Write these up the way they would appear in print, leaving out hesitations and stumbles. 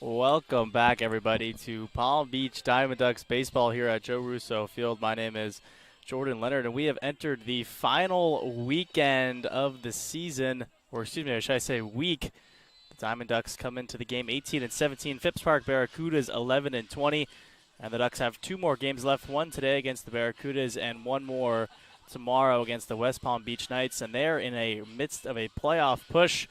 Welcome back, everybody, to Palm Beach Diamond Ducks baseball here at Joe Russo Field. My name is Jordan Leonard, and we have entered the final weekend of the season, or excuse me, should I say week. The Diamond Ducks come into the game 18-17. Phipps Park Barracudas 11-20, and the Ducks have two more games left. One today against the Barracudas, and one more tomorrow against the West Palm Beach Knights, and they're in a midst of a playoff push.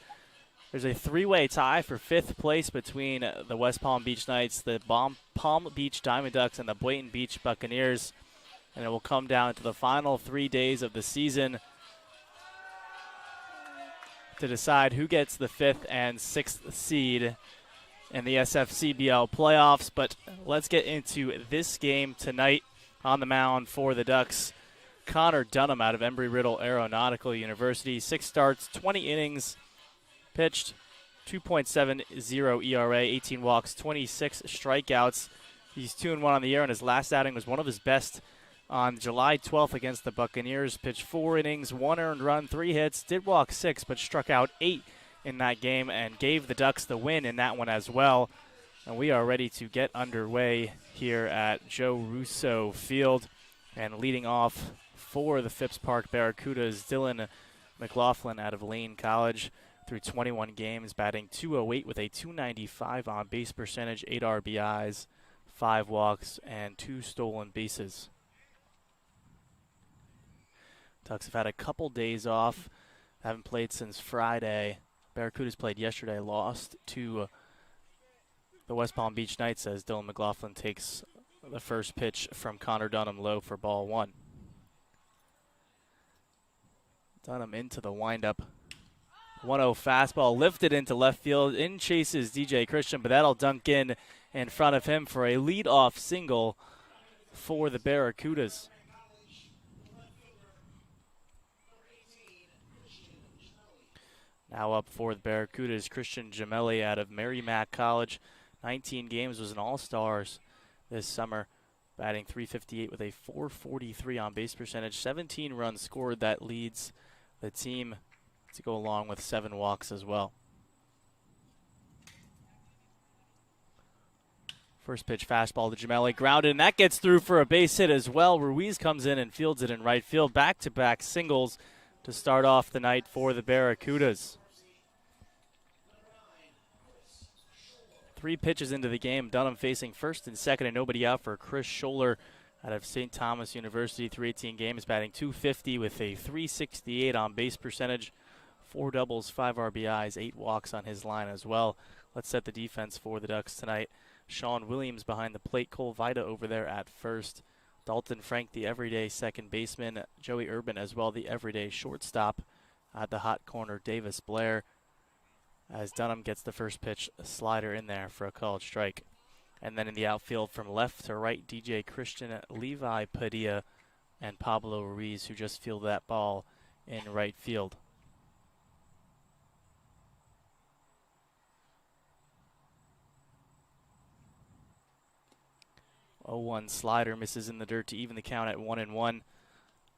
There's a three-way tie for fifth place between the West Palm Beach Knights, the Palm Beach Diamond Ducks, and the Boynton Beach Buccaneers. And it will come down to the final 3 days of the season to decide who gets the fifth and sixth seed in the SFCBL playoffs. But let's get into this game tonight. On the mound for the Ducks, Connor Dunham out of Embry-Riddle Aeronautical University. 6 starts, 20 innings, pitched, 2.70 ERA, 18 walks, 26 strikeouts. He's 2-1 on the year, and his last outing was one of his best on July 12th against the Buccaneers. Pitched 4 innings, 1 earned run, 3 hits, did walk 6, but struck out 8 in that game and gave the Ducks the win in that one as well. And we are ready to get underway here at Joe Russo Field. And leading off for the Phipps Park Barracudas, Dylan McLaughlin out of Lane College. Through 21 games, batting .208 with a .295 on base percentage, 8 RBIs, 5 walks, and 2 stolen bases. Ducks have had a couple days off, haven't played since Friday. Barracudas played yesterday, lost to the West Palm Beach Knights as Dylan McLaughlin takes the first pitch from Connor Dunham low for ball 1. Dunham into the windup. 1-0 fastball lifted into left field. In chases DJ Christian, but that'll dunk in front of him for a leadoff single for the Barracudas. Now up for the Barracudas, Christian Gemelli out of Merrimack College. 19 games, was an All-Stars this summer, batting .358 with a .443 on base percentage. 17 runs scored, that leads the team to go along with 7 walks as well. First pitch fastball to Gemelli, grounded, and that gets through for a base hit as well. Ruiz comes in and fields it in right field. Back-to-back singles to start off the night for the Barracudas. 3 pitches into the game, Dunham facing first and second and nobody out for Chris Scholler out of St. Thomas University. 318 games, batting .250 with a .368 on base percentage. 4 doubles, 5 RBIs, 8 walks on his line as well. Let's set the defense for the Ducks tonight. Sean Williams behind the plate, Cole Vida over there at first. Dalton Frank, the everyday second baseman. Joey Urban as well, the everyday shortstop. At the hot corner, Davis Blair. As Dunham gets the first pitch, a slider in there for a called strike. And then in the outfield from left to right, DJ Christian, Levi Padilla, and Pablo Ruiz, who just fielded that ball in right field. 0-1 slider misses in the dirt to even the count at 1-1.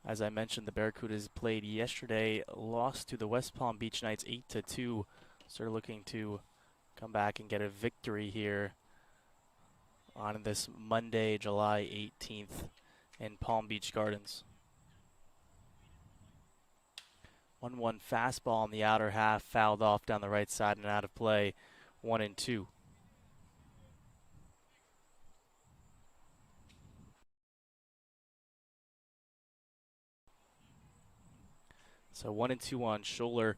As I mentioned, the Barracudas played yesterday, lost to the West Palm Beach Knights 8-2. So they're looking to come back and get a victory here on this Monday, July 18th in Palm Beach Gardens. 1-1 fastball in the outer half, fouled off down the right side and out of play, 1-2. So 1-2 on Scholler,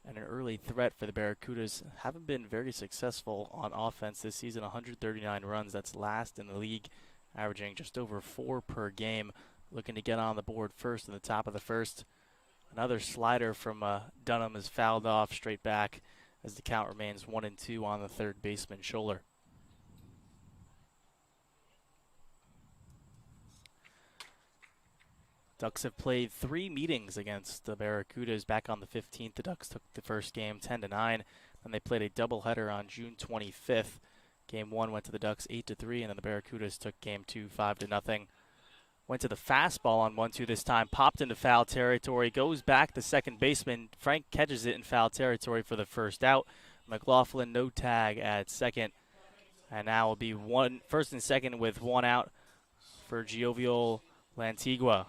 and an early threat for the Barracudas. Haven't been very successful on offense this season. 139 runs, that's last in the league, averaging just over 4 per game. Looking to get on the board first in the top of the first. Another slider from Dunham is fouled off straight back as the count remains 1-2 on the third baseman, Scholler. Ducks have played 3 meetings against the Barracudas. Back on the 15th, the Ducks took the first game 10-9. Then they played a doubleheader on June 25th. Game 1 went to the Ducks 8-3, and then the Barracudas took game 2 5-0. Went to the fastball on 1-2 this time, popped into foul territory, goes back to second baseman. Frank catches it in foul territory for the first out. McLaughlin no tag at second. And now will be first and second with one out for Jovial Lantigua.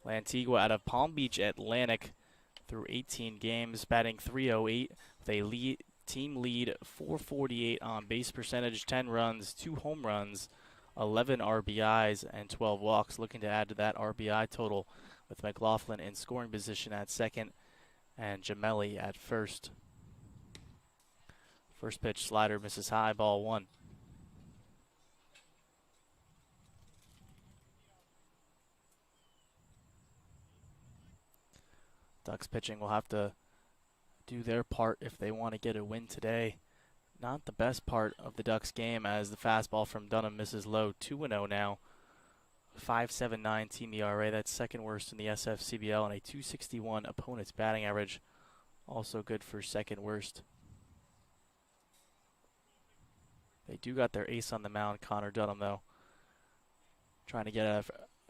Lantigua out of Palm Beach Atlantic through 18 games, batting .308 with a team lead 448 on base percentage, 10 runs, 2 home runs, 11 RBIs, and 12 walks. Looking to add to that RBI total with McLaughlin in scoring position at second and Gemelli at first. First pitch slider misses high, ball 1. Ducks pitching will have to do their part if they want to get a win today. Not the best part of the Ducks game as the fastball from Dunham misses low. 2-0 now. 5.79 team ERA. That's second worst in the SFCBL, and a .261 opponent's batting average. Also good for second worst. They do got their ace on the mound, Connor Dunham, though. Trying to get a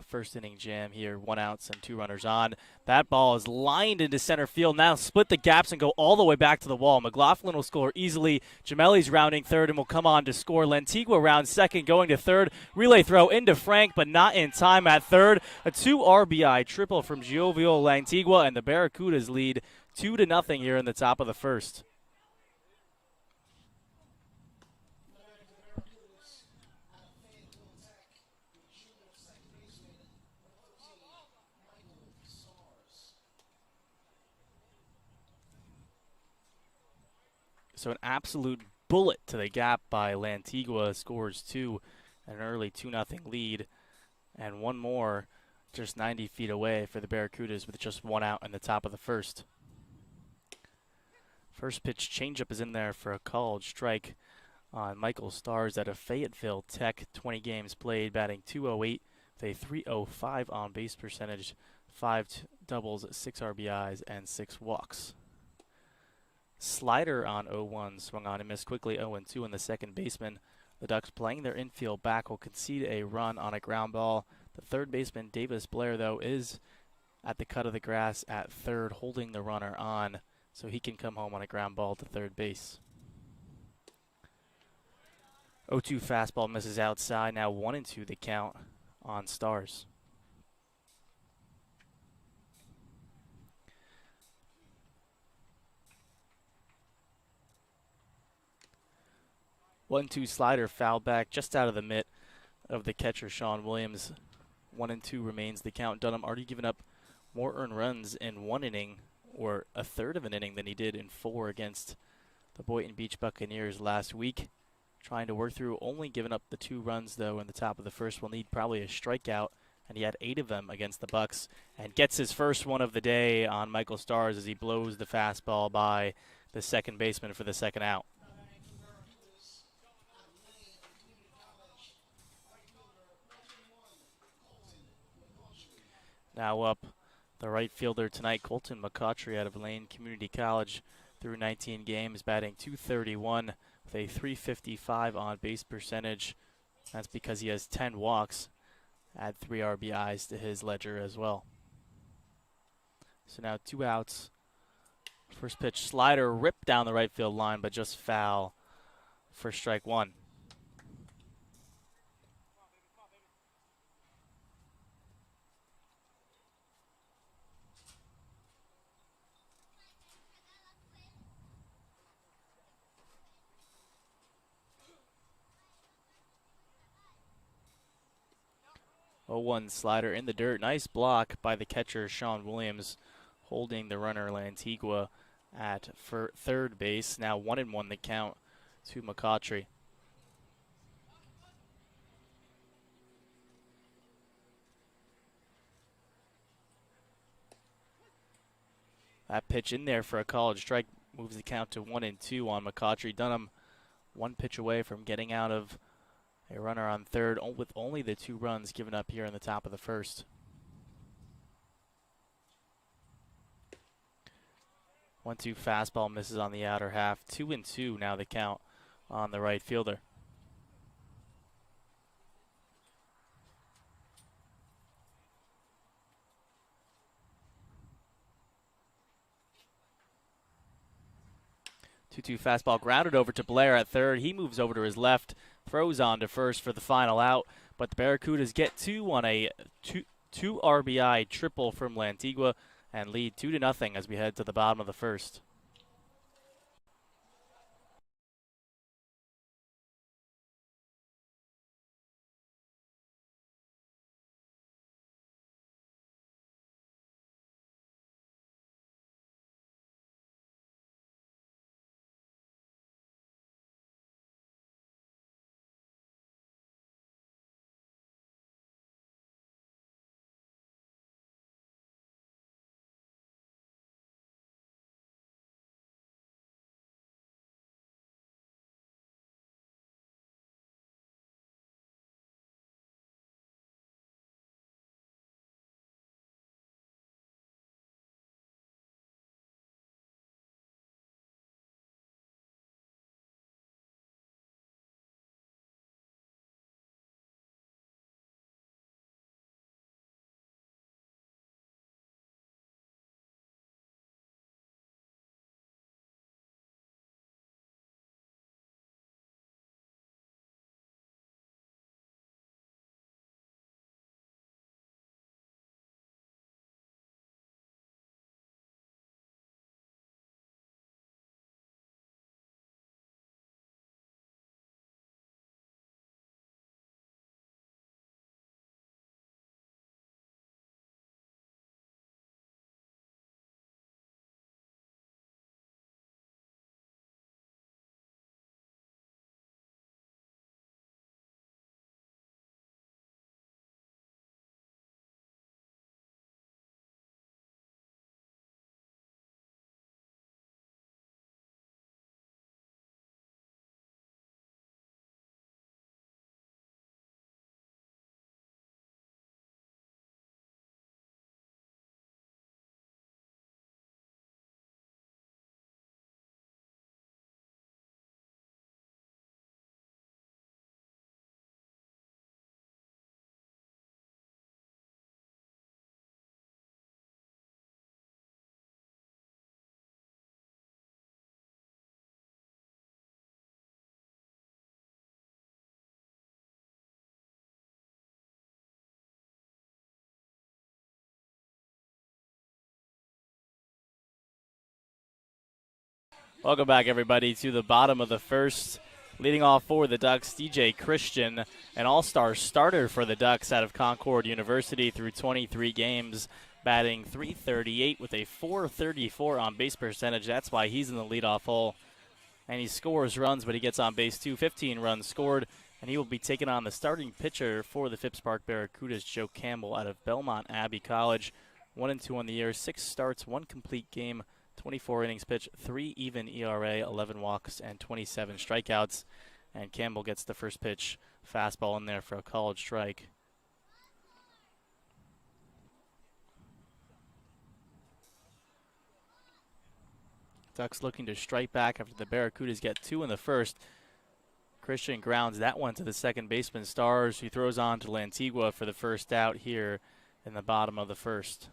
first inning jam here. 1 outs and 2 runners on. That ball is lined into center field. Now split the gaps and go all the way back to the wall. McLaughlin will score easily. Gemelli's rounding third and will come on to score. Lantigua rounds second, going to third. Relay throw into Frank, but not in time at third. A 2 RBI triple from Jovial Lantigua, and the Barracudas lead 2-0 here in the top of the first. So an absolute bullet to the gap by Lantigua, scores 2, an early 2-0 lead, and one more just 90 feet away for the Barracudas with just 1 out in the top of the first. First pitch changeup is in there for a called strike on Michael Stars out of Fayetteville Tech. 20 games played, batting .208 with a .305 on base percentage, 5 doubles, 6 RBIs, and 6 walks. Slider on 0-1, swung on and missed quickly. 0-2 in the second baseman. The Ducks playing their infield back will concede a run on a ground ball. The third baseman, Davis Blair, though, is at the cut of the grass at third, holding the runner on, so he can come home on a ground ball to third base. 0-2 fastball misses outside. Now 1-2 the count on Stars. One-two slider fouled back just out of the mitt of the catcher, Sean Williams. 1-2 remains the count. Dunham already given up more earned runs in 1 inning, or a third of an inning, than he did in 4 against the Boynton Beach Buccaneers last week. Trying to work through, only giving up the 2 runs, though, in the top of the first. Will need probably a strikeout, and he had 8 of them against the Bucks, and gets his first one of the day on Michael Stars as he blows the fastball by the second baseman for the second out. Now up, the right fielder tonight, Colton McCautry out of Lane Community College, through 19 games, batting .231 with a .355 on base percentage. That's because he has 10 walks. Add 3 RBIs to his ledger as well. So now 2 outs. First pitch slider ripped down the right field line, but just foul for strike 1. One slider in the dirt. Nice block by the catcher, Sean Williams, holding the runner, Lantigua, at third base. Now 1-1 the count to McCautry. That pitch in there for a called strike moves the count to 1-2 on McCautry. Dunham 1 pitch away from getting out of a runner on third, with only the 2 runs given up here in the top of the first. 1-2 fastball misses on the outer half. 2-2 now the count on the right fielder. 2-2 fastball grounded over to Blair at third. He moves over to his left, throws on to first for the final out. But the Barracudas get two on a two RBI triple from Lantigua and lead 2-0 as we head to the bottom of the first. Welcome back, everybody, to the bottom of the first. Leading off for the Ducks, DJ Christian, an all-star starter for the Ducks out of Concord University through 23 games, batting .338 with a .434 on-base percentage. That's why he's in the leadoff hole. And he scores runs, but he gets on base too. 15 runs scored, and he will be taking on the starting pitcher for the Phipps Park Barracudas, Joe Campbell, out of Belmont Abbey College. 1-2 on the year, 6 starts, 1 complete game, 24 innings pitched, 3 even ERA, 11 walks, and 27 strikeouts. And Campbell gets the first pitch fastball in there for a called strike. Ducks looking to strike back after the Barracudas get 2 in the first. Christian grounds that one to the second baseman, Stars, who throws on to Lantigua for the first out here in the bottom of the first.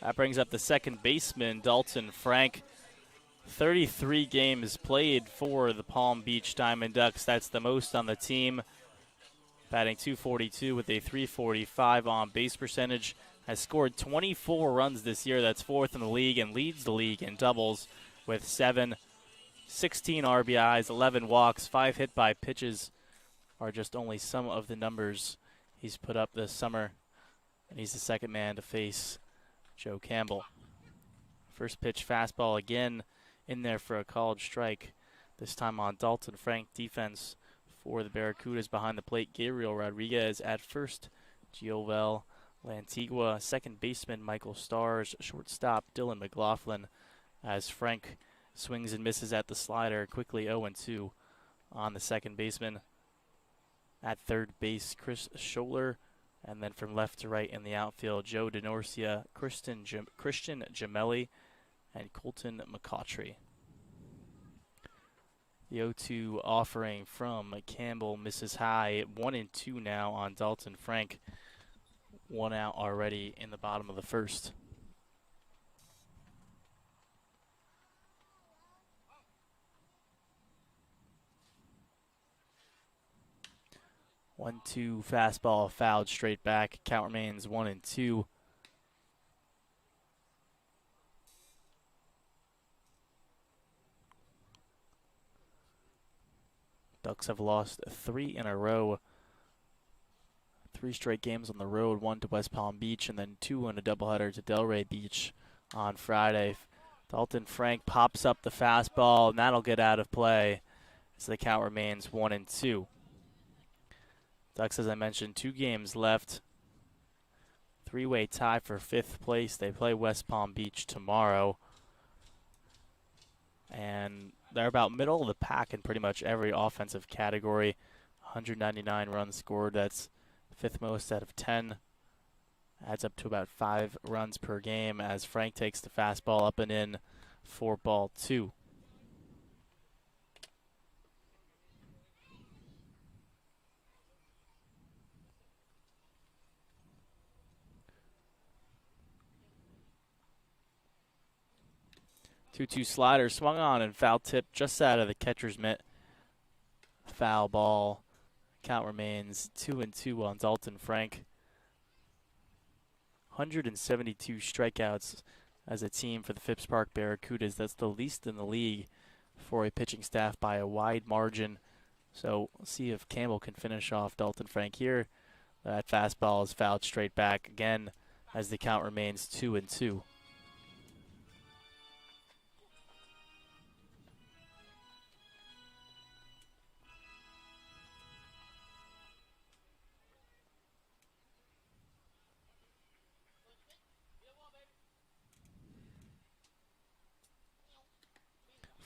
That brings up the second baseman, Dalton Frank. 33 games played for the Palm Beach Diamond Ducks. That's the most on the team. Batting .242 with a .345 on base percentage. Has scored 24 runs this year. That's 4th in the league and leads the league in doubles with 7, 16 RBIs, 11 walks, 5 hit by pitches are just only some of the numbers he's put up this summer. And he's the second man to face Joe Campbell. First pitch fastball again in there for a called strike. This time on Dalton Frank. Defense for the Barracudas behind the plate. Gabriel Rodriguez at first. Giovel Lantigua, second baseman Michael Stars, shortstop Dylan McLaughlin, as Frank swings and misses at the slider. Quickly 0-2 on the second baseman. At third base, Chris Scholler. And then from left to right in the outfield, Joe DeNorcia, Christian Gemelli, and Colton McCautry. The 0-2 offering from Campbell misses high. 1-2 now on Dalton Frank. 1 out already in the bottom of the first. 1-2 fastball fouled straight back. Count remains 1-2. Ducks have lost 3 in a row. 3 straight games on the road, 1 to West Palm Beach, and then 2 in a doubleheader to Delray Beach on Friday. Dalton Frank pops up the fastball, and that'll get out of play as the count remains 1-2. Ducks, as I mentioned, 2 games left. 3-way tie for 5th place. They play West Palm Beach tomorrow. And they're about middle of the pack in pretty much every offensive category. 199 runs scored. That's 5th most out of 10. Adds up to about 5 runs per game as Frank takes the fastball up and in for ball 2. Two slider swung on and foul tip just out of the catcher's mitt. Foul ball. Count remains 2-2 on Dalton Frank. 172 strikeouts as a team for the Phipps Park Barracudas. That's the least in the league for a pitching staff by a wide margin. So we'll see if Campbell can finish off Dalton Frank here. That fastball is fouled straight back again as the count remains 2-2.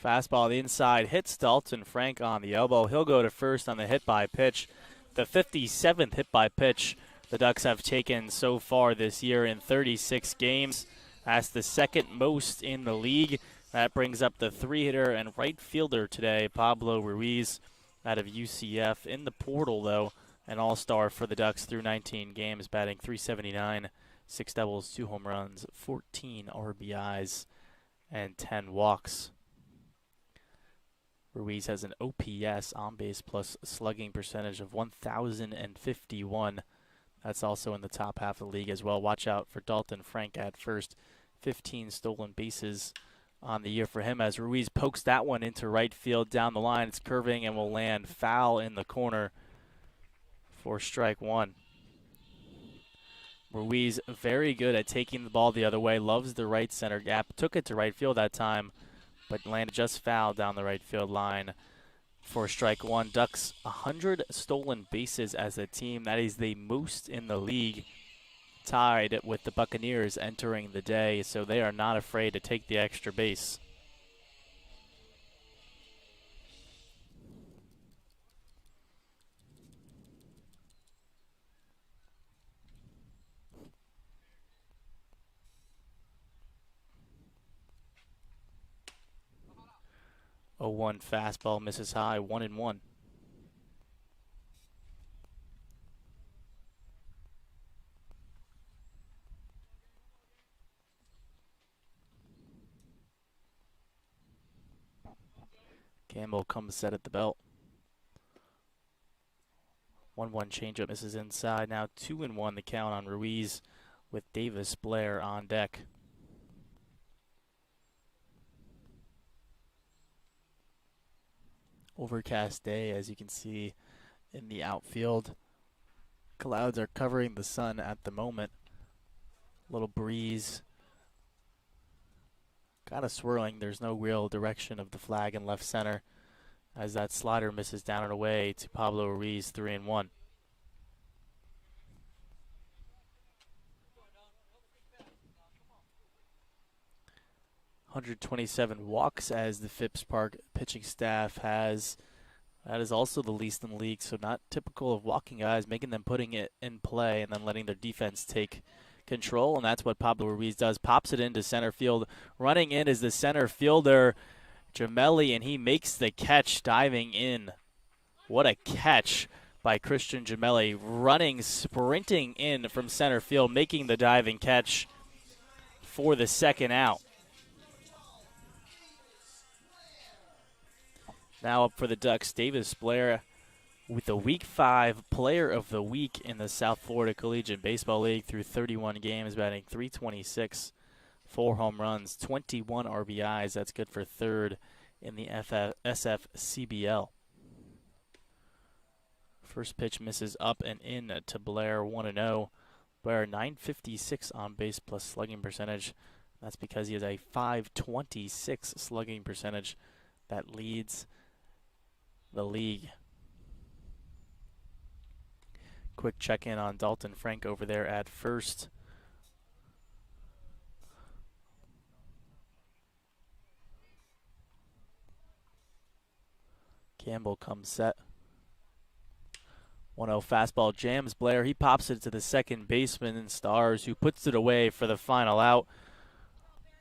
Fastball on the inside hits Dalton Frank on the elbow. He'll go to first on the hit by pitch. The 57th hit by pitch the Ducks have taken so far this year in 36 games. That's the second most in the league. That brings up the 3-hitter and right fielder today, Pablo Ruiz, out of UCF. In the portal, though, an all-star for the Ducks through 19 games, batting .379, 6 doubles, 2 home runs, 14 RBIs, and 10 walks. Ruiz has an OPS, on-base plus slugging percentage of 1,051. That's also in the top half of the league as well. Watch out for Dalton Frank at first. 15 stolen bases on the year for him as Ruiz pokes that one into right field down the line. It's curving and will land foul in the corner for strike 1. Ruiz very good at taking the ball the other way. Loves the right center gap. Took it to right field that time, but landed just foul down the right field line for strike 1. Ducks 100 stolen bases as a team. That is the most in the league, tied with the Buccaneers entering the day, so they are not afraid to take the extra base. A 1 fastball misses high, 1-1. Campbell comes set at the belt. 1-1 changeup misses inside. Now 2-1 the count on Ruiz with Davis Blair on deck. Overcast day, as you can see in the outfield. Clouds are covering the sun at the moment. Little breeze. Kind of swirling. There's no real direction of the flag in left center as that slider misses down and away to Pablo Ruiz, 3-1. .127 walks as the Phipps Park pitching staff has. That is also the least in the league, so not typical of walking guys, making them putting it in play and then letting their defense take control, and that's what Pablo Ruiz does. Pops it into center field. Running in is the center fielder, Gemelli, and he makes the catch diving in. What a catch by Christian Gemelli, running, sprinting in from center field, making the diving catch for the second out. Now up for the Ducks, Davis Blair with the Week 5 Player of the Week in the South Florida Collegiate Baseball League through 31 games, batting .326, 4 home runs, 21 RBIs. That's good for third in the SFCBL. First pitch misses up and in to Blair, 1-0. Blair, .956 on base plus slugging percentage. That's because he has a .526 slugging percentage that leads the league. Quick check-in on Dalton Frank over there at first. Campbell comes set. 1-0 fastball jams Blair. He pops it to the second baseman in Stars, who puts it away for the final out.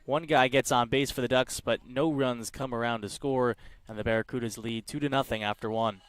One guy gets on base for the Ducks, but no runs come around to score, and the Barracudas lead 2-0 after one.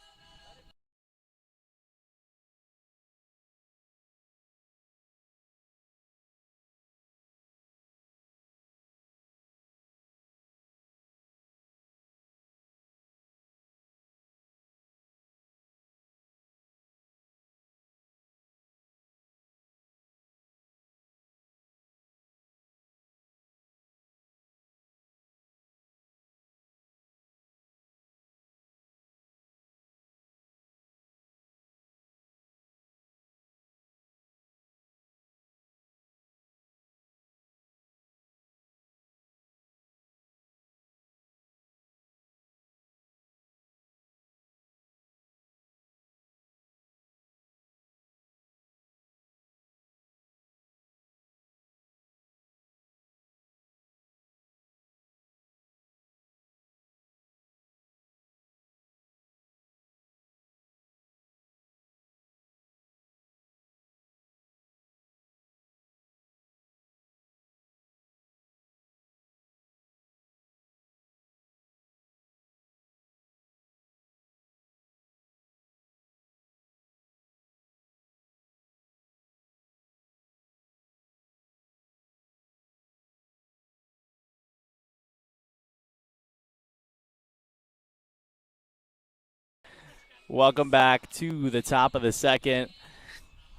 Welcome back to the top of the second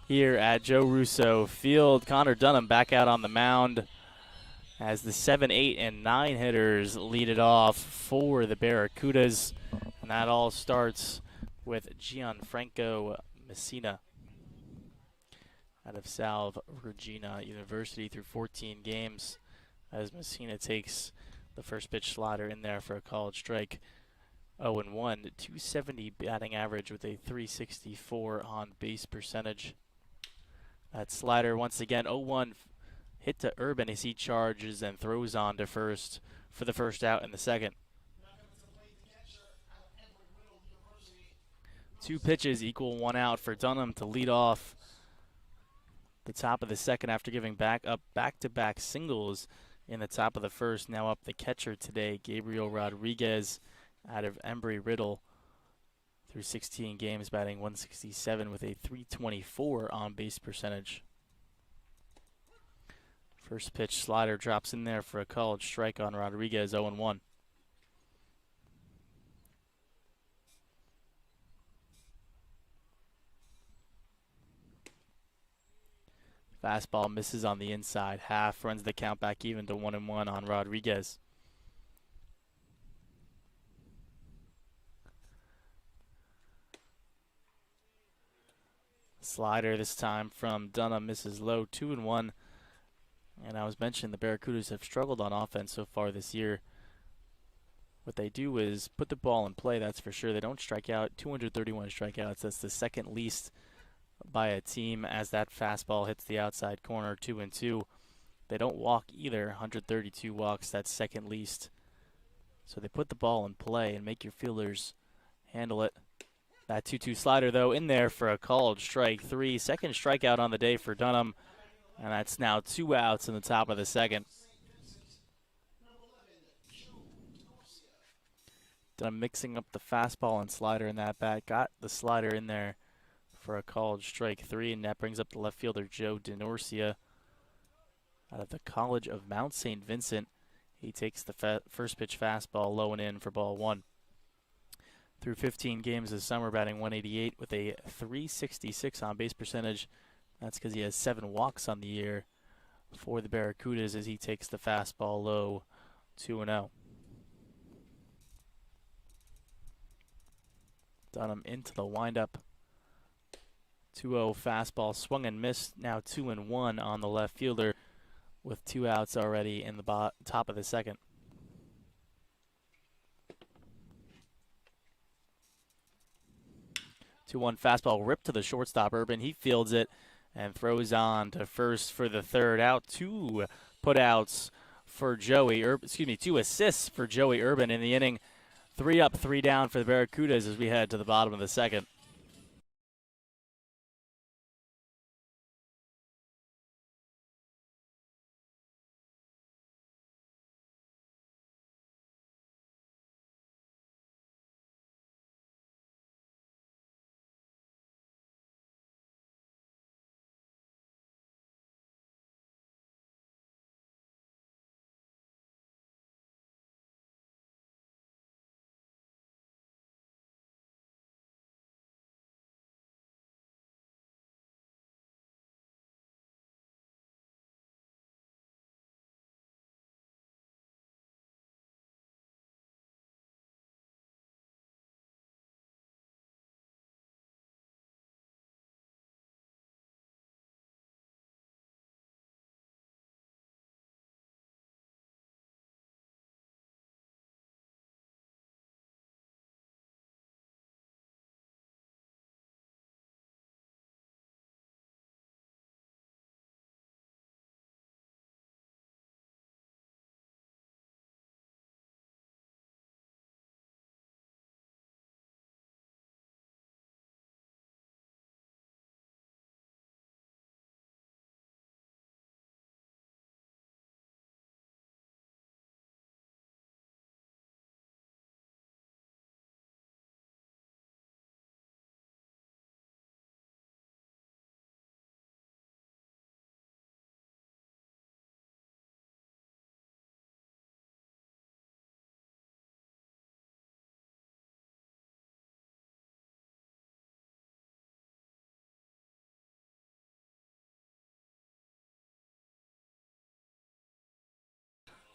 here at Joe Russo Field. Connor Dunham back out on the mound as the 7, 8, and 9 hitters lead it off for the Barracudas. And that all starts with Gianfranco Messina out of Salve Regina University through 14 games, as Messina takes the first pitch slider in there for a called strike. 0-1, 270 batting average with a .364 on base percentage. That slider once again 0-1 hit to Urban as he charges and throws on to first for the first out in the second. 2 pitches equal 1 out for Dunham to lead off the top of the second after giving back-to-back singles in the top of the first. Now up the catcher today, Gabriel Rodriguez out of Embry-Riddle through 16 games, batting .167 with a .324 on base percentage. First pitch slider drops in there for a called strike on Rodriguez, 0-1. Fastball misses on the inside half, runs the count back even to 1-1 on Rodriguez. Slider this time from Dunham misses low, 2-1. And I was mentioning the Barracudas have struggled on offense so far this year. What they do is put the ball in play, that's for sure. They don't strike out, 231 strikeouts. That's the second least by a team as that fastball hits the outside corner, 2-2. They don't walk either, 132 walks, that's second least. So they put the ball in play and make your fielders handle it. That 2-2 slider, though, in there for a called strike 3. Second strikeout on the day for Dunham, and that's now 2 outs in the top of the second. Dunham mixing up the fastball and slider in that bat. Got the slider in there for a called strike 3, and that brings up the left fielder Joe DeNorcia out of the College of Mount St. Vincent. He takes the first pitch fastball low and in for ball 1. Through 15 games this summer, batting 188 with a 366 on base percentage. That's because he has 7 walks on the year for the Barracudas as he takes the fastball low 2-0. Dunham into the windup. 2-0 fastball swung and missed. Now 2-1 on the left fielder with 2 outs already in the top of the second. 2-1 fastball ripped to the shortstop Urban. He fields it and throws on to first for the third out. 2 putouts for Joey. 2 assists for Joey Urban in the inning. 3 up, 3 down for the Barracudas as we head to the bottom of the second.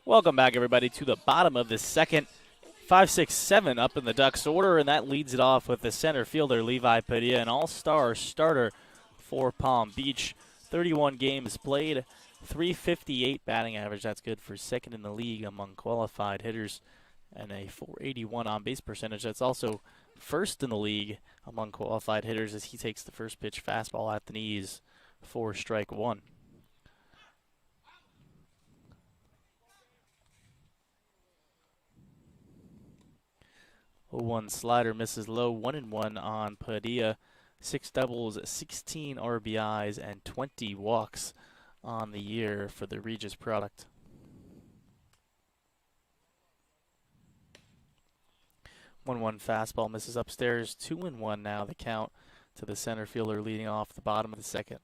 Welcome back, everybody, to the bottom of the second. 5, 6, 7 up in the Ducks order, and that leads it off with the center fielder, Levi Padilla, an all-star starter for Palm Beach. 31 games played, 358 batting average. That's good for second in the league among qualified hitters, and a 481 on-base percentage. That's also first in the league among qualified hitters as he takes the first pitch fastball at the knees for strike 1. 0-1 slider misses low, 1-1 on Padilla. 6 doubles, 16 RBIs, and 20 walks on the year for the Regis product. 1-1 fastball misses upstairs. 2-1 now the count to the center fielder leading off the bottom of the second.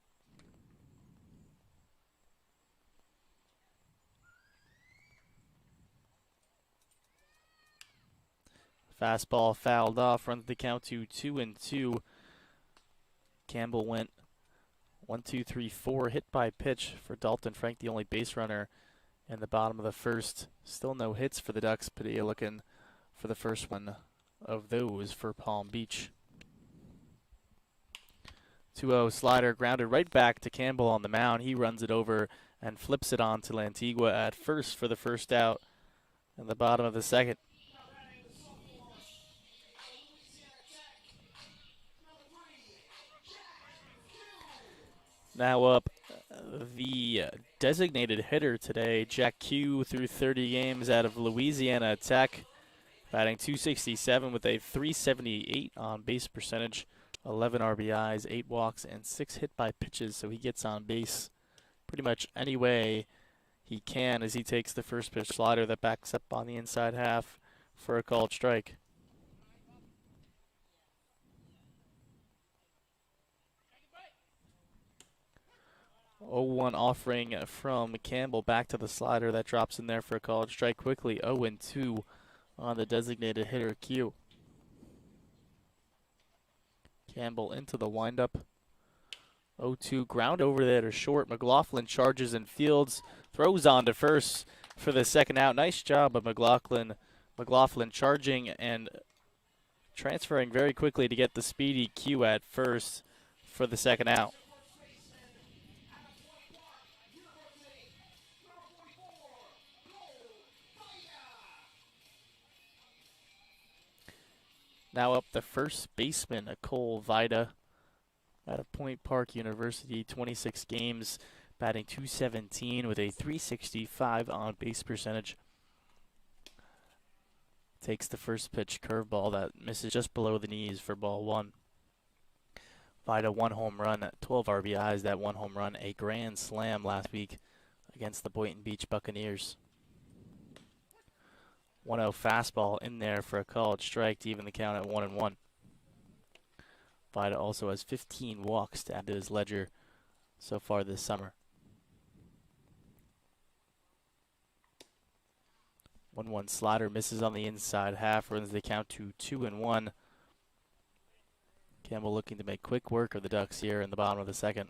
Fastball fouled off, runs the count to 2-2. Campbell went 1, 2, 3, 4, hit by pitch for Dalton Frank, the only base runner in the bottom of the first. Still no hits for the Ducks. Padilla looking for the first one of those for Palm Beach. 2-0 slider grounded right back to Campbell on the mound. He runs it over and flips it on to Lantigua at first for the first out in the bottom of the second. Now up, the designated hitter today, Jack Q, through 30 games out of Louisiana Tech, batting .267 with a .378 on base percentage, 11 RBIs, 8 walks, and 6 hit by pitches. So he gets on base pretty much any way he can as he takes the first pitch slider that backs up on the inside half for a called strike. 0-1 offering from Campbell back to the slider that drops in there for a called strike quickly. 0-2 on the designated hitter Q. Campbell into the windup. 0-2 ground over there to short. McLaughlin charges and fields. Throws on to first for the second out. Nice job of McLaughlin. McLaughlin charging and transferring very quickly to get the speedy Q at first for the second out. Now up the first baseman, Cole Vida, out of Point Park University, 26 games, batting .217 with a .365 on base percentage. Takes the first pitch curveball that misses just below the knees for ball one. Vida, 1 home run, 12 RBIs, that 1 home run, a grand slam last week against the Boynton Beach Buccaneers. 1-0 fastball in there for a called strike to even the count at 1-1. Vida also has 15 walks to add to his ledger so far this summer. 1-1 slider misses on the inside half, runs the count to 2-1. Campbell looking to make quick work of the Ducks here in the bottom of the second.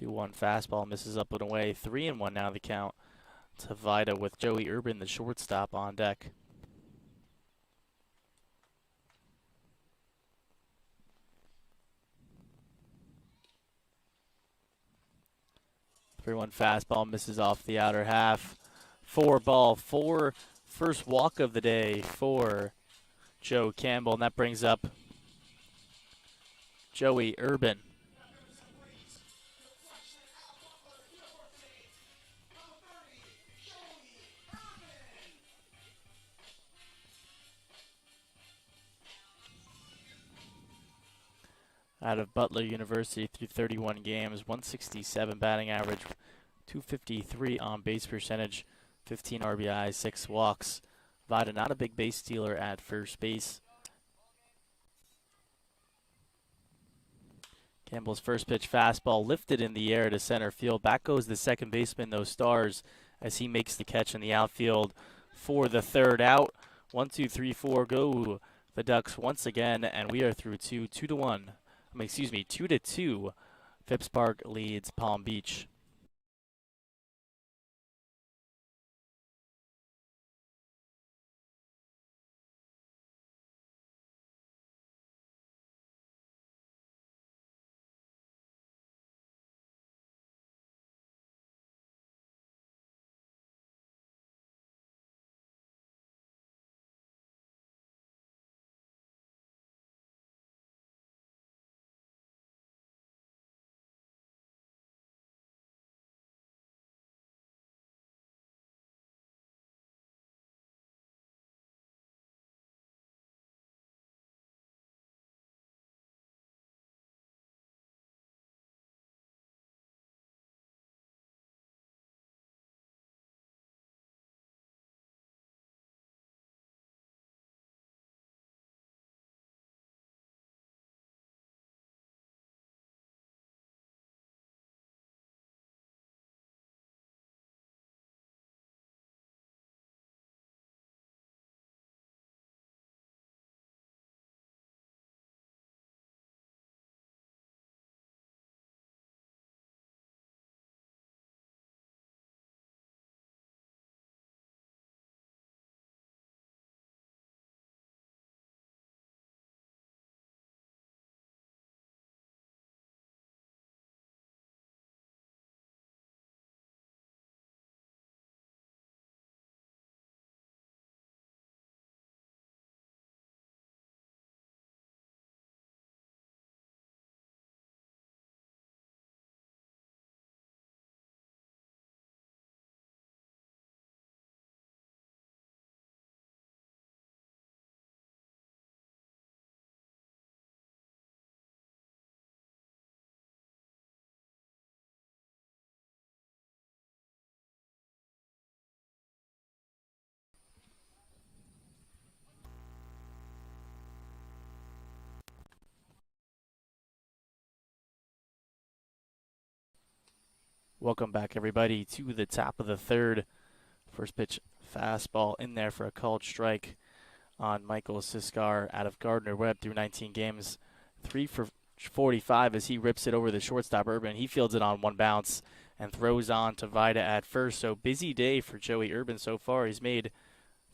2-1 fastball misses up and away. 3-1 now the count to Vida with Joey Urban, the shortstop, on deck. 3-1 fastball misses off the outer half. 4-4, first walk of the day for Joe Campbell, and that brings up Joey Urban. Out of Butler University through 31 games, 167 batting average, 253 on base percentage, 15 RBIs, 6 walks. Vida not a big base stealer at first base. Campbell's first pitch fastball lifted in the air to center field. Back goes the second baseman, those Stars, as he makes the catch in the outfield for the third out. 1, 2, 3, 4 go the Ducks once again, and we are through 2-1. 2-2. Phipps Park leads Palm Beach. Welcome back, everybody, to the top of the third. First pitch Fastball in there for a called strike on Michael Siskar out of Gardner-Webb through 19 games. 3 for 45 as he rips it over the shortstop Urban. He fields it on one bounce and throws on to Vida at first. So busy day for Joey Urban so far. He's made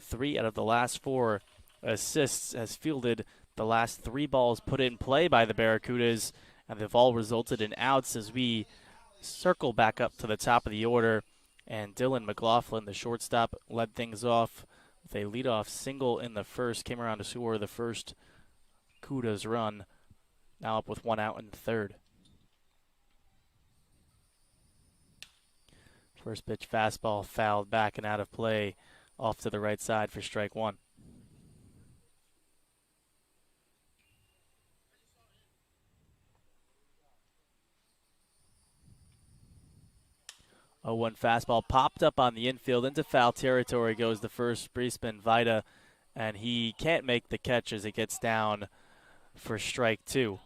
3 out of the last 4 assists, has fielded the last 3 balls put in play by the Barracudas, and they've all resulted in outs as we circle back up to the top of the order. And Dylan McLaughlin, the shortstop, led things off with a leadoff single in the first, came around to score the first Cudas run. Now up with 1 out in the third. First pitch fastball fouled back and out of play off to the right side for strike 1. Oh, one fastball popped up on the infield. Into foul territory goes the first baseman, Vida, and he can't make the catch as it gets down for strike 2.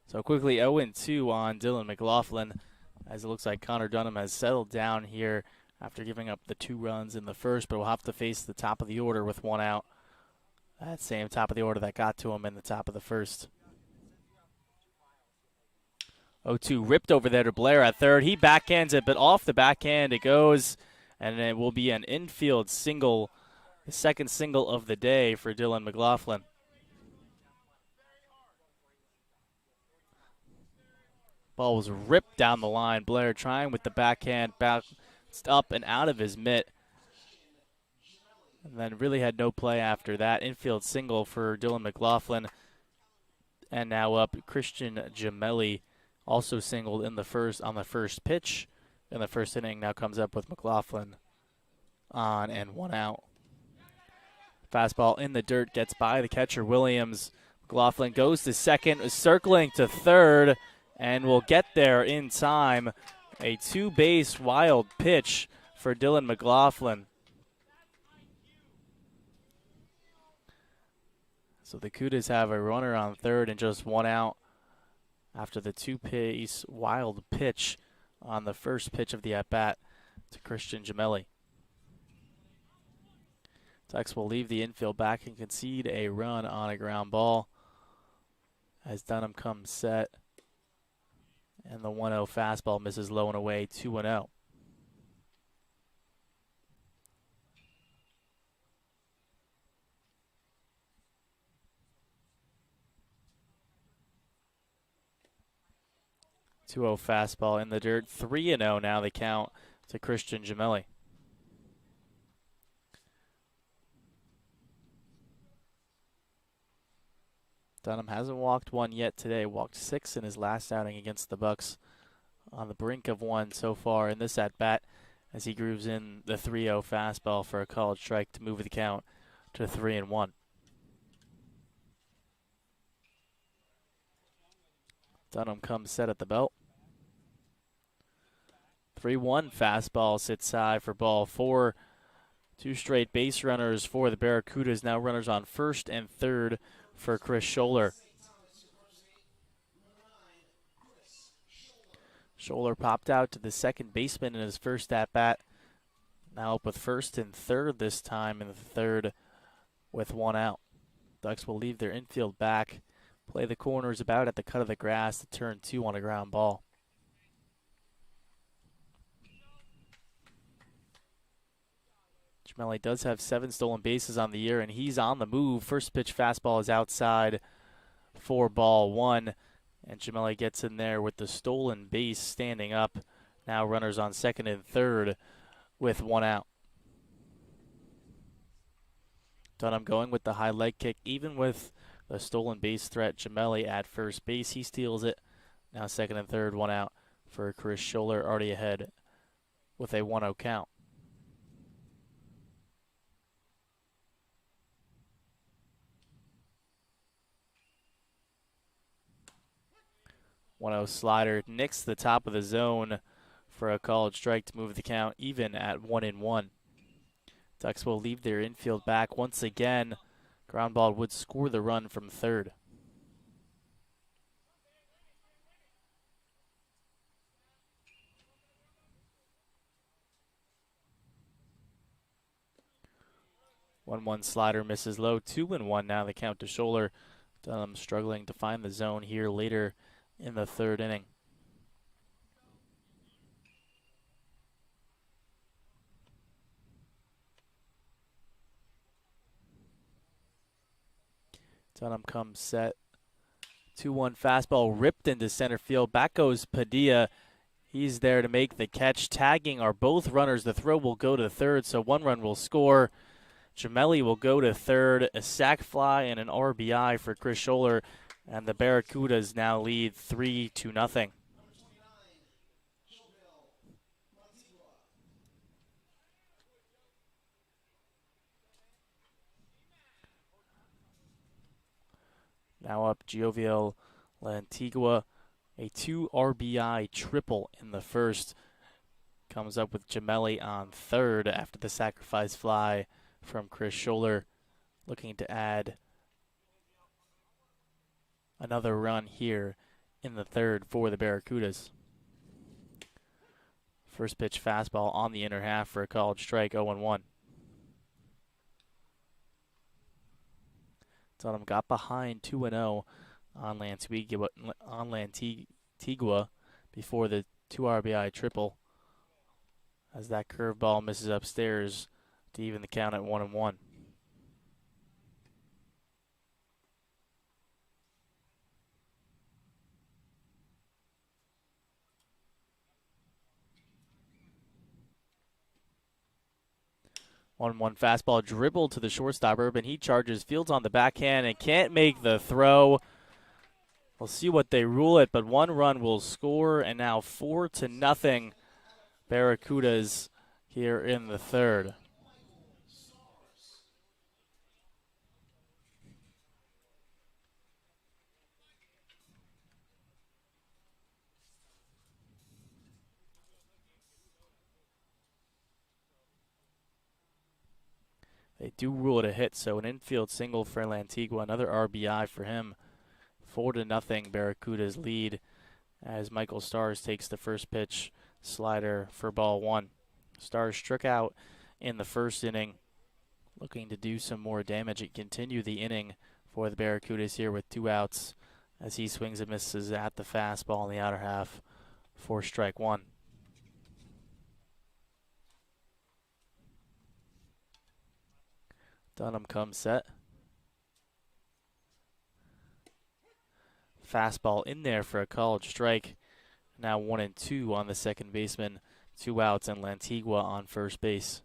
So quickly 0-2 on Dylan McLaughlin, as it looks like Connor Dunham has settled down here after giving up the 2 runs in the first, but will have to face the top of the order with 1 out. That same top of the order that got to him in the top of the first. 0-2 ripped over there to Blair at third. He backhands it, but off the backhand it goes, and it will be an infield single, the second single of the day for Dylan McLaughlin. Ball was ripped down the line. Blair trying with the backhand, bounced up and out of his mitt. And then really had no play after that. Infield single for Dylan McLaughlin. And now up Christian Gemelli, also singled in the first on the first pitch in the first inning. Now comes up with McLaughlin on and 1 out. Fastball in the dirt, gets by the catcher Williams. McLaughlin goes to second, circling to third, and will get there in time. A 2-base wild pitch for Dylan McLaughlin. So the Cudas have a runner on third and just 1 out after the 2-base wild pitch on the first pitch of the at-bat to Christian Gemelli. Ducks will leave the infield back and concede a run on a ground ball as Dunham comes set. And the 1-0 fastball misses low and away, 2-0. Fastball in the dirt, 3-0 now the count to Christian Gemelli. Dunham hasn't walked one yet today. Walked 6 in his last outing against the Bucks. On the brink of 1 so far in this at-bat as he grooves in the 3-0 fastball for a called strike to move the count to 3-1. Dunham comes set at the belt. 3-1 fastball sits high for ball 4. 2 straight base runners for the Barracudas. Now runners on first and third for Chris Scholler. Scholler popped out to the second baseman in his first at-bat. Now up with first and third this time in the third with 1 out. Ducks will leave their infield back, play the corners about at the cut of the grass to turn 2 on a ground ball. Gemelli does have 7 stolen bases on the year, and he's on the move. First pitch fastball is outside for ball 1, and Gemelli gets in there with the stolen base standing up. Now runners on second and third with 1 out. Dunham going with the high leg kick, even with the stolen base threat. Gemelli at first base, he steals it. Now second and third, 1 out for Chris Scholler, already ahead with a 1-0 count. Slider nicks the top of the zone for a called strike to move the count even at 1-1. Ducks will leave their infield back once again Ground ball would score the run from third. One slider misses low. 2-1 now. The count to Scholler. Dunham struggling to find the zone here later in the third inning. Dunham comes set. 2-1 fastball ripped into center field. Back goes Padilla. He's there to make the catch. Tagging are both runners. The throw will go to third, so one run will score. Gemelli will go to third. A sac fly and an RBI for Chris Scholler. And the Barracudas now lead 3-0. Now up Gioviel Lantigua. A 2 RBI triple in the first. Comes up with Gemelli on third after the sacrifice fly from Chris Scholler. Looking to add another run here in the third for the Barracudas. First pitch fastball on the inner half for a called strike, 0-1. Dunham got behind 2-0 on Lantigua before the 2 RBI triple, as that curveball misses upstairs to even the count at 1-1. One fastball dribbled to the shortstop. Urban, he charges, fields on the backhand and can't make the throw. We'll see what they rule it, but one run will score, and now 4-0 Barracudas here in the third. They do rule it a hit, so an infield single for Lantigua, another RBI for him. 4-0 Barracudas lead as Michael Stars takes the first pitch slider for ball one. Stars struck out in the first inning, looking to do some more damage and continue the inning for the Barracudas here with 2 outs as he swings and misses at the fastball in the outer half for strike one. Dunham comes set. Fastball in there for a called strike. Now 1-2 on the second baseman. 2 outs and Lantigua on first base.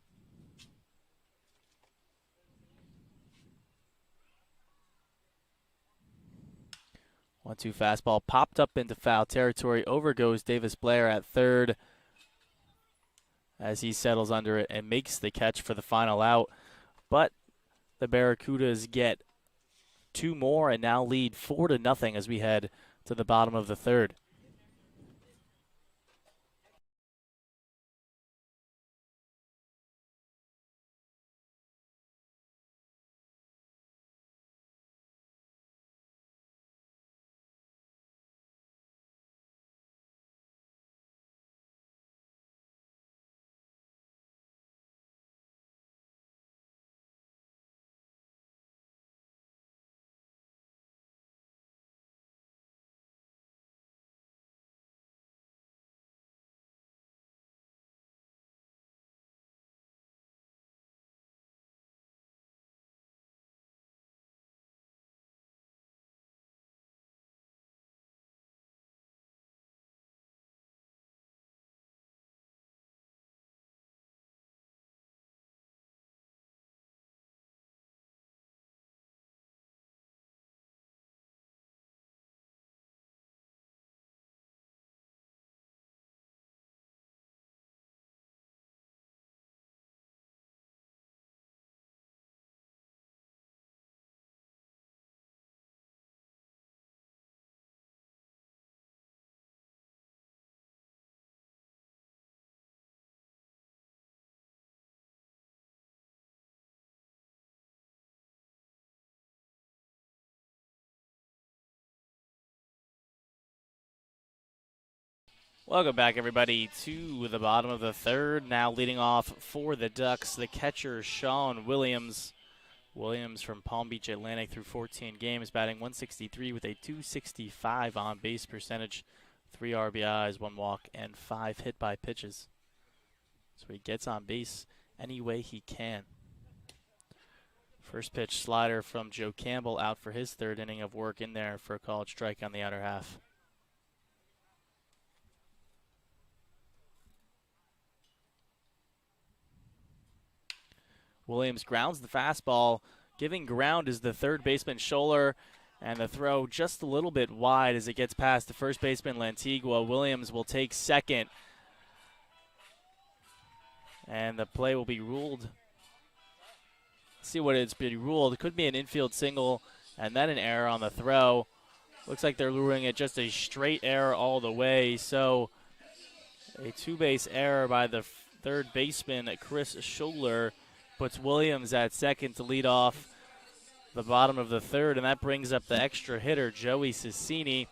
1-2 fastball popped up into foul territory. Over goes Davis Blair at third as he settles under it and makes the catch for the final out. But the Barracudas get 2 more and now lead 4-0 as we head to the bottom of the third. Welcome back, everybody, to the bottom of the third. Now leading off for the Ducks, the catcher, Sean Williams. Williams from Palm Beach Atlantic through 14 games, batting 163 with a 265 on base percentage, 3 RBIs, 1 walk, and 5 hit by pitches. So he gets on base any way he can. First pitch slider from Joe Campbell out for his third inning of work in there for a called strike on the outer half. Williams grounds the fastball. Giving ground is the third baseman, Scholler, and the throw just a little bit wide as it gets past the first baseman, Lantigua. Williams will take second, and the play will be ruled. Let's see what it's been ruled. It could be an infield single and then an error on the throw. Looks like they're luring it just a straight error all the way, so a two-base error by the third baseman, Chris Scholler, puts Williams at second to lead off the bottom of the third, and that brings up the extra hitter, Joey Cicini,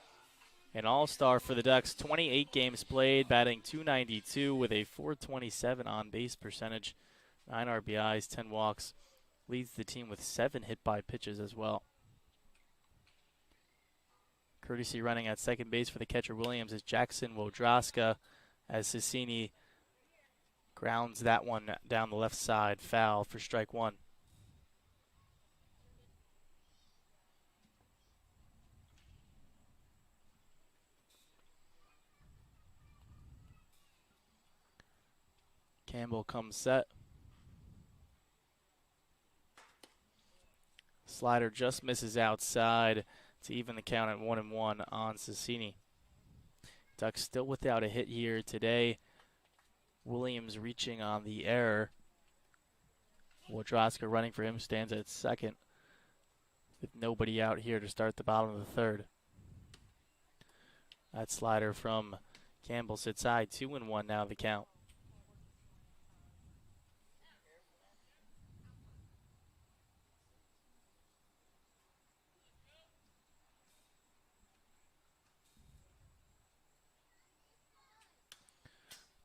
an all-star for the Ducks. 28 games played, batting .292 with a .427 on-base percentage, 9 RBIs, 10 walks. Leads the team with 7 hit by pitches as well. Courtesy running at second base for the catcher Williams is Jackson Wodroska, as Cicini grounds that one down the left side, foul for strike one. Campbell comes set. Slider just misses outside to even the count at 1-1 on Cicini. Ducks still without a hit here today. Williams reaching on the error. Wodroska running for him, stands at second with nobody out here to start the bottom of the third. That slider from Campbell sits side, 2-1 now the count.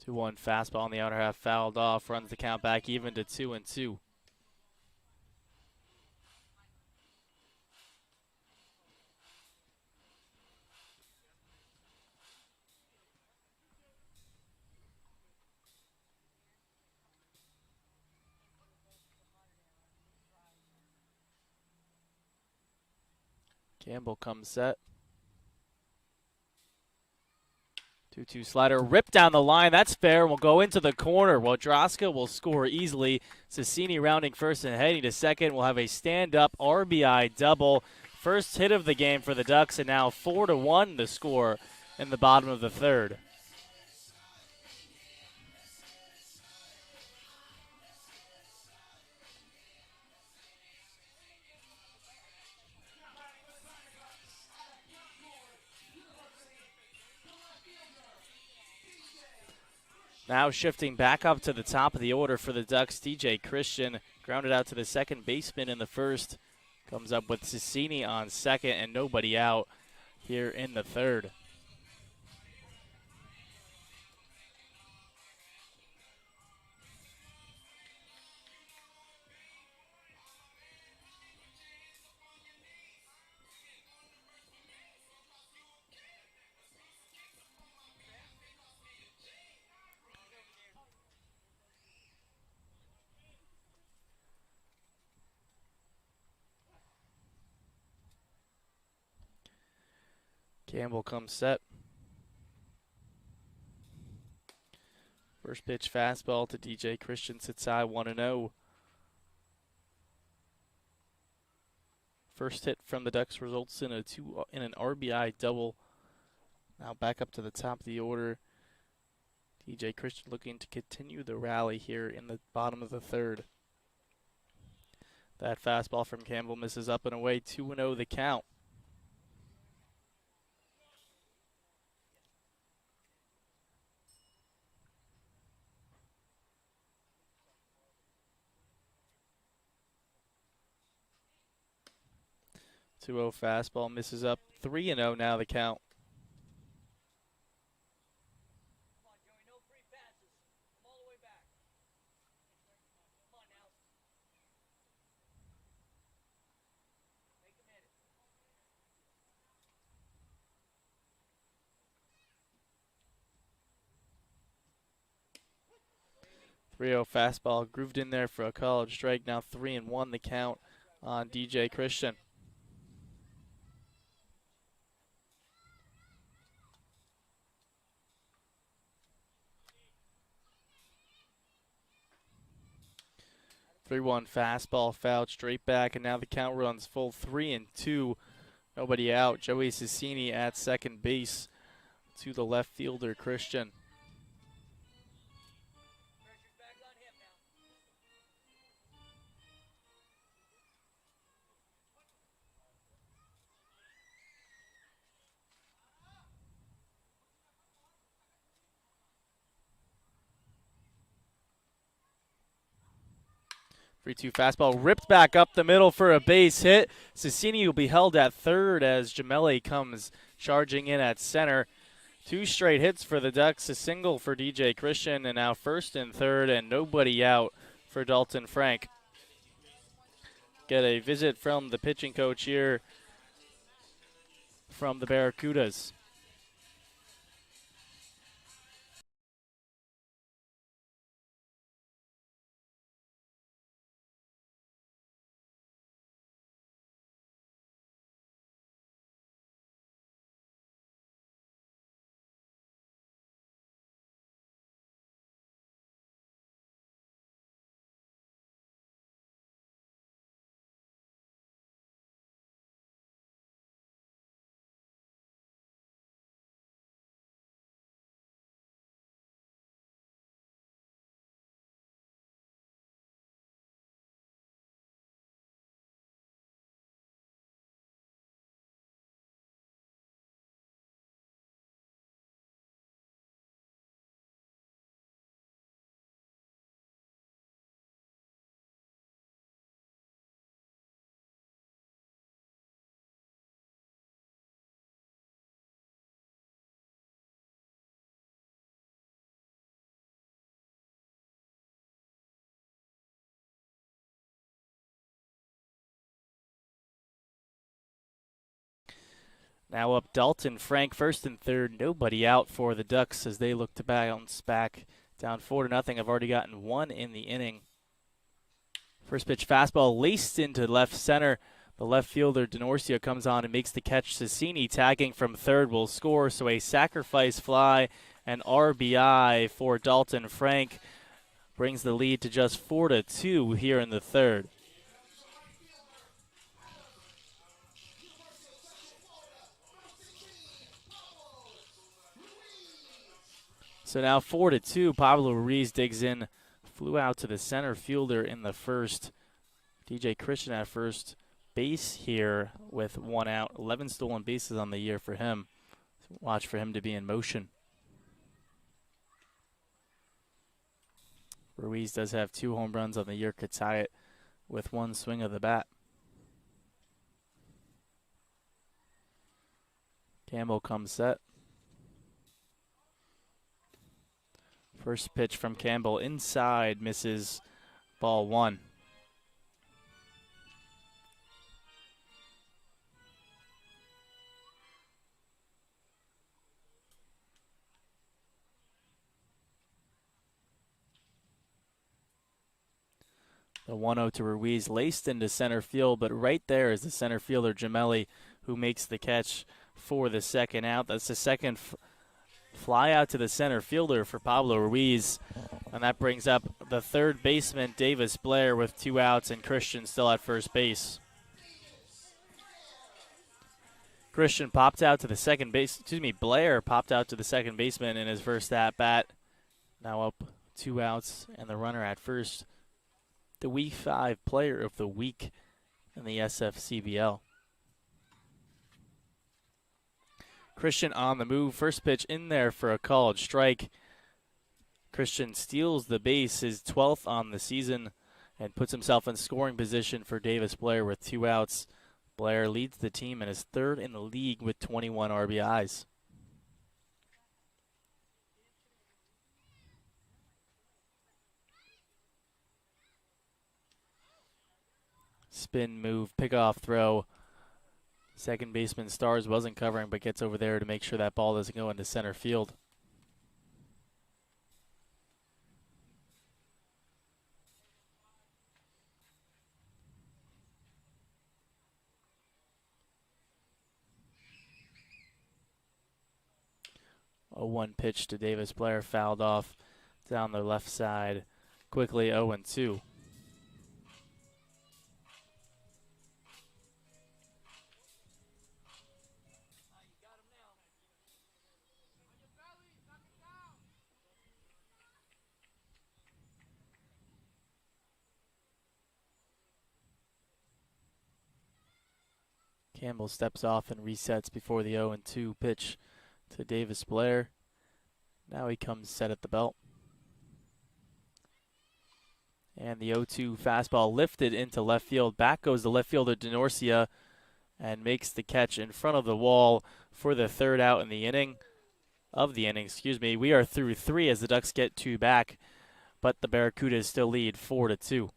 Two-one fastball on the outer half, fouled off, runs the count back even to 2-2. Campbell comes set. 2-2 slider, ripped down the line. That's fair. Will go into the corner. Wodroska will score easily. Cicini rounding first and heading to second. Will have a stand-up RBI double. First hit of the game for the Ducks, and now 4-1 the score in the bottom of the third. Now shifting back up to the top of the order for the Ducks, DJ Christian grounded out to the second baseman in the first. Comes up with Cicini on second and nobody out here in the third. Campbell comes set. First pitch fastball to DJ Christian, sits high, 1-0. First hit from the Ducks results in an RBI double. Now back up to the top of the order. DJ Christian looking to continue the rally here in the bottom of the third. That fastball from Campbell misses up and away, 2-0 the count. Two-0 fastball misses up, 3-0 now the count. 3-0 fastball grooved in there for a college strike. Now 3-1 the count on DJ Christian. Three-one fastball fouled straight back, and now the count runs full 3-2. Nobody out. Joey Cicini at second base to the left fielder, Christian. 3-2 fastball ripped back up the middle for a base hit. Cicini will be held at third as Gemelli comes charging in at center. 2 straight hits for the Ducks, a single for DJ Christian, and now first and third, and nobody out for Dalton Frank. Get a visit from the pitching coach here from the Barracudas. Now up Dalton Frank, first and third. Nobody out for the Ducks as they look to bounce back down 4-0. I've already gotten one in the inning. First pitch fastball laced into left center. The left fielder, Denorcio, comes on and makes the catch. Cicini tagging from third will score. So a sacrifice fly and RBI for Dalton Frank brings the lead to just 4-2 here in the third. So now 4-2. Pablo Ruiz digs in, flew out to the center fielder in the first. DJ Christian at first base here with 1 out. 11 stolen bases on the year for him. Watch for him to be in motion. Ruiz does have 2 home runs on the year, could tie it with 1 swing of the bat. Campbell comes set. First pitch from Campbell inside, misses, ball 1. The 1-0 to Ruiz, laced into center field, but right there is the center fielder, Gemelli, who makes the catch for the second out. That's the second fly out to the center fielder for Pablo Ruiz, and that brings up the third baseman, Davis Blair, with 2 outs, and Christian still at first base. Christian popped out to the second base, Blair popped out to the second baseman in his first at-bat. Now up 2 outs, and the runner at first. The Week 5 Player of the Week in the SFCBL. Christian on the move. First pitch in there for a called strike. Christian steals the base, his 12th on the season, and puts himself in scoring position for Davis Blair with 2 outs. Blair leads the team and is 3rd in the league with 21 RBIs. Spin move, pickoff throw. Second baseman Stars wasn't covering, but gets over there to make sure that ball doesn't go into center field. 0-1 pitch to Davis Blair, fouled off down the left side. Quickly 0-2. Campbell steps off and resets before the 0-2 pitch to Davis Blair. Now he comes set at the belt. And the 0-2 fastball lifted into left field. Back goes the left fielder Denorcia and makes the catch in front of the wall for the third out in the inning. We are through 3 as the Ducks get 2 back, but the Barracudas still lead 4-2.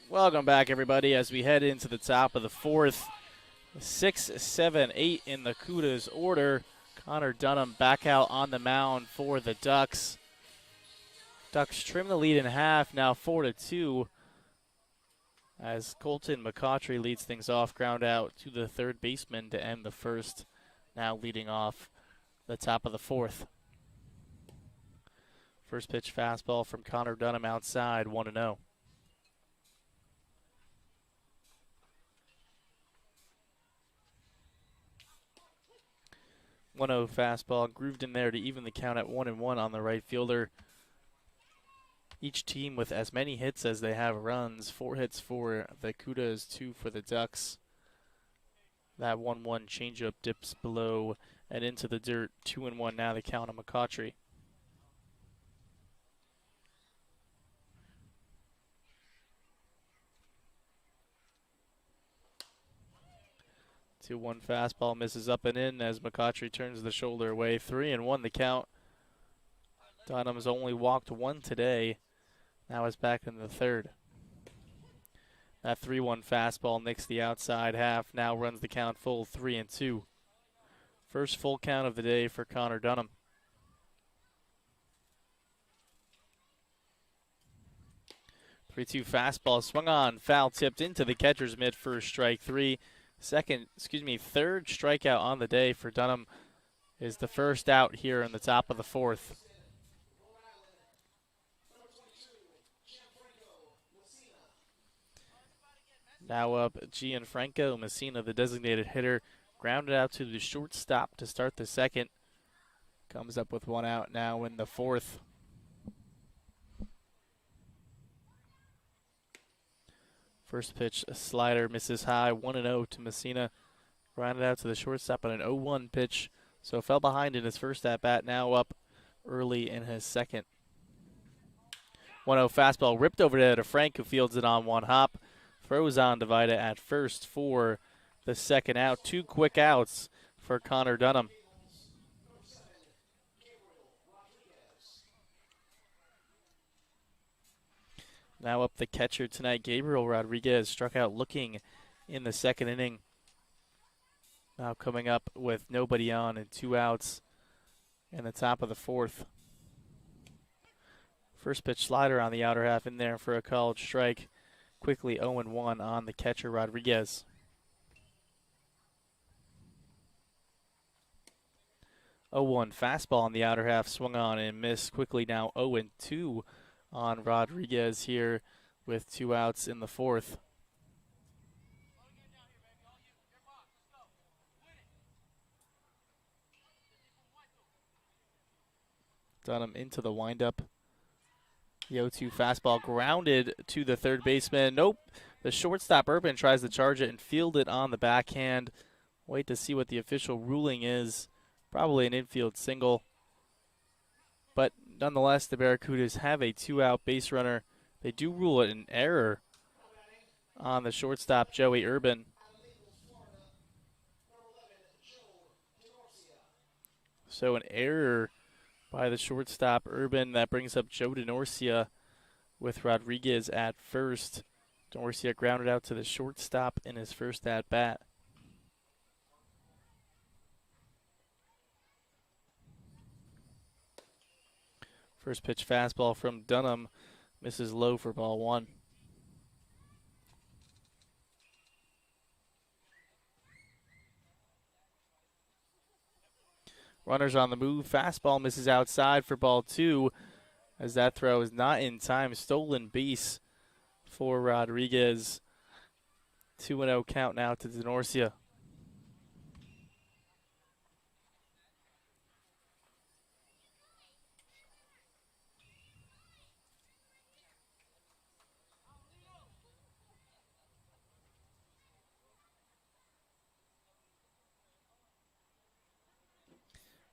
Welcome back, everybody, as we head into the top of the 4th. 6, 7, 8 in the Cudas order. Connor Dunham back out on the mound for the Ducks. Ducks trim the lead in half, now 4-2. As Colton McCautry leads things off, ground out to the third baseman to end the first, now leading off the top of the 4th. First pitch fastball from Connor Dunham outside, 1-0. 1-0 fastball, grooved in there to even the count at 1-1 on the right fielder. Each team with as many hits as they have runs. 4 hits for the Cudas, 2 for the Ducks. That 1-1 changeup dips below and into the dirt. 2-1 now the count on McCautry. Two-one fastball misses up and in as McCautry turns the shoulder away. 3-1 the count. Dunham's only walked 1 today. Now is back in the third. That 3-1 fastball nicks the outside half. Now runs the count full, 3-2. First full count of the day for Connor Dunham. 3-2 fastball swung on, foul tipped into the catcher's mitt for strike 3. Third strikeout on the day for Dunham is the first out here in the top of the 4th. Now up Gianfranco Messina, the designated hitter, grounded out to the shortstop to start the second. Comes up with 1 out now in the 4th. First pitch, a slider, misses high, 1-0 to Messina. Grounded out to the shortstop on an 0-1 pitch, so fell behind in his first at-bat, now up early in his second. 1-0 fastball ripped over to Frank, who fields it on one hop. Throws on to Vida at first for the second out. 2 quick outs for Connor Dunham. Now up the catcher tonight, Gabriel Rodriguez, struck out looking in the second inning. Now coming up with nobody on and 2 outs in the top of the fourth. First pitch slider on the outer half in there for a called strike. Quickly 0-1 on the catcher, Rodriguez. 0-1 fastball on the outer half, swung on and missed. Quickly now 0-2 on Rodriguez here with 2 outs in the fourth. Dunham into the windup. The 0-2 fastball grounded to the third baseman. Nope. The shortstop Urban tries to charge it and field it on the backhand. Wait to see what the official ruling is. Probably an infield single. But nonetheless, the Barracudas have a 2-out base runner. They do rule it an error on the shortstop, Joey Urban. So an error by the shortstop, Urban. That brings up Joe DeNorcia with Rodriguez at first. DeNorcia grounded out to the shortstop in his first at-bat. First pitch fastball from Dunham misses low for ball 1. Runners on the move. Fastball misses outside for ball 2 as that throw is not in time. Stolen base for Rodriguez. 2-0 count now to DeNorcia.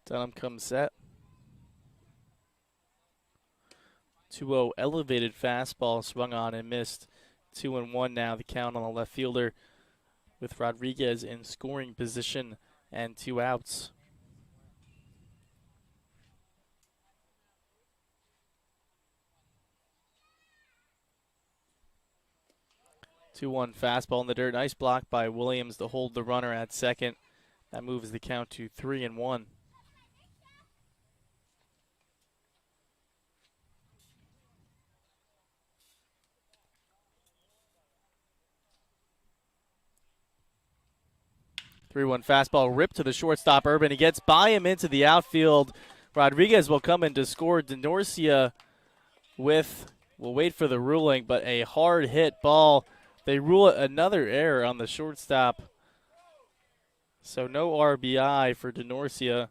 Dunham comes set. 2-0 elevated fastball swung on and missed. 2-1 now the count on the left fielder with Rodriguez in scoring position and 2 outs. Two-one fastball in the dirt. Nice block by Williams to hold the runner at second. That moves the count to 3-1. Three-one fastball ripped to the shortstop, Urban. He gets by him into the outfield. Rodriguez will come in to score. DeNorcia will wait for the ruling, but a hard hit ball. They rule it another error on the shortstop. So no RBI for DeNorcia.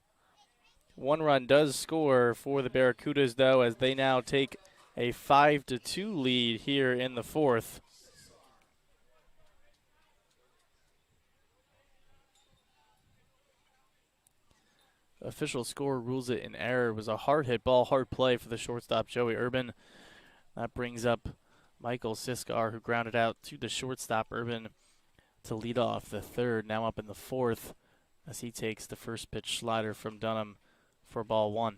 1 run does score for the Barracudas, though, as they now take a 5-2 lead here in the fourth. Official score rules it an error. It was a hard hit ball, hard play for the shortstop, Joey Urban. That brings up Michael Siskar, who grounded out to the shortstop, Urban, to lead off the third. Now up in the fourth as he takes the first pitch slider from Dunham for ball 1.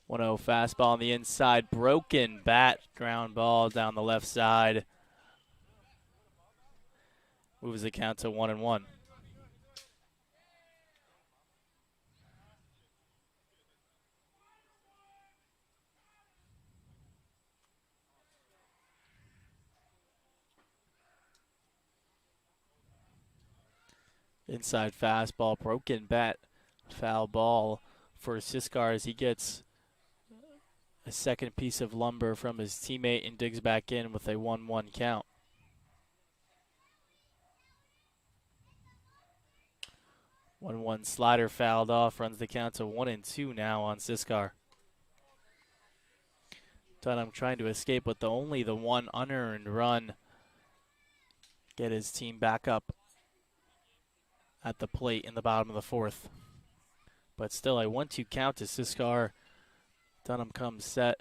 One 0 fastball on the inside, broken bat, ground ball down the left side. Moves the count to 1-1. Inside fastball, broken bat, foul ball for Siskar as he gets a second piece of lumber from his teammate and digs back in with a 1-1 count. 1-1 slider fouled off, runs the count to 1-2 now on Siskar. Dunham trying to escape with only the one unearned run. Get his team back up at the plate in the bottom of the fourth. But still a 1-2 count to Siskar. Dunham comes set.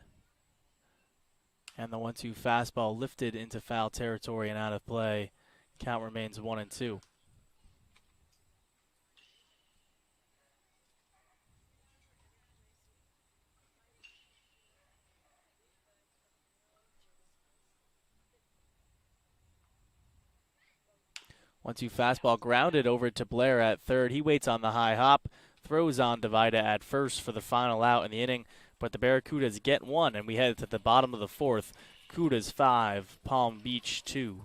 And the 1-2 fastball lifted into foul territory and out of play. Count remains 1-2. One-two fastball grounded over to Blair at third. He waits on the high hop, throws on Divida at first for the final out in the inning. But the Barracudas get one, and we head to the bottom of the fourth. Cudas 5, Palm Beach 2.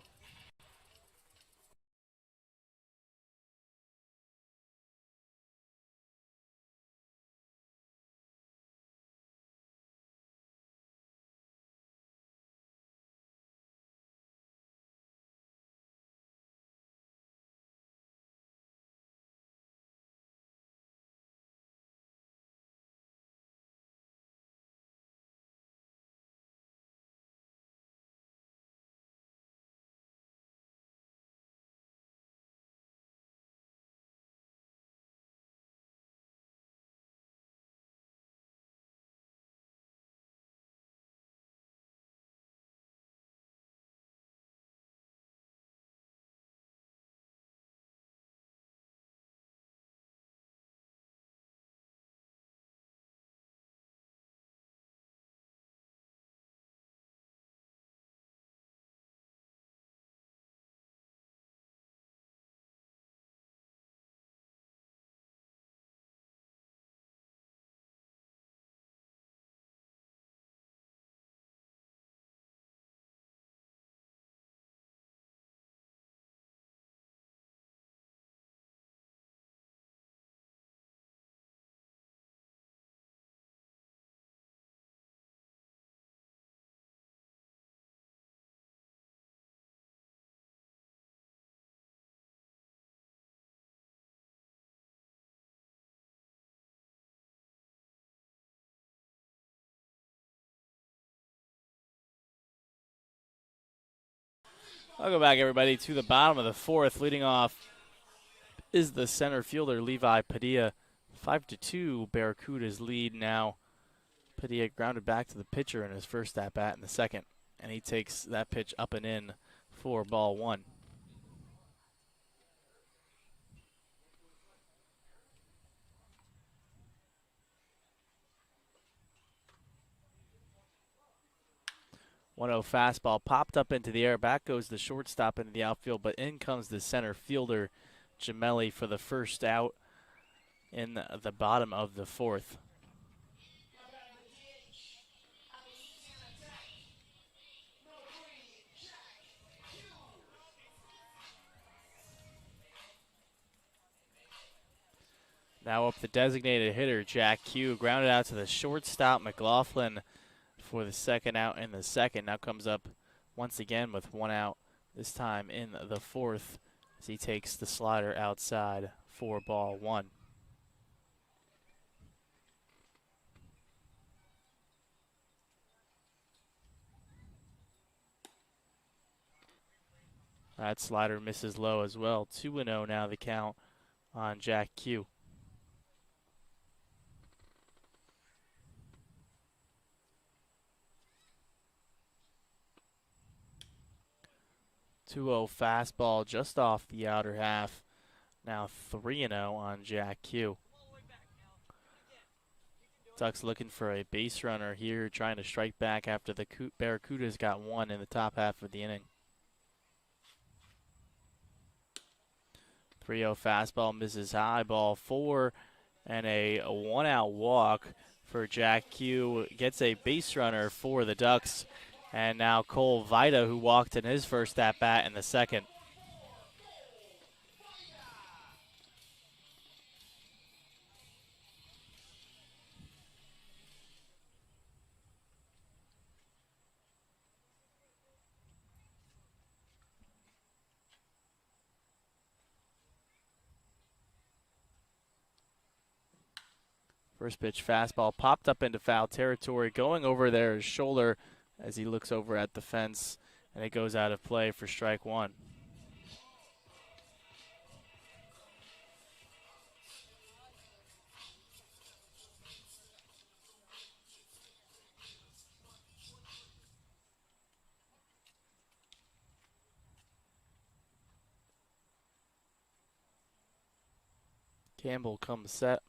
Welcome back, everybody, to the bottom of the fourth. Leading off is the center fielder, Levi Padilla. 5-2, Barracudas lead now. Padilla grounded back to the pitcher in his first at-bat in the second, and he takes that pitch up and in for ball one. One-0 fastball popped up into the air. Back goes the shortstop into the outfield, but in comes the center fielder, Gemelli, for the first out in the bottom of the fourth. Now up the designated hitter, Jack Q, grounded out to the shortstop, McLaughlin, for the second out in the second. Now comes up once again with one out, this time in the fourth, as he takes the slider outside for ball one. That slider misses low as well. 2-0 now the count on Jack Q. 2-0 fastball just off the outer half. Now 3-0 on Jack Q. Ducks looking for a base runner here, trying to strike back after the Barracudas got one in the top half of the inning. 3-0 fastball misses high, ball four, and a one-out walk for Jack Q. Gets a base runner for the Ducks. And now Cole Vida, who walked in his first at-bat in the second. First pitch fastball popped up into foul territory, going over there his shoulder as he looks over at the fence, and it goes out of play for strike one. Campbell comes set.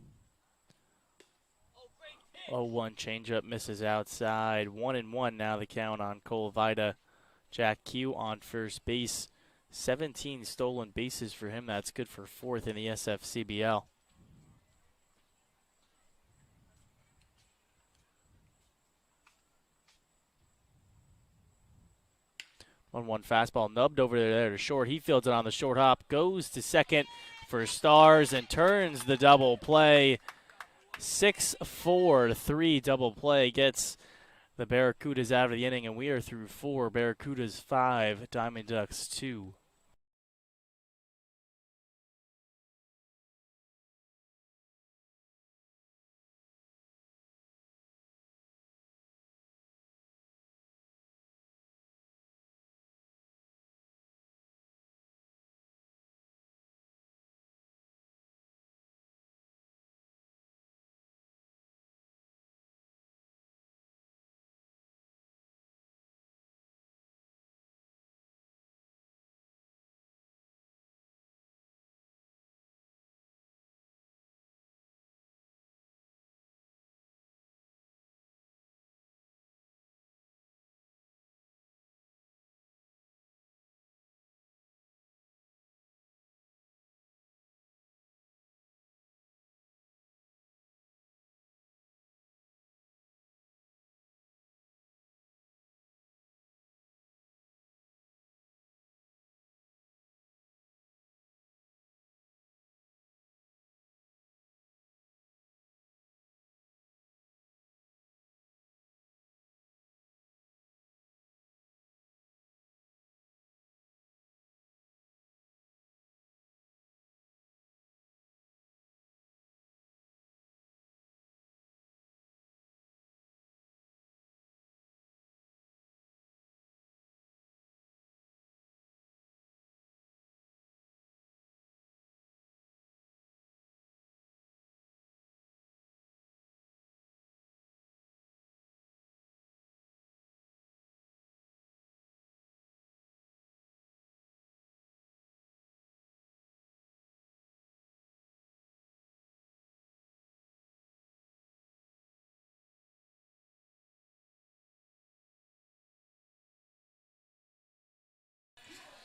0-1 changeup misses outside. 1-1 now the count on Cole Vida. Jack Q on first base. 17 stolen bases for him. That's good for fourth in the SFCBL. 1-1 fastball nubbed over there to short. He fields it on the short hop, goes to second for Stars and turns the double play. 6-4-3 double play gets the Barracudas out of the inning, and we are through 4. Barracudas 5, Diamond Ducks 2.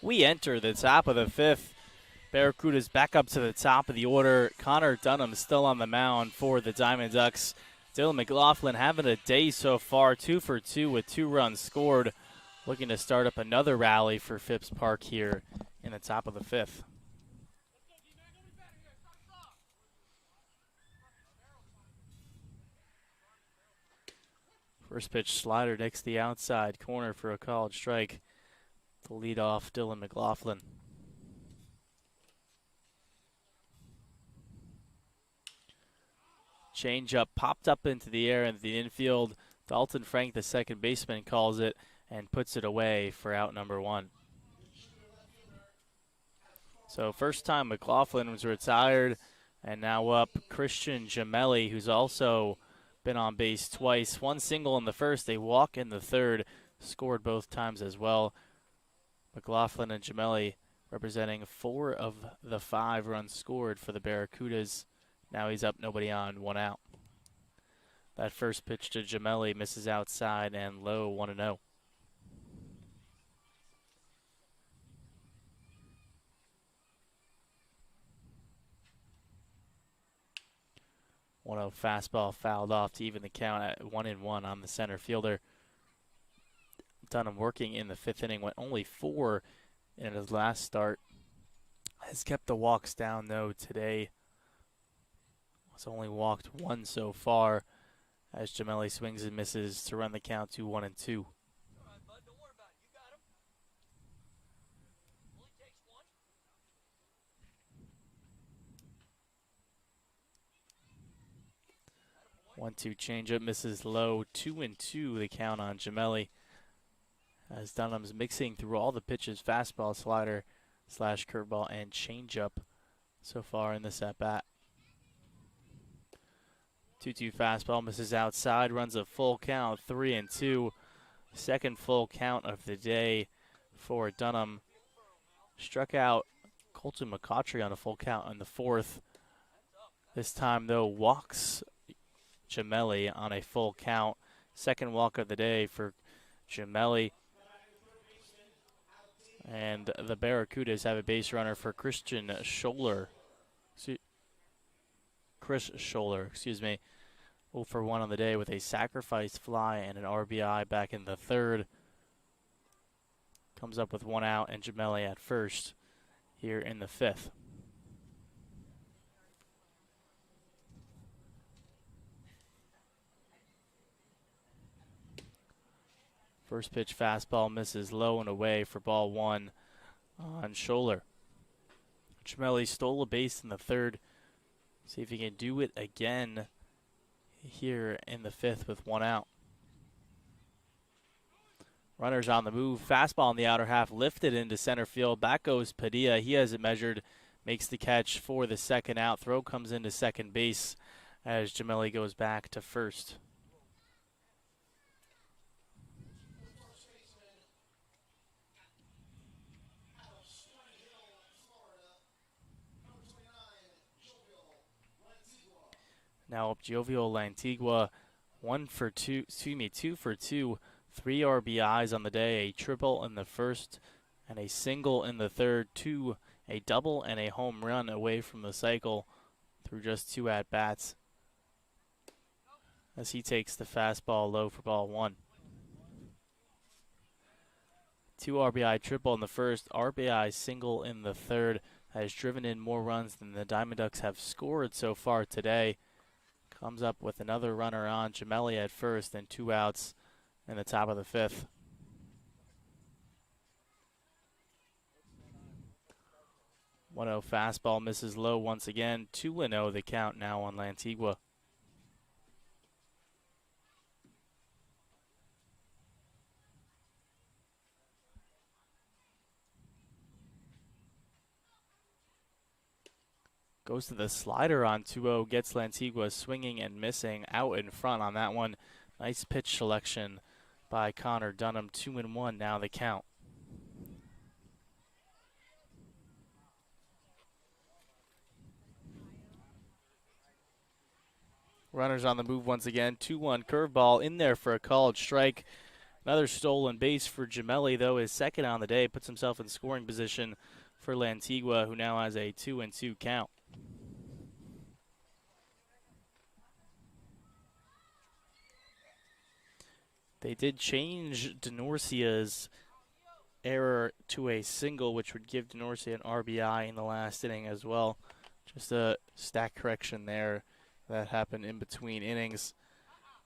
We enter the top of the 5th. Barracudas back up to the top of the order. Connor Dunham still on the mound for the Diamond Ducks. Dylan McLaughlin having a day so far, 2 for 2 with 2 runs scored. Looking to start up another rally for Phipps Park here in the top of the 5th. First pitch slider next the outside corner for a called strike. The leadoff, Dylan McLaughlin. Changeup popped up into the air in the infield. Dalton Frank, the second baseman, calls it and puts it away for out number 1. So first time McLaughlin was retired, and now up Christian Gemelli, who's also been on base twice. 1 single in the first, a walk in the third, scored both times as well. McLaughlin and Gemelli representing 4 of the 5 runs scored for the Barracudas. Now he's up, nobody on, 1 out. That first pitch to Gemelli misses outside and low, 1-0. 1-0 fastball fouled off to even the count at 1-1 on the center fielder. Dunham working in the 5th inning, went only 4 in his last start. Has kept the walks down though today. Has only walked 1 so far as Gemelli swings and misses to run the count to 1-2. 1-2 changeup misses low. 2-2 the count on Gemelli. As Dunham's mixing through all the pitches, fastball, slider, slash curveball, and changeup so far in this at-bat. 2-2 fastball misses outside, runs a full count, 3-2. Second full count of the day for Dunham. Struck out Colton McCautry on a full count in the fourth. This time, though, walks Gemelli on a full count. Second walk of the day for Gemelli. And the Barracudas have a base runner for Chris Scholler, excuse me. 0 for 1 on the day with a sacrifice fly and an RBI back in the third. Comes up with 1 out and Gemelli at first here in the fifth. First pitch fastball misses low and away for ball 1 on Scholler. Gemelli stole a base in the third. See if he can do it again here in the fifth with 1 out. Runners on the move. Fastball in the outer half, lifted into center field. Back goes Padilla. He has it measured, makes the catch for the second out. Throw comes into second base as Gemelli goes back to first. Now up Jovial Lantigua, 2 for 2, 3 RBIs on the day, a triple in the first and a single in the third, a double and a home run away from the cycle through just 2 at-bats as he takes the fastball low for ball 1. 2 RBI triple in the first, RBI single in the third, has driven in more runs than the Diamond Ducks have scored so far today. Comes up with another runner on Gemelli at first and 2 outs in the top of the fifth. One 0 fastball misses low once again. 2-0 the count now on Lantigua. Goes to the slider on 2-0, gets Lantigua swinging and missing out in front on that one. Nice pitch selection by Connor Dunham. 2-1 now the count. Runners on the move once again. 2-1 curveball in there for a called strike. Another stolen base for Gemelli, though, his second on the day. Puts himself in scoring position for Lantigua, who now has a 2-2 count. They did change Denorcia's error to a single, which would give Denorcia an RBI in the last inning as well. Just a stat correction there that happened in between innings.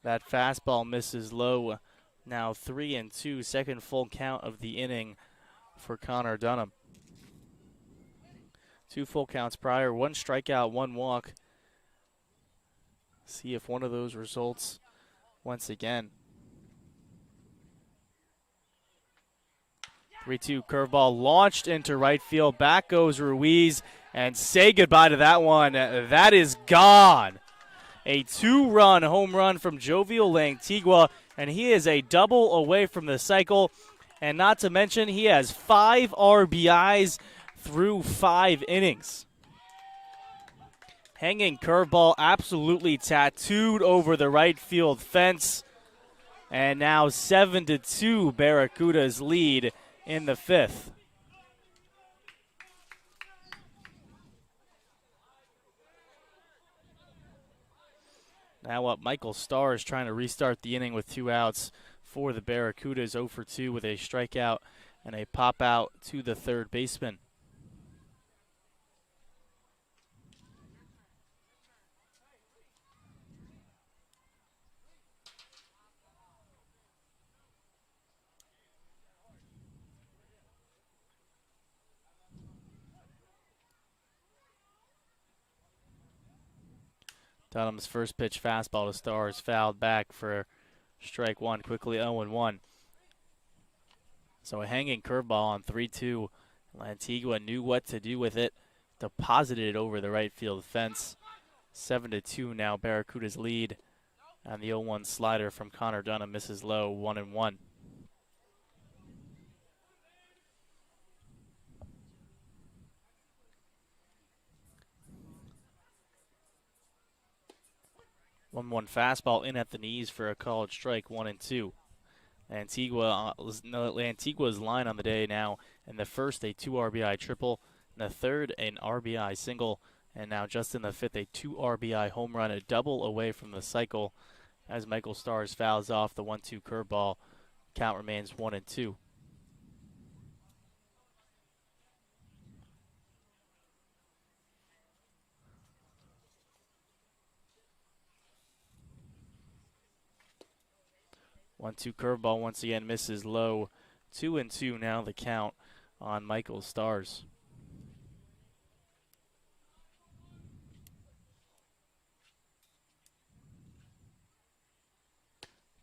That fastball misses low. Now 3-2, second full count of the inning for Connor Dunham. 2 full counts prior, 1 strikeout, 1 walk. See if one of those results once again. 3-2 curveball launched into right field. Back goes Ruiz, and say goodbye to that one. That is gone. A 2-run home run from Jovial Lantigua, and he is a double away from the cycle. And not to mention, he has 5 RBIs through 5 innings. Hanging curveball absolutely tattooed over the right field fence. And now 7-2 Barracudas lead in the fifth. Now up, Michael Starr is trying to restart the inning with 2 outs for the Barracudas. 0 for 2 with a strikeout and a pop out to the third baseman. Dunham's first pitch fastball to Stars fouled back for strike one, quickly 0-1. So a hanging curveball on 3-2. Lantigua knew what to do with it, deposited it over the right field fence. 7-2 now, Barracudas lead. And the 0-1 slider from Connor Dunham misses low, 1-1. One fastball in at the knees for a called strike, 1-2. Antigua's line on the day now. In the first, a 2 RBI triple. In the third, an RBI single. And now just in the fifth, a 2 RBI home run, a double away from the cycle. As Michael Stars fouls off the 1-2 curveball, count remains 1-2. 1-2 curveball once again misses low. 2-2 now the count on Michael Stars.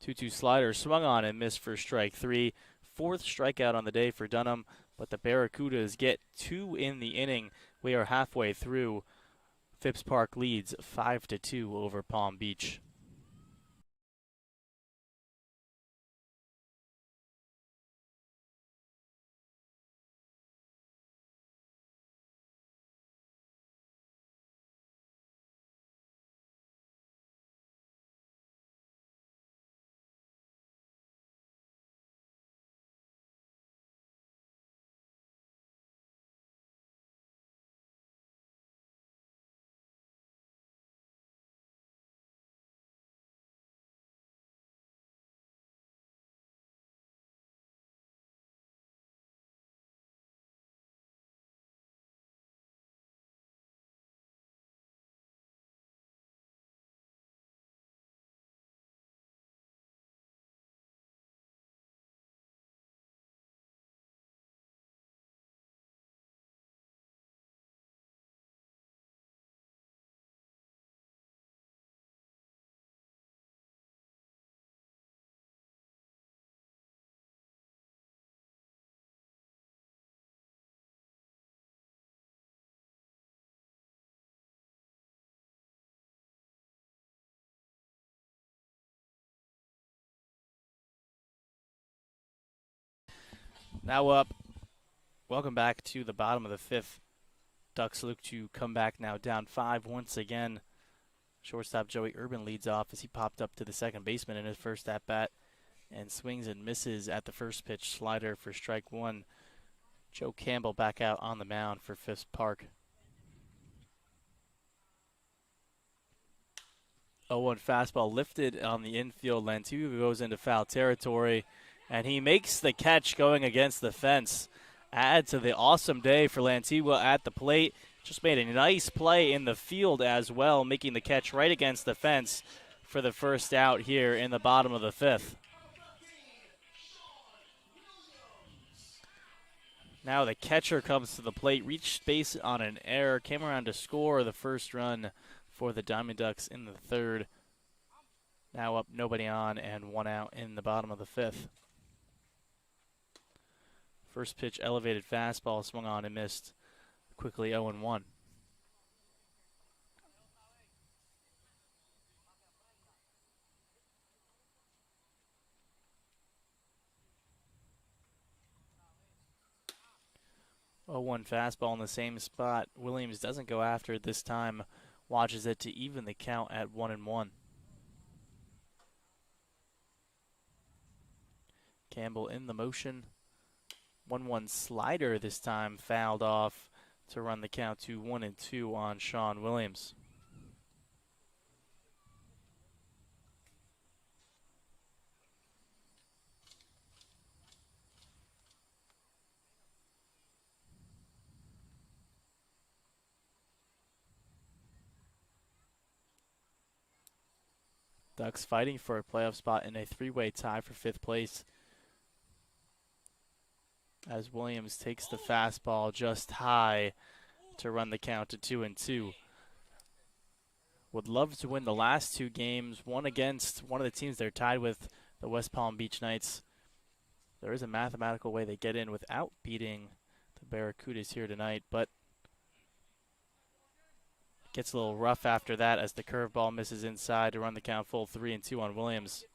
2-2 slider swung on and missed for strike three. Fourth strikeout on the day for Dunham, but the Barracudas get 2 in the inning. We are halfway through. Phipps Park leads 5-2 over Palm Beach. Now up. Welcome back to the bottom of the fifth. Ducks look to come back now down 5 once again. Shortstop Joey Urban leads off as he popped up to the second baseman in his first at-bat and swings and misses at the first pitch slider for strike one. Joe Campbell back out on the mound for Phipps Park. 0-1 fastball lifted on the infield. Lantigua goes into foul territory, and he makes the catch going against the fence. Add to the awesome day for Lantigua at the plate. Just made a nice play in the field as well, making the catch right against the fence for the first out here in the bottom of the fifth. Now the catcher comes to the plate, reached base on an error, came around to score the first run for the Diamond Ducks in the third. Now up, nobody on, and 1 out in the bottom of the fifth. First pitch elevated fastball swung on and missed. Quickly 0-1. One fastball in the same spot. Williams doesn't go after it this time. Watches it to even the count at 1-1. Campbell in the motion. 1-1 slider this time fouled off to run the count to 1-2 on Sean Williams. Ducks fighting for a playoff spot in a three-way tie for fifth place, as Williams takes the fastball just high to run the count to 2-2. would love to win the last 2 games, one against one of the teams they're tied with, the West Palm Beach Knights. There is a mathematical way they get in without beating the Barracudas here tonight, but it gets a little rough after that as the curveball misses inside to run the count full 3-2 on Williams.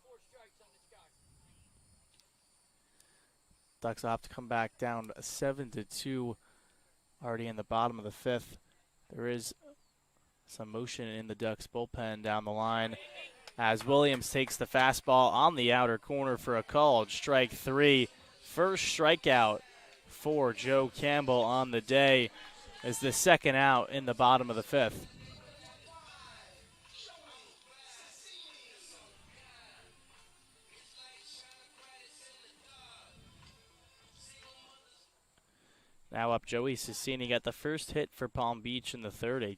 Ducks will have to come back down 7-2 already in the bottom of the 5th. There is some motion in the Ducks bullpen down the line as Williams takes the fastball on the outer corner for a called strike 3. First strikeout for Joe Campbell on the day as the second out in the bottom of the 5th. Now up Joey Cicini got the first hit for Palm Beach in the 3rd,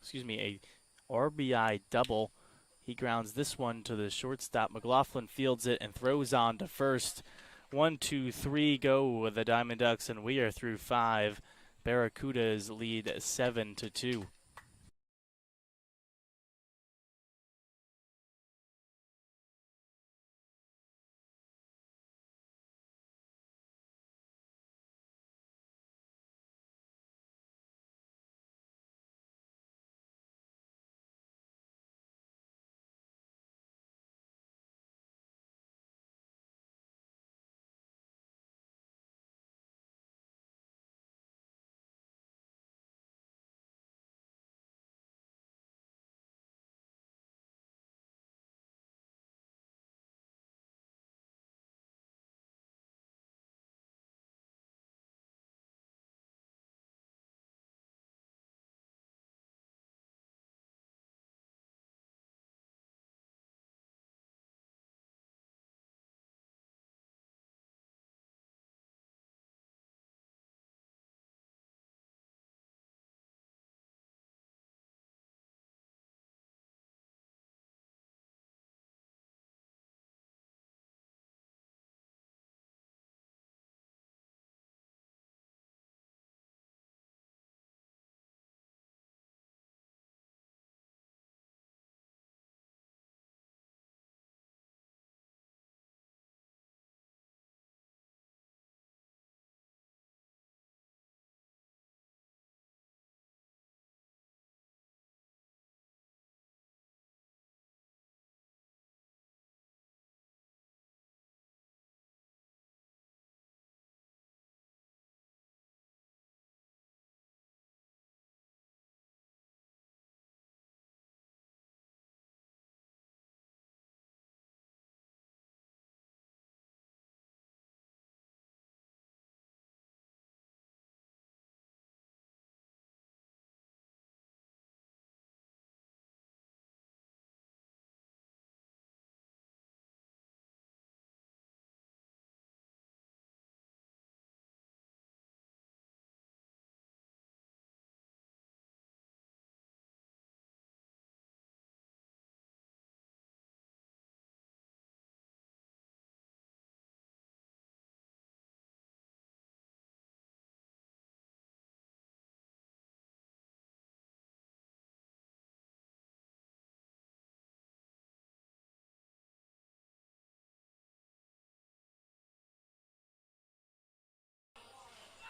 a RBI double. He grounds this one to the shortstop. McLaughlin fields it and throws on to first. 1, 2, 3 go with the Diamond Ducks, and we are through 5. Barracudas lead 7-2.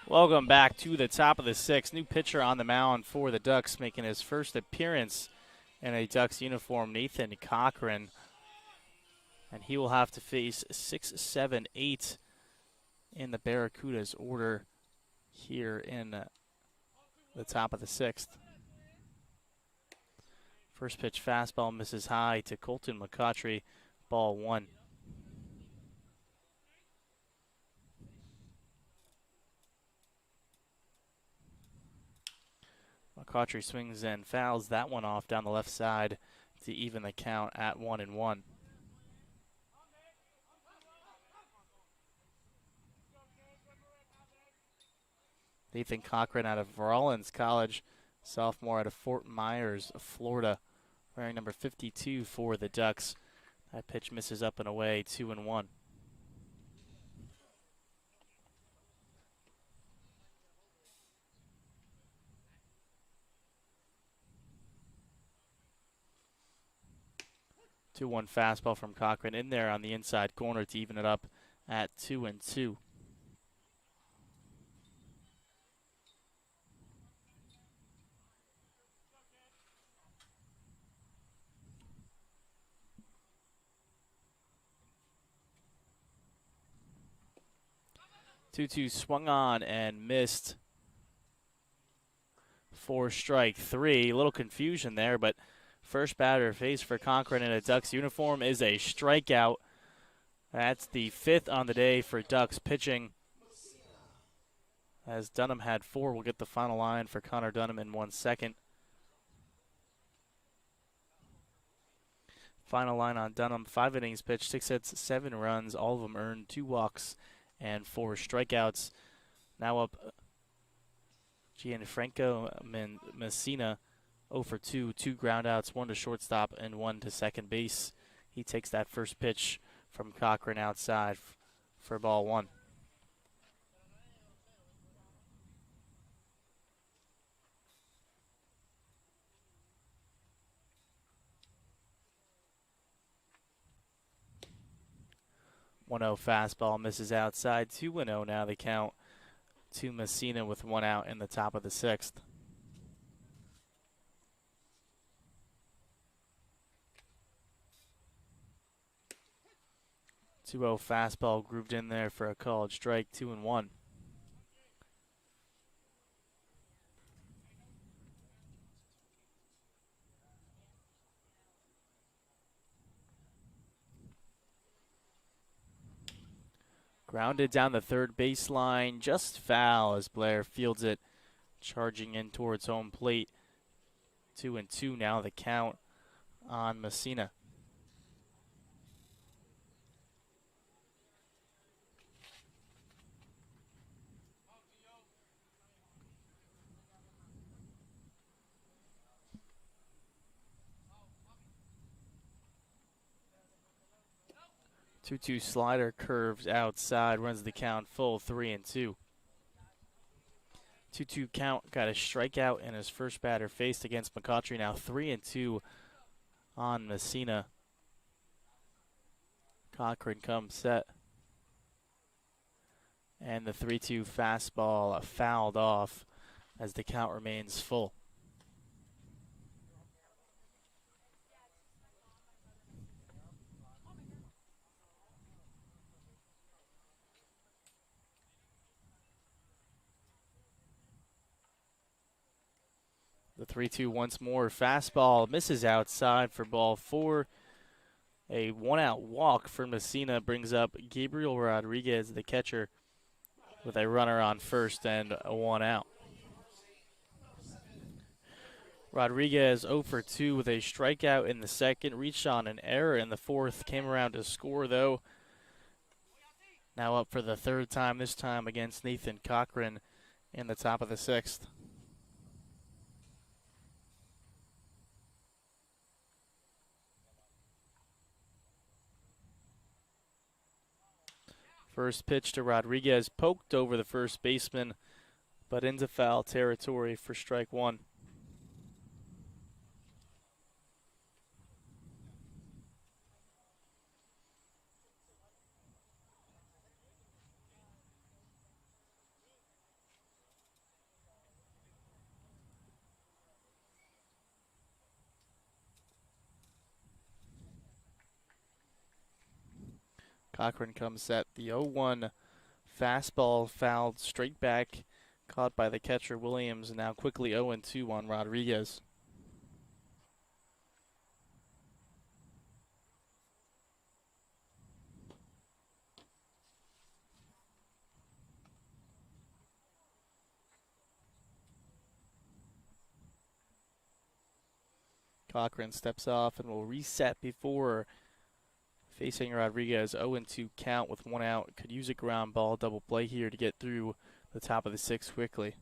Welcome back to the top of the 6th. New pitcher on the mound for the Ducks, making his first appearance in a Ducks uniform, Nathan Cochran. And he will have to face 6, 7, 8 in the Barracudas order here in the top of the 6th. First pitch fastball misses high to Colton McCautry, ball 1. McCautry swings and fouls that one off down the left side to even the count at 1-1. Nathan Cochran out of Rollins College, sophomore out of Fort Myers, Florida, wearing number 52 for the Ducks. That pitch misses up and away, 2-1. 2-1 fastball from Cochran in there on the inside corner to even it up at 2-2. Two swung on and missed for strike three. A little confusion there, but first batter faced for Cochran in a Ducks uniform is a strikeout. That's the 5th on the day for Ducks pitching. As Dunham had 4, we'll get the final line for Connor Dunham in 1 second. Final line on Dunham, 5 innings pitched, 6 hits, 7 runs, all of them earned, 2 walks and 4 strikeouts. Now up Gianfranco Messina, 0 for 2, 2 groundouts, 1 to shortstop and 1 to second base. He takes that first pitch from Cochran outside for ball 1. One-0 fastball misses outside. 2-0 now the count to Messina with 1 out in the top of the 6th. 2-0 fastball grooved in there for a called strike. 2-1. Grounded down the third baseline, just foul as Blair fields it, charging in towards home plate. 2-2 now the count on Messina. Two slider curves outside, runs the count full. 3-2. 2-2 count, got a strikeout in his first batter faced against McCautry. Now 3-2 on Messina. Cochran comes set. And the 3-2 fastball fouled off as the count remains full. The 3-2 once more. Fastball misses outside for ball 4. A 1-out walk for Messina brings up Gabriel Rodriguez, the catcher, with a runner on first and a 1-out. Rodriguez 0 for 2 with a strikeout in the second. Reached on an error in the fourth. Came around to score, though. Now up for the third time, this time against Nathan Cochran in the top of the 6th. First pitch to Rodriguez, poked over the first baseman, but into foul territory for strike 1. Cochran comes set. The 0-1 fastball fouled straight back, caught by the catcher Williams, and now quickly 0-2 on Rodriguez. Cochran steps off and will reset before facing Rodriguez. 0-2 count with 1 out. Could use a ground ball double play here to get through the top of the 6th quickly.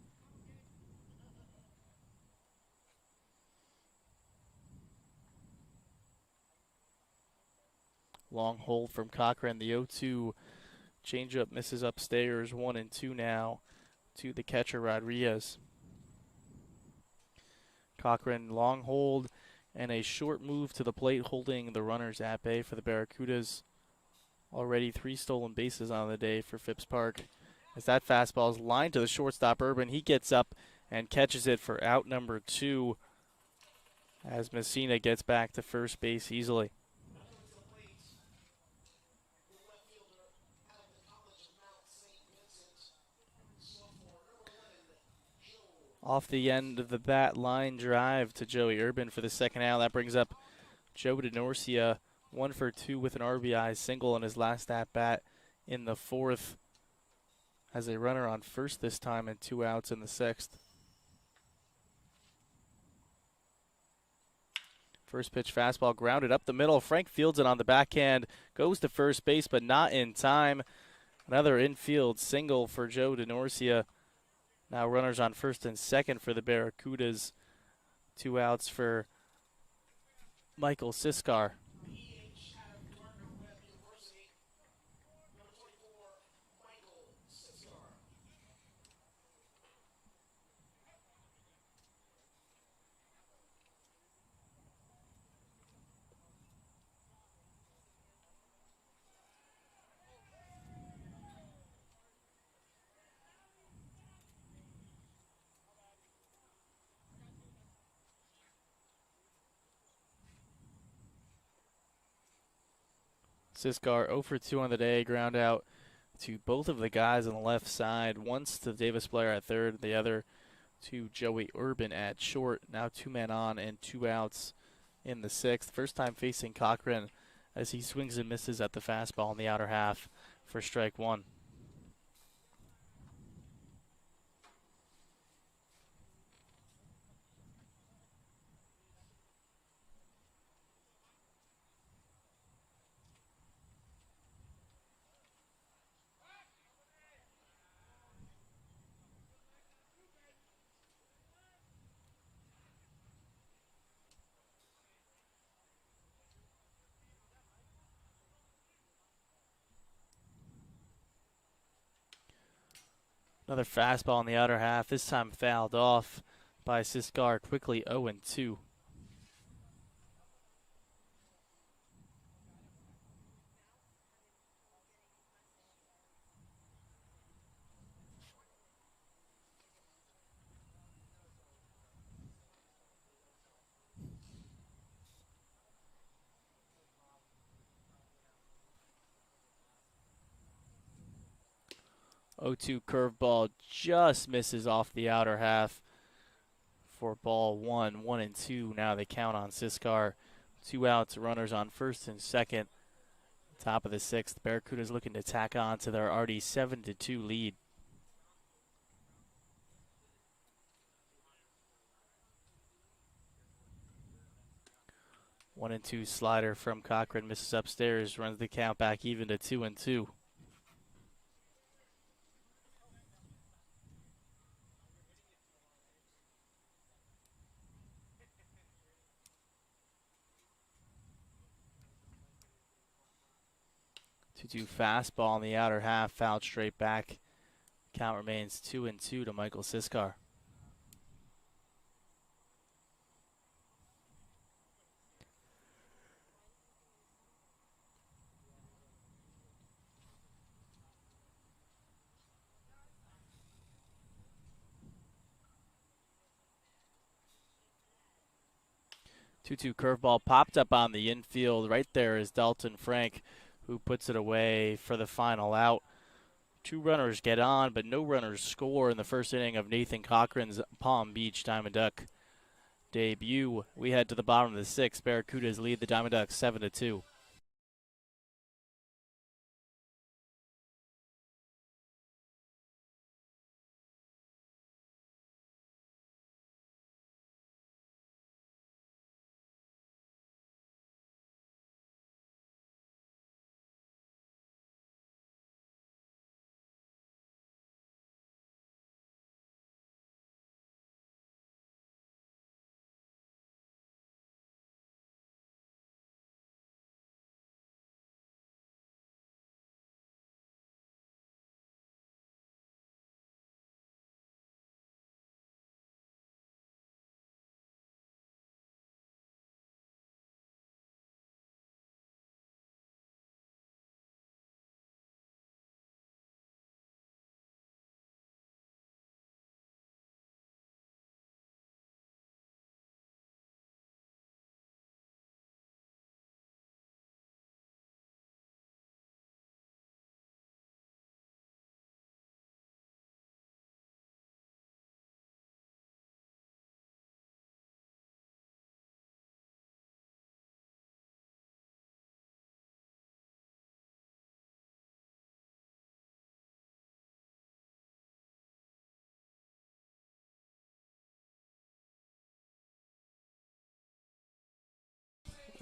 Long hold from Cochran. The 0-2 changeup misses upstairs. 1-2 now to the catcher Rodriguez. Cochran long hold, And a short move to the plate holding the runners at bay for the Barracudas. Already 3 stolen bases on the day for Phipps Park. As that fastball is lined to the shortstop, Urban, he gets up and catches it for out number 2 as Messina gets back to first base easily. Off the end of the bat, line drive to Joey Urban for the second out. That brings up Joe DeNorcia, 1 for 2 with an RBI single in his last at-bat in the 4th. Has a runner on first this time and 2 outs in the 6th. First pitch fastball grounded up the middle. Frank fields it on the backhand, goes to first base, but not in time. Another infield single for Joe DeNorcia. Now runners on first and second for the Barracudas. 2 outs for Michael Siskar. Siskar 0 for 2 on the day, ground out to both of the guys on the left side. Once to Davis Blair at third, the other to Joey Urban at short. Now 2 men on and 2 outs in the 6th. First time facing Cochran as he swings and misses at the fastball in the outer half for strike 1. Another fastball in the outer half, this time fouled off by Siskar, quickly 0-2. Oh-2 curveball just misses off the outer half for ball 1. 1-2 now they count on Siskar. 2 outs, runners on first and second. Top of the 6th, Barracudas looking to tack on to their already 7-2 lead. 1-2 slider from Cochran, misses upstairs, runs the count back even to 2-2. Two fastball in the outer half, fouled straight back. Count remains 2-2 to Michael Siskar. Two curveball popped up on the infield. Right there is Dalton Frank, who puts it away for the final out. 2 runners get on, but no runners score in the first inning of Nathan Cochran's Palm Beach Diamond Duck debut. We head to the bottom of the 6th. Barracudas lead the Diamond Ducks 7-2.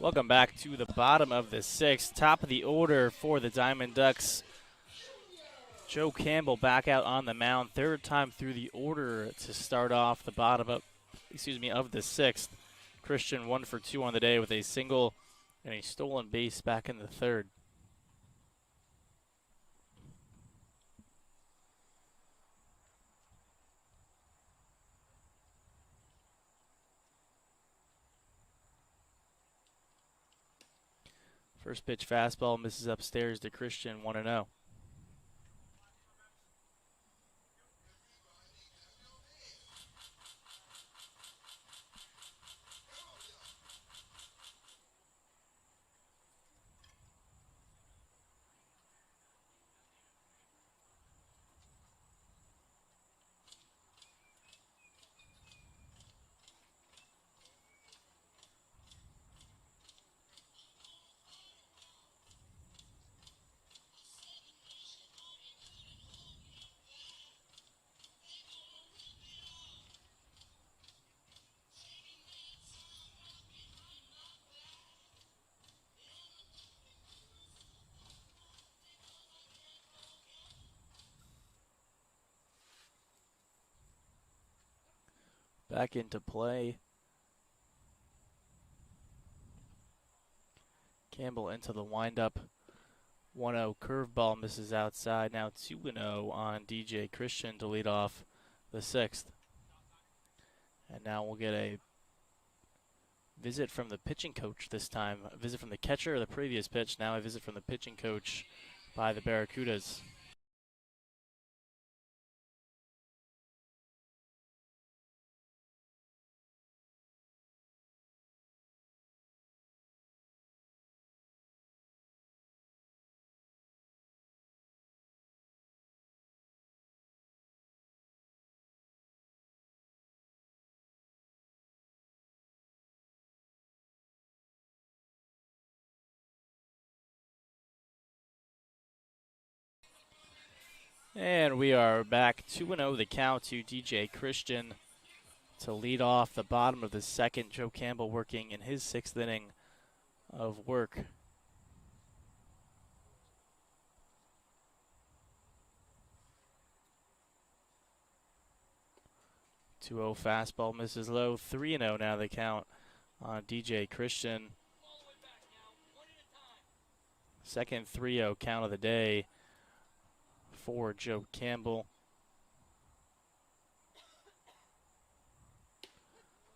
Welcome back to the bottom of the sixth. Top of the order for the Diamond Ducks. Joe Campbell back out on the mound. Third time through the order to start off the bottom of the sixth. Christian 1 for 2 on the day with a single and a stolen base back in the third. First pitch fastball misses upstairs to Christian, 1-0. Back into play. Campbell into the windup. 1-0 curveball misses outside. Now 2-0 on DJ Christian to lead off the sixth. And now we'll get a visit from the pitching coach this time. A visit from the catcher of the previous pitch. Now a visit from the pitching coach by the Barracudas. And we are back 2-0 the count to DJ Christian to lead off the bottom of the second. Joe Campbell working in his sixth inning of work. 2-0 fastball misses low. 3-0 now the count on DJ Christian. Second 3-0 count of the day for Joe Campbell.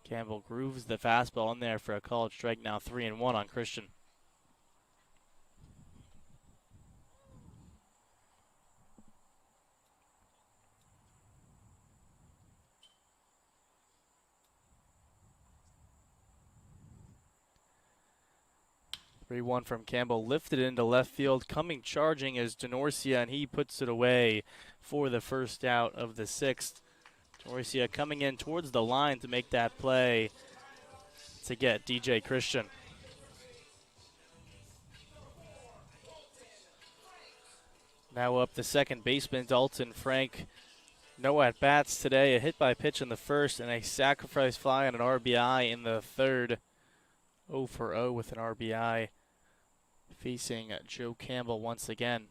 Campbell grooves the fastball in there for a called strike. Now 3-1 on Christian. One from Campbell, lifted into left field, coming charging is Denorcia, and he puts it away for the first out of the sixth. Denorcia coming in towards the line to make that play to get DJ Christian. Now up the second baseman, Dalton Frank. No at-bats today, a hit by pitch in the first and a sacrifice fly on an RBI in the third. 0 for 0 with an RBI. Facing Joe Campbell once again.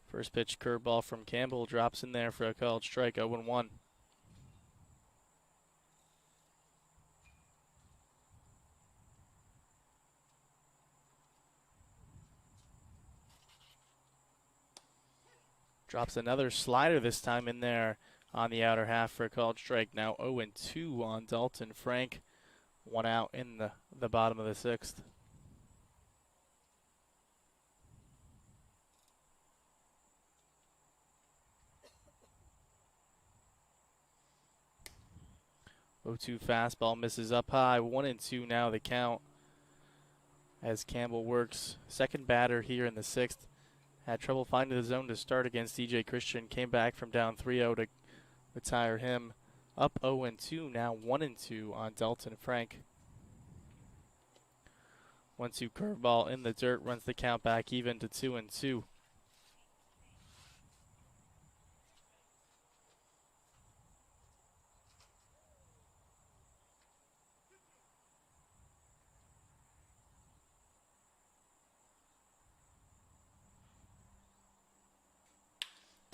First pitch curveball from Campbell drops in there for a called strike. 0-1. Drops another slider this time in there on the outer half for a called strike. Now 0-2 on Dalton Frank. 1 out in the bottom of the sixth. Oh-2 fastball misses up high. 1-2 now the count as Campbell works. Second batter here in the sixth. Had trouble finding the zone to start against DJ Christian. Came back from down 3-0 to retire him. Up 0-2, now 1-2 on Dalton Frank. 1-2 curveball in the dirt, runs the count back even to 2-2.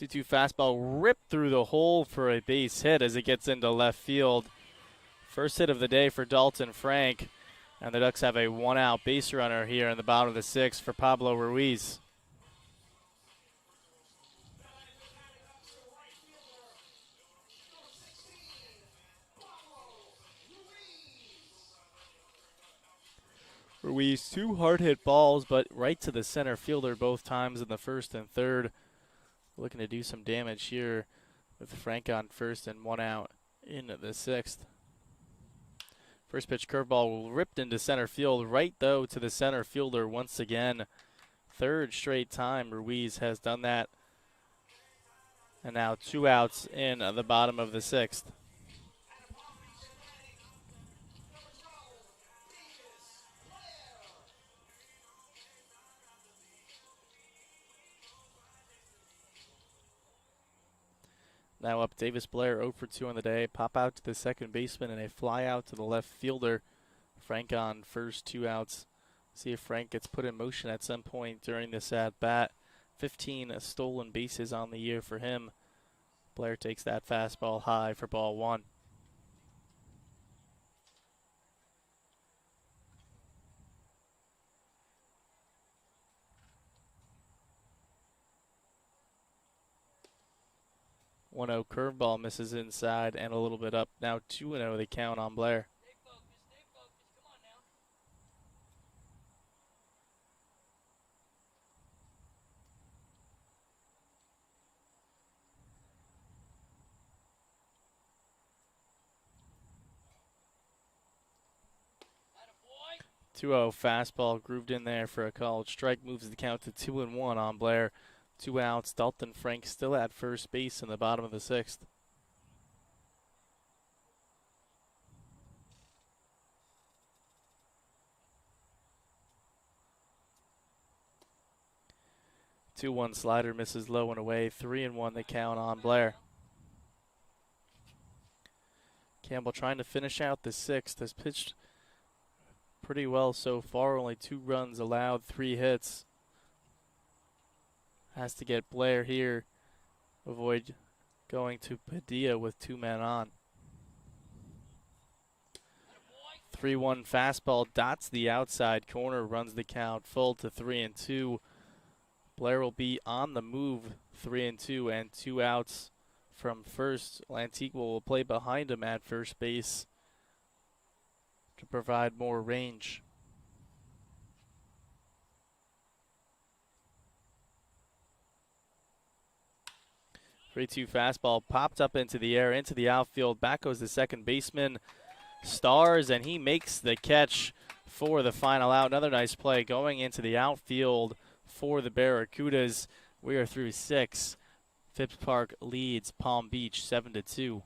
2-2 fastball ripped through the hole for a base hit as it gets into left field. First hit of the day for Dalton Frank. And the Ducks have a one-out base runner here in the bottom of the sixth for Pablo Ruiz. Ruiz, 2 hard-hit balls, but right to the center fielder both times in the first and third. Looking to do some damage here with Frank on first and 1 out in the sixth. First pitch curveball ripped into center field, right though to the center fielder once again. Third straight time Ruiz has done that. And now 2 outs in the bottom of the sixth. Now up Davis Blair, 0 for 2 on the day. Pop out to the second baseman and a fly out to the left fielder. Frank on first, 2 outs. See if Frank gets put in motion at some point during this at bat. 15 stolen bases on the year for him. Blair takes that fastball high for ball 1. One 0 curveball misses inside and a little bit up. Now 2-0 the count on Blair. Stay focused. Come on now. 2-0 fastball grooved in there for a called strike. Moves the count to 2-1 on Blair. 2 outs. Dalton Frank still at first base in the bottom of the sixth. Two-one slider misses low and away. 3-1 the count on Blair. Campbell trying to finish out the sixth. Has pitched pretty well so far. Only 2 runs allowed, 3 hits. Has to get Blair here. Avoid going to Padilla with 2 men on. 3-1 fastball dots the outside corner, runs the count full to 3-2. Blair will be on the move, 3-2 and 2 outs from first. Lantigua will play behind him at first base to provide more range. 3-2 fastball popped up into the air, into the outfield. Back goes the second baseman, Stars, and he makes the catch for the final out. Another nice play going into the outfield for the Barracudas. We are through 6. Phipps Park leads Palm Beach 7-2.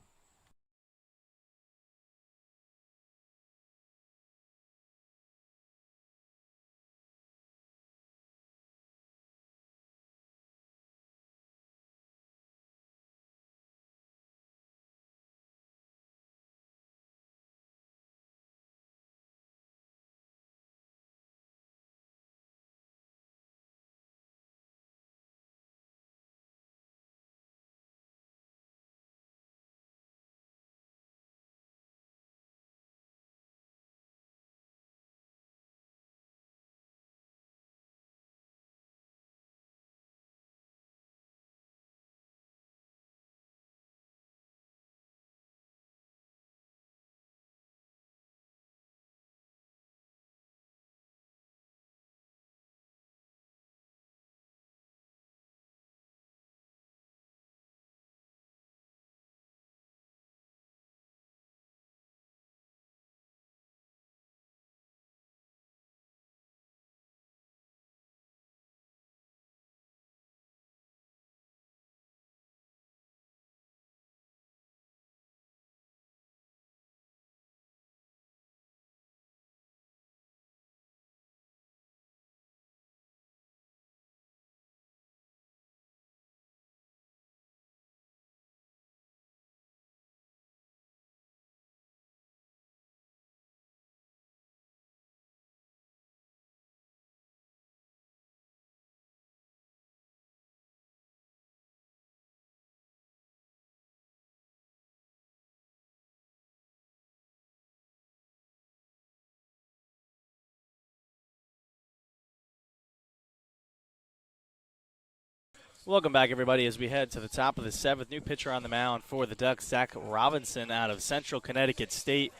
Welcome back, everybody, as we head to the top of the seventh. New pitcher on the mound for the Ducks, Zach Robinson out of Central Connecticut State.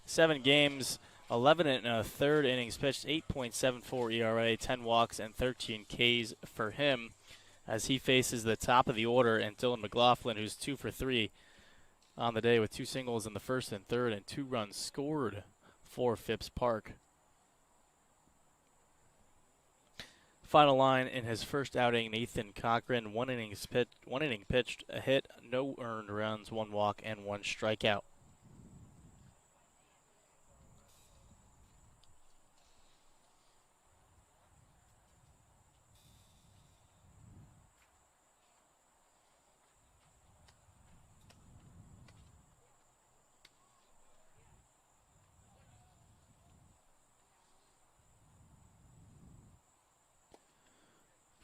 7 games, 11 and a third innings pitched, 8.74 ERA, 10 walks, and 13 Ks for him as he faces the top of the order and Dylan McLaughlin, who's 2 for 3 on the day with 2 singles in the first and third and 2 runs scored for Phipps Park. Final line in his first outing, Nathan Cochran, 1 inning pitched, a hit, no earned runs, 1 walk, and 1 strikeout.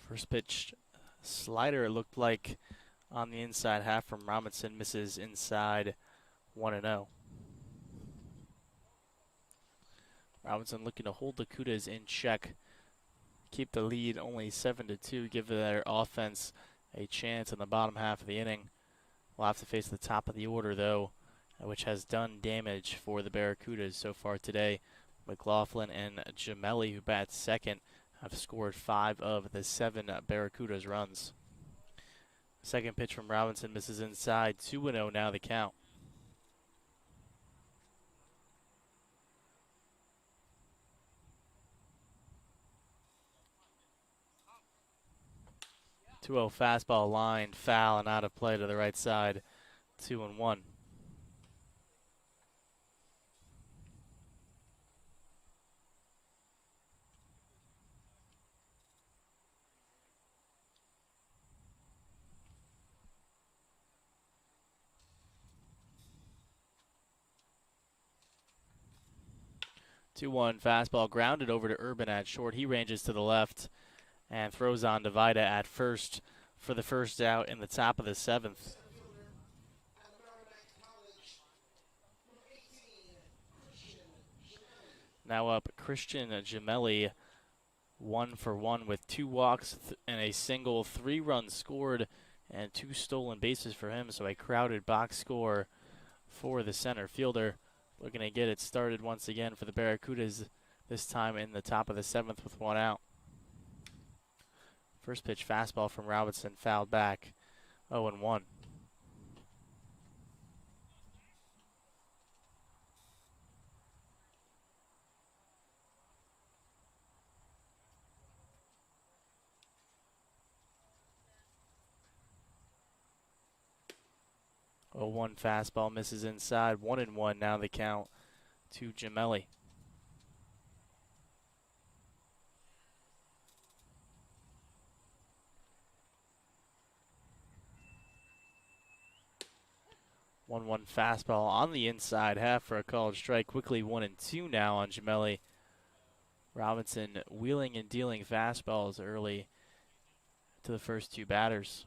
First pitch slider, it looked like on the inside half from Robinson, misses inside 1-0. Robinson looking to hold the Cudas in check, keep the lead only 7-2, give their offense a chance in the bottom half of the inning. We'll have to face the top of the order, though, which has done damage for the Barracudas so far today. McLaughlin and Gemelli, who bats second, have scored 5 of the 7 Barracudas runs. Second pitch from Robinson misses inside, 2-0 now the count. .20 fastball lined foul and out of play to the right side, 2-1. 2-1 fastball grounded over to Urban at short. He ranges to the left and throws on to Vida at first for the first out in the top of the seventh. Now up Christian Gemelli, 1 for 1 with 2 walks and a single, 3 runs scored and 2 stolen bases for him. So a crowded box score for the center fielder. Looking to get it started once again for the Barracudas, this time in the top of the seventh with 1 out. First pitch fastball from Robinson, fouled back, 0-1. Oh, 1 fastball misses inside, 1-1 now the count to Gemelli. One fastball on the inside half for a called strike. Quickly 1-2 now on Gemelli. Robinson wheeling and dealing fastballs early to the first 2 batters.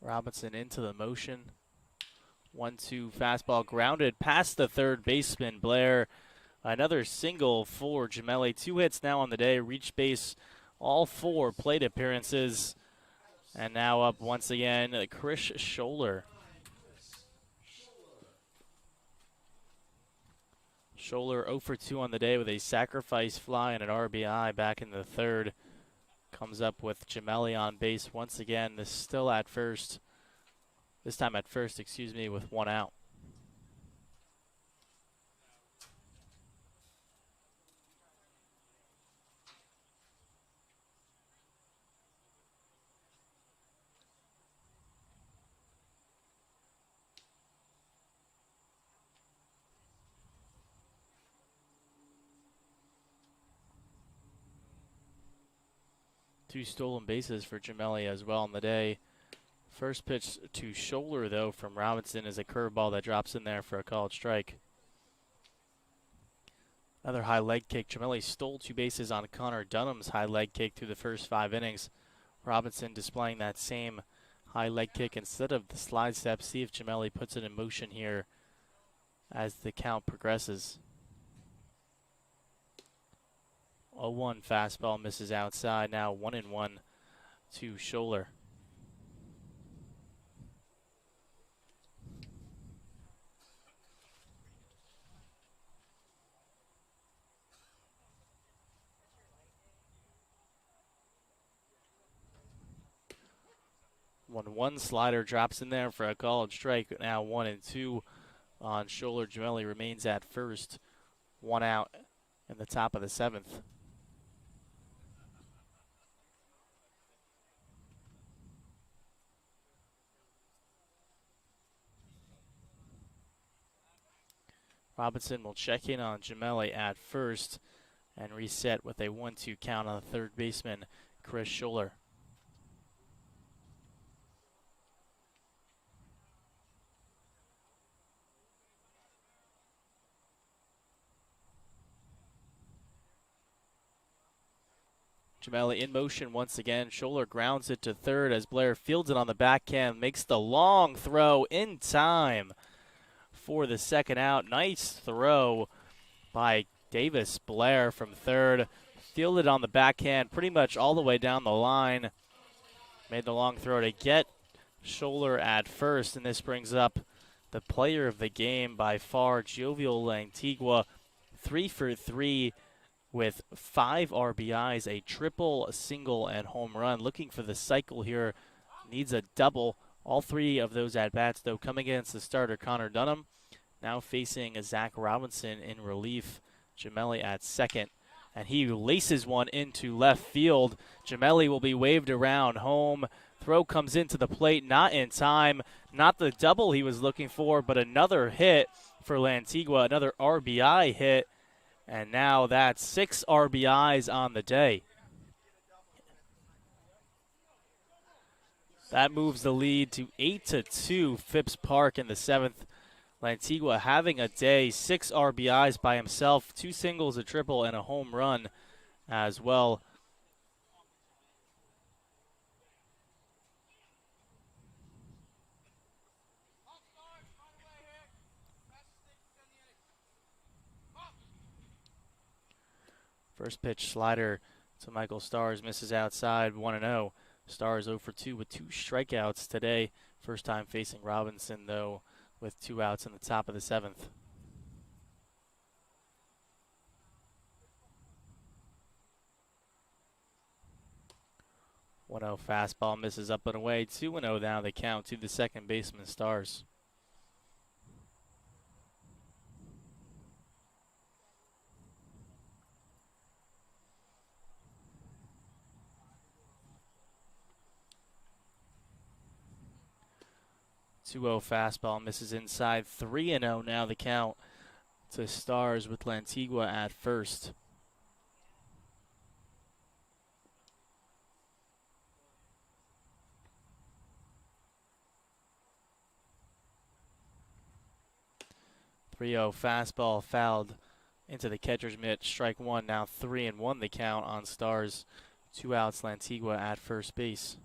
Robinson into the motion. 1-2 fastball grounded past the third baseman Blair. Another single for Gemelli. 2 hits now on the day. Reached base all 4 plate appearances. And now up once again, Chris Scholler. Scholler 0 for 2 on the day with a sacrifice fly and an RBI back in the third. Comes up with Gemelli on base once again. This still at first. This time at first, with 1 out. Two stolen bases for Gemelli as well on the day. First pitch to Scholler, though, from Robinson is a curveball that drops in there for a called strike. Another high leg kick. Gemelli stole 2 bases on Connor Dunham's high leg kick through the first 5 innings. Robinson displaying that same high leg kick instead of the slide step. See if Gemelli puts it in motion here as the count progresses. 0-1 fastball misses outside. Now 1-1 to Scholler. One slider drops in there for a called strike. Now 1-2 on Scholler. Gemelli remains at first. 1 out in the top of the 7th. Robinson will check in on Gemelli at first and reset with a 1-2 count on the third baseman, Chris Scholler. Gemelli in motion once again. Scholler grounds it to third as Blair fields it on the backhand, makes the long throw in time for the second out. Nice throw by Davis Blair from third. Fielded on the backhand pretty much all the way down the line. Made the long throw to get Scholler at first, and this brings up the player of the game by far, Jovial Lantigua. 3 for 3 with 5 RBIs, a triple, a single, and home run. Looking for the cycle here. Needs a double. All 3 of those at-bats, though, coming against the starter, Connor Dunham. Now facing Zach Robinson in relief. Gemelli at second. And he laces one into left field. Gemelli will be waved around home. Throw comes into the plate, not in time. Not the double he was looking for, but another hit for Lantigua, another RBI hit. And now that's 6 RBIs on the day. That moves the lead to 8-2, Phipps Park in the 7th. Lantigua having a day, 6 RBIs by himself, 2 singles, a triple, and a home run as well. First pitch slider to Michael Stars, misses outside, 1-0. Stars 0 for 2 with 2 strikeouts today. First time facing Robinson, though, with 2 outs in the top of the 7th. One-0 fastball misses up and away. 2-0 now the count to the second baseman, Stars. Two-0 fastball misses inside. 3-0 now the count to Stars with Lantigua at first. Fastball fouled into the catcher's mitt. Strike one. Now 3-1 the count on Stars. 2 outs. Lantigua at first base.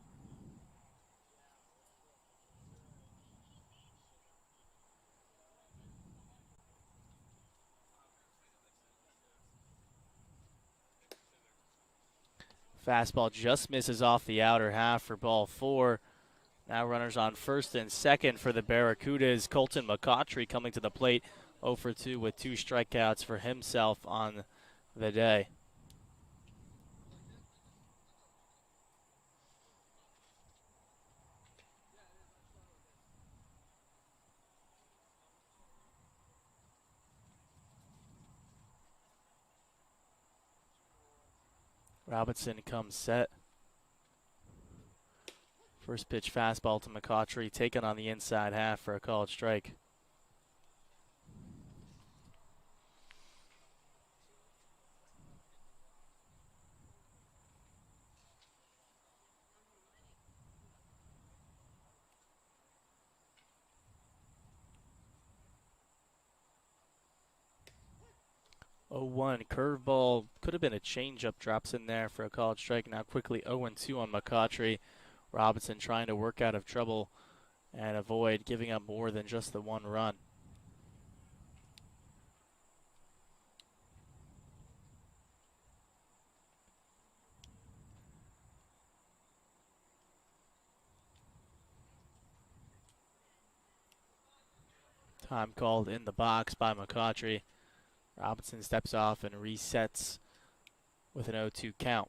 Fastball just misses off the outer half for ball 4. Now runners on first and second for the Barracudas. Colton McCautry coming to the plate, 0 for 2 with 2 strikeouts for himself on the day. Robinson comes set. First pitch fastball to McCautry, taken on the inside half for a called strike. Oh, 1 curveball, could have been a changeup, drops in there for a called strike. Now quickly 0-2 on McCautry. Robinson trying to work out of trouble and avoid giving up more than just the 1 run. Time called in the box by McCautry. Robinson steps off and resets with an 0-2 count.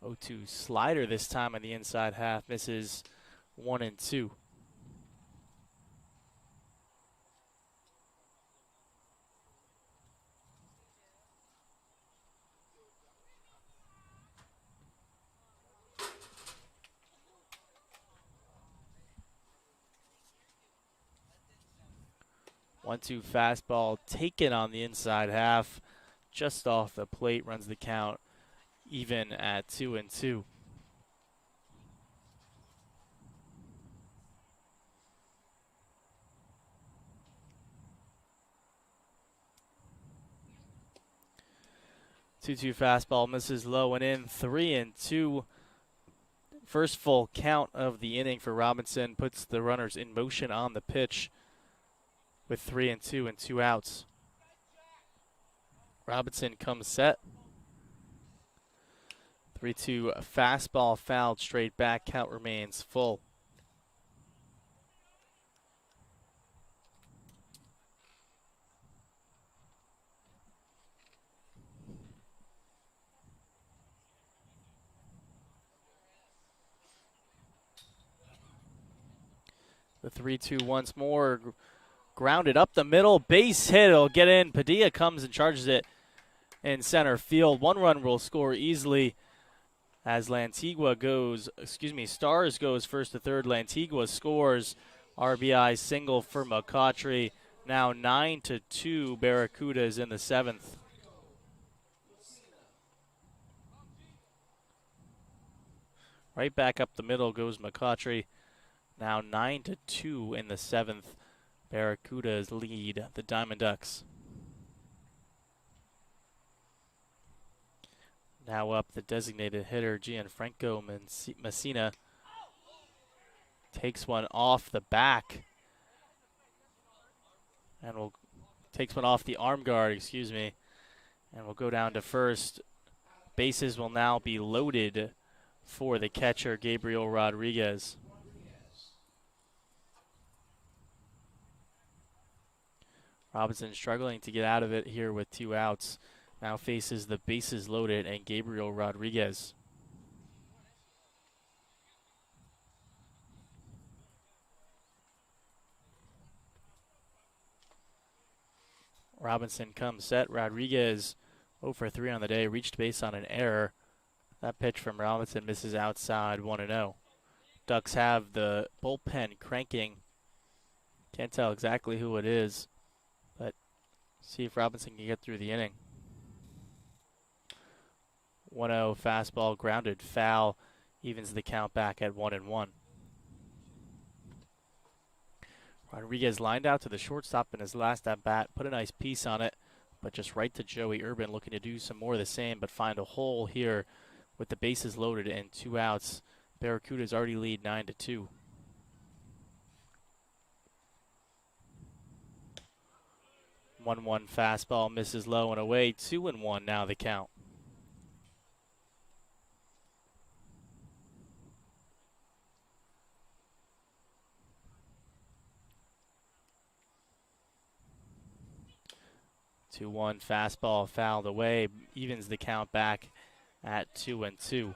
0-2 slider this time on the inside half, misses 1-2. One-two fastball taken on the inside half, just off the plate, runs the count even at 2-2. Two-two fastball misses low and in, 3-2. First full count of the inning for Robinson, puts the runners in motion on the pitch with 3-2 and 2 outs. Robinson comes set. 3-2 fastball fouled straight back, count remains full. The 3-2 once more, grounded up the middle, base hit, it'll get in. Padilla comes and charges it in center field. One run will score easily as Stars goes first to third. Lantigua scores, RBI single for McCautry. Now 9-2, Barracudas in the 7th. Right back up the middle goes McCautry. Now 9-2 in the 7th. Barracudas lead the Diamond Ducks. Now up the designated hitter, Gianfranco Messina. Takes one off the back. And takes one off the arm guard, excuse me. And will go down to first. Bases will now be loaded for the catcher, Gabriel Rodriguez. Robinson struggling to get out of it here with 2 outs. Now faces the bases loaded and Gabriel Rodriguez. Robinson comes set. Rodriguez 0 for 3 on the day, reached base on an error. That pitch from Robinson misses outside, 1-0. Ducks have the bullpen cranking. Can't tell exactly who it is, but see if Robinson can get through the inning. 1-0 fastball grounded foul, evens the count back at 1-1. Rodriguez lined out to the shortstop in his last at bat, put a nice piece on it, but just right to Joey Urban, looking to do some more of the same, but find a hole here with the bases loaded and 2 outs. Barracudas already lead 9-2. One fastball misses low and away. 2-1 now the count. Two one fastball fouled away, evens the count back at 2-2.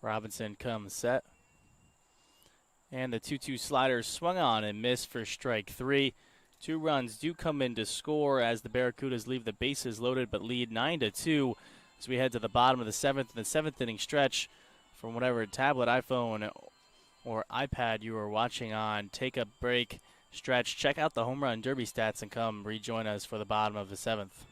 Robinson comes set. And the 2-2 slider swung on and missed for strike 3. 2 runs do come in to score as the Barracudas leave the bases loaded but lead 9-2 as we head to the bottom of the 7th. In the 7th inning stretch, from whatever tablet, iPhone, or iPad you are watching on, take a break, stretch, check out the home run derby stats, and come rejoin us for the bottom of the 7th.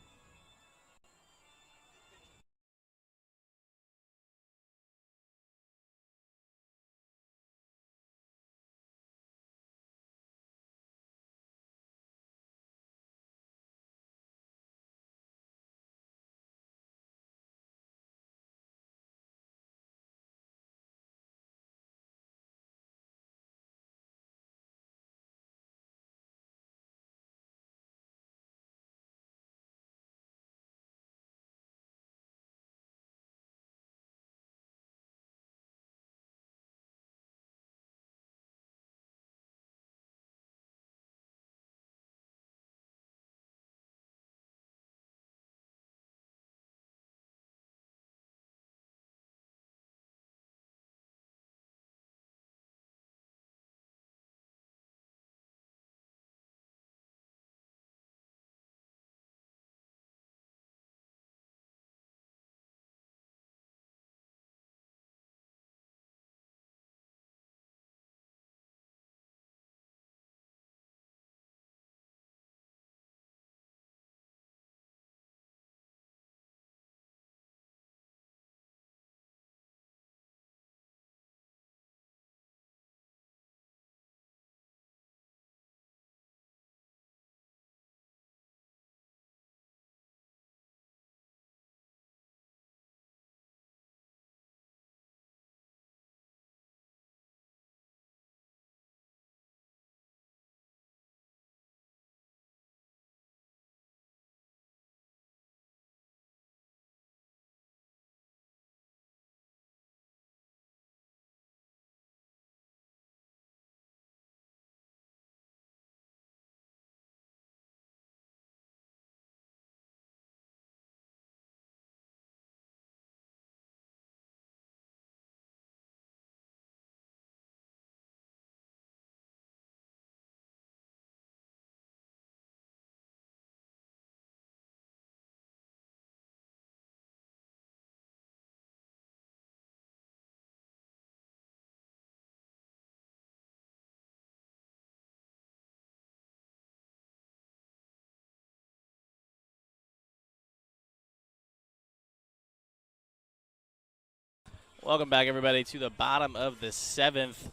Welcome back, everybody, to the bottom of the 7th.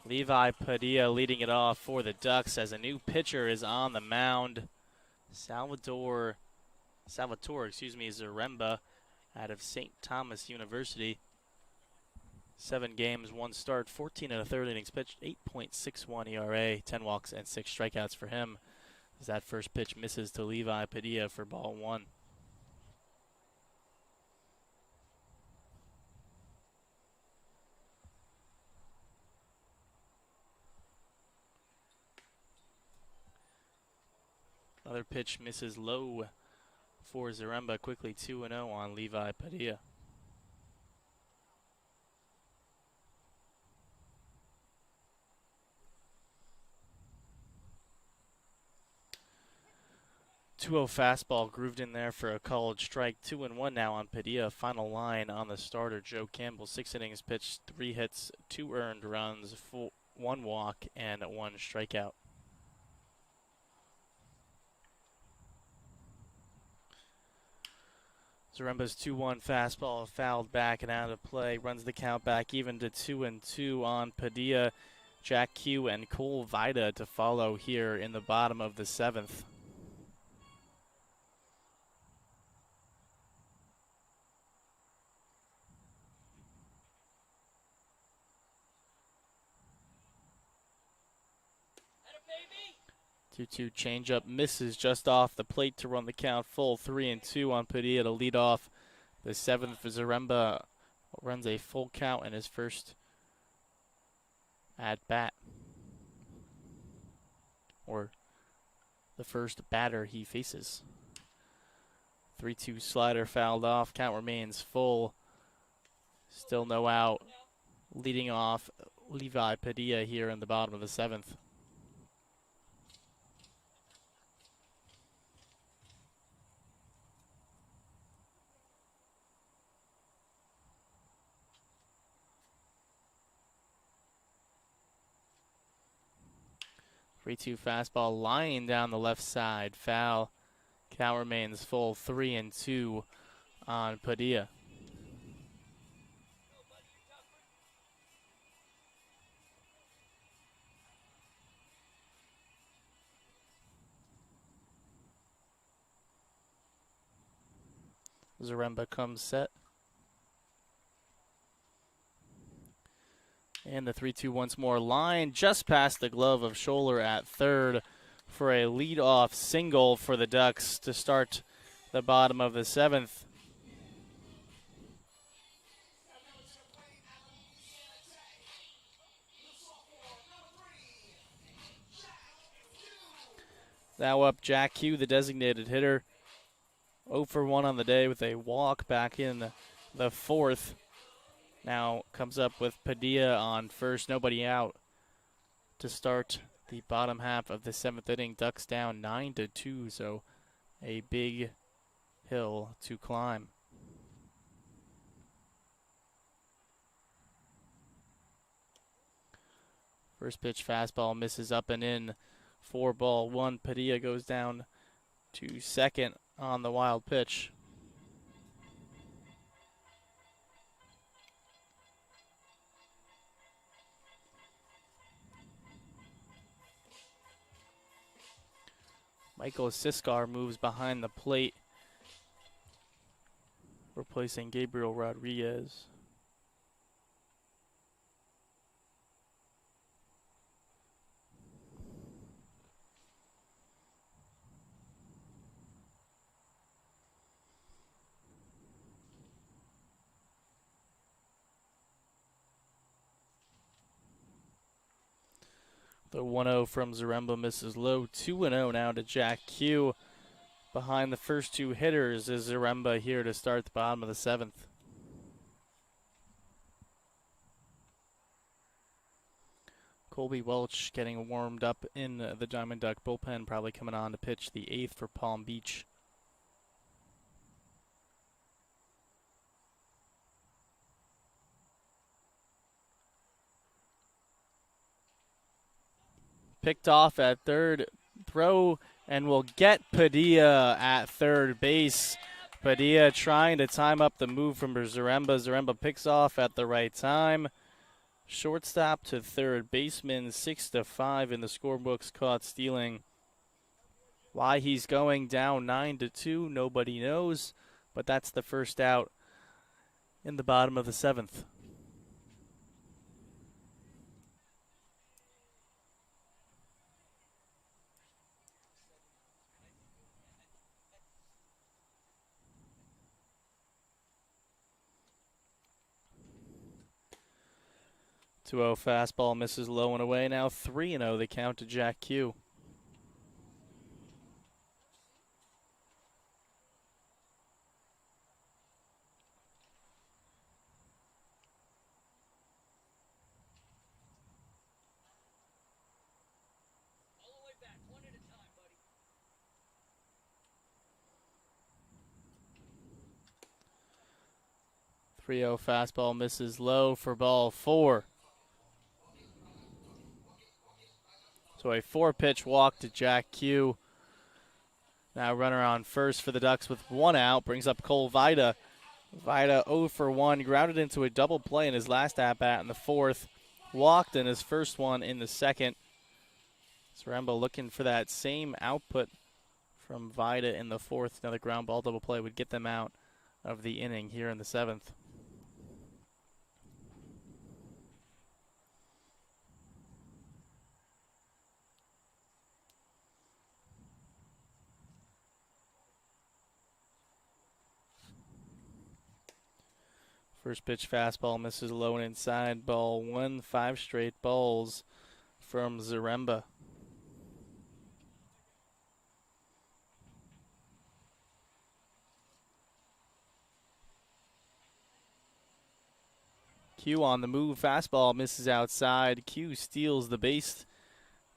Levi Padilla leading it off for the Ducks as a new pitcher is on the mound. Salvatore Zaremba out of St. Thomas University. 7 games, 1 start, 14 and a third innings pitched, 8.61 ERA, 10 walks and 6 strikeouts for him. As that first pitch misses to Levi Padilla for ball 1. Another pitch misses low for Zaremba, quickly 2-0 on Levi Padilla. Fastball grooved in there for a called strike. 2-1 now on Padilla. Final line on the starter, Joe Campbell. 6 innings pitched, 3 hits, 2 earned runs, 1 walk, and 1 strikeout. Zaremba's 2-1 fastball fouled back and out of play. Runs the count back even to 2-2 on Padilla. Jack Q and Cole Vida to follow here in the bottom of the 7th. Baby. 2-2 changeup misses just off the plate to run the count full. 3-2 on Padilla to lead off the 7th. Zaremba runs a full count in his first at bat, or the first batter he faces. 3-2 slider fouled off. Count remains full. Still no out. Leading off Levi Padilla here in the bottom of the 7th. Three-two fastball lying down the left side. Foul. Count remains full. 3-2 on Padilla. Zaremba comes set. And the 3-2 once more. Line just past the glove of Scholler at third for a leadoff single for the Ducks to start the bottom of the 7th. Now up Jack Q, the designated hitter. 0 for 1 on the day with a walk back in the 4th. Now comes up with Padilla on first, nobody out to start the bottom half of the 7th inning. Ducks down 9-2, so a big hill to climb. First pitch fastball misses up and in. 4-1. Padilla goes down to second on the wild pitch. Michael Siskar moves behind the plate, replacing Gabriel Rodriguez. The 1-0 from Zaremba misses low. 2-0 now to Jack Q. Behind the first 2 hitters is Zaremba here to start the bottom of the 7th. Colby Welch getting warmed up in the Diamond Duck bullpen, probably coming on to pitch the 8th for Palm Beach. Picked off at third, throw, and will get Padilla at third base Padilla trying to time up the move from Zaremba. Zaremba picks off at the right time. Shortstop to third baseman, 6-5 in the scorebooks, caught stealing. Why he's going down 9-2, nobody knows, but that's the first out in the bottom of the seventh. Two 0 fastball misses low and away. Now 3-0 the count to Jack Q. All the way back, one at a time, buddy. 3-0 fastball misses low for ball 4. So a 4-pitch walk to Jack Q. Now runner on first for the Ducks with 1 out. Brings up Cole Vida. Vida 0 for 1. Grounded into a double play in his last at-bat in the fourth. Walked in his first one in the second. Zaremba looking for that same output from Vida in the fourth. Another ground ball double play would get them out of the inning here in the seventh. First pitch fastball misses low and inside. Ball 1, 5 straight balls from Zaremba. Q on the move. Fastball misses outside. Q steals the base.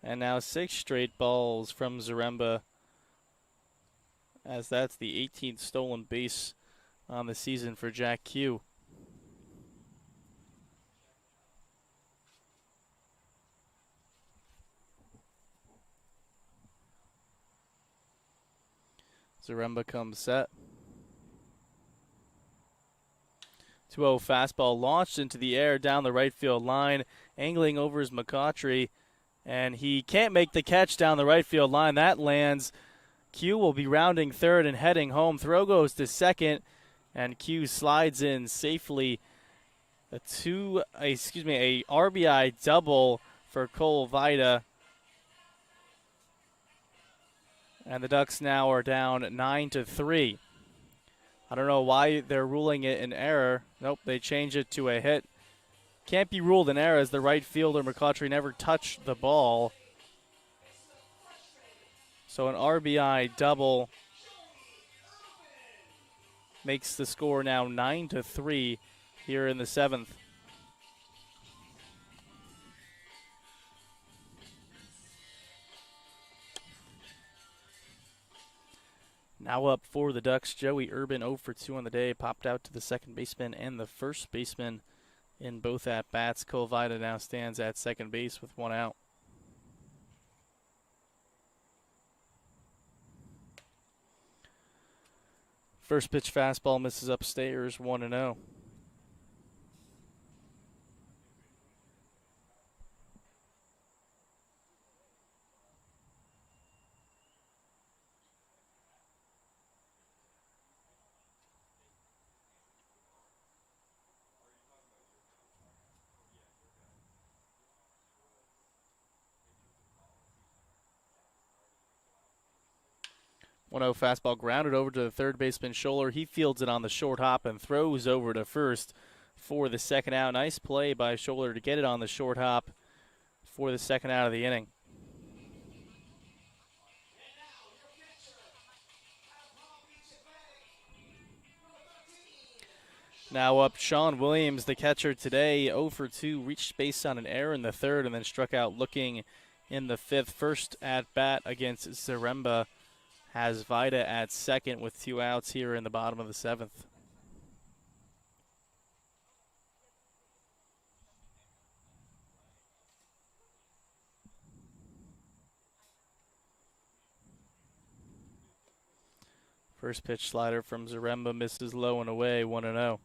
And now 6 straight balls from Zaremba, as that's the 18th stolen base on the season for Jack Q. Zaremba comes set. 2-0 fastball launched into the air down the right field line, angling over his McCautry, and he can't make the catch down the right field line. That lands. Q will be rounding third and heading home. Throw goes to second, and Q slides in safely. A RBI double for Cole Vida. And the Ducks now are down 9-3. I don't know why they're ruling it an error. Nope, they change it to a hit. Can't be ruled an error as the right fielder McCautry never touched the ball. So an RBI double makes the score now 9-3 here in the seventh. Now up for the Ducks, Joey Urban 0 for 2 on the day. Popped out to the second baseman and the first baseman in both at-bats. Cole Vida now stands at second base with 1 out. First pitch fastball misses upstairs, 1-0. One 0 fastball grounded over to the third baseman Scholler. He fields it on the short hop and throws over to first for the second out. Nice play by Scholler to get it on the short hop for the second out of the inning. Now up Sean Williams, the catcher today, 0 for 2, reached base on an error in the third and then struck out looking in the fifth. First at bat against Zaremba has Vida at second with 2 outs here in the bottom of the seventh. First pitch slider from Zaremba misses low and away, 1-0.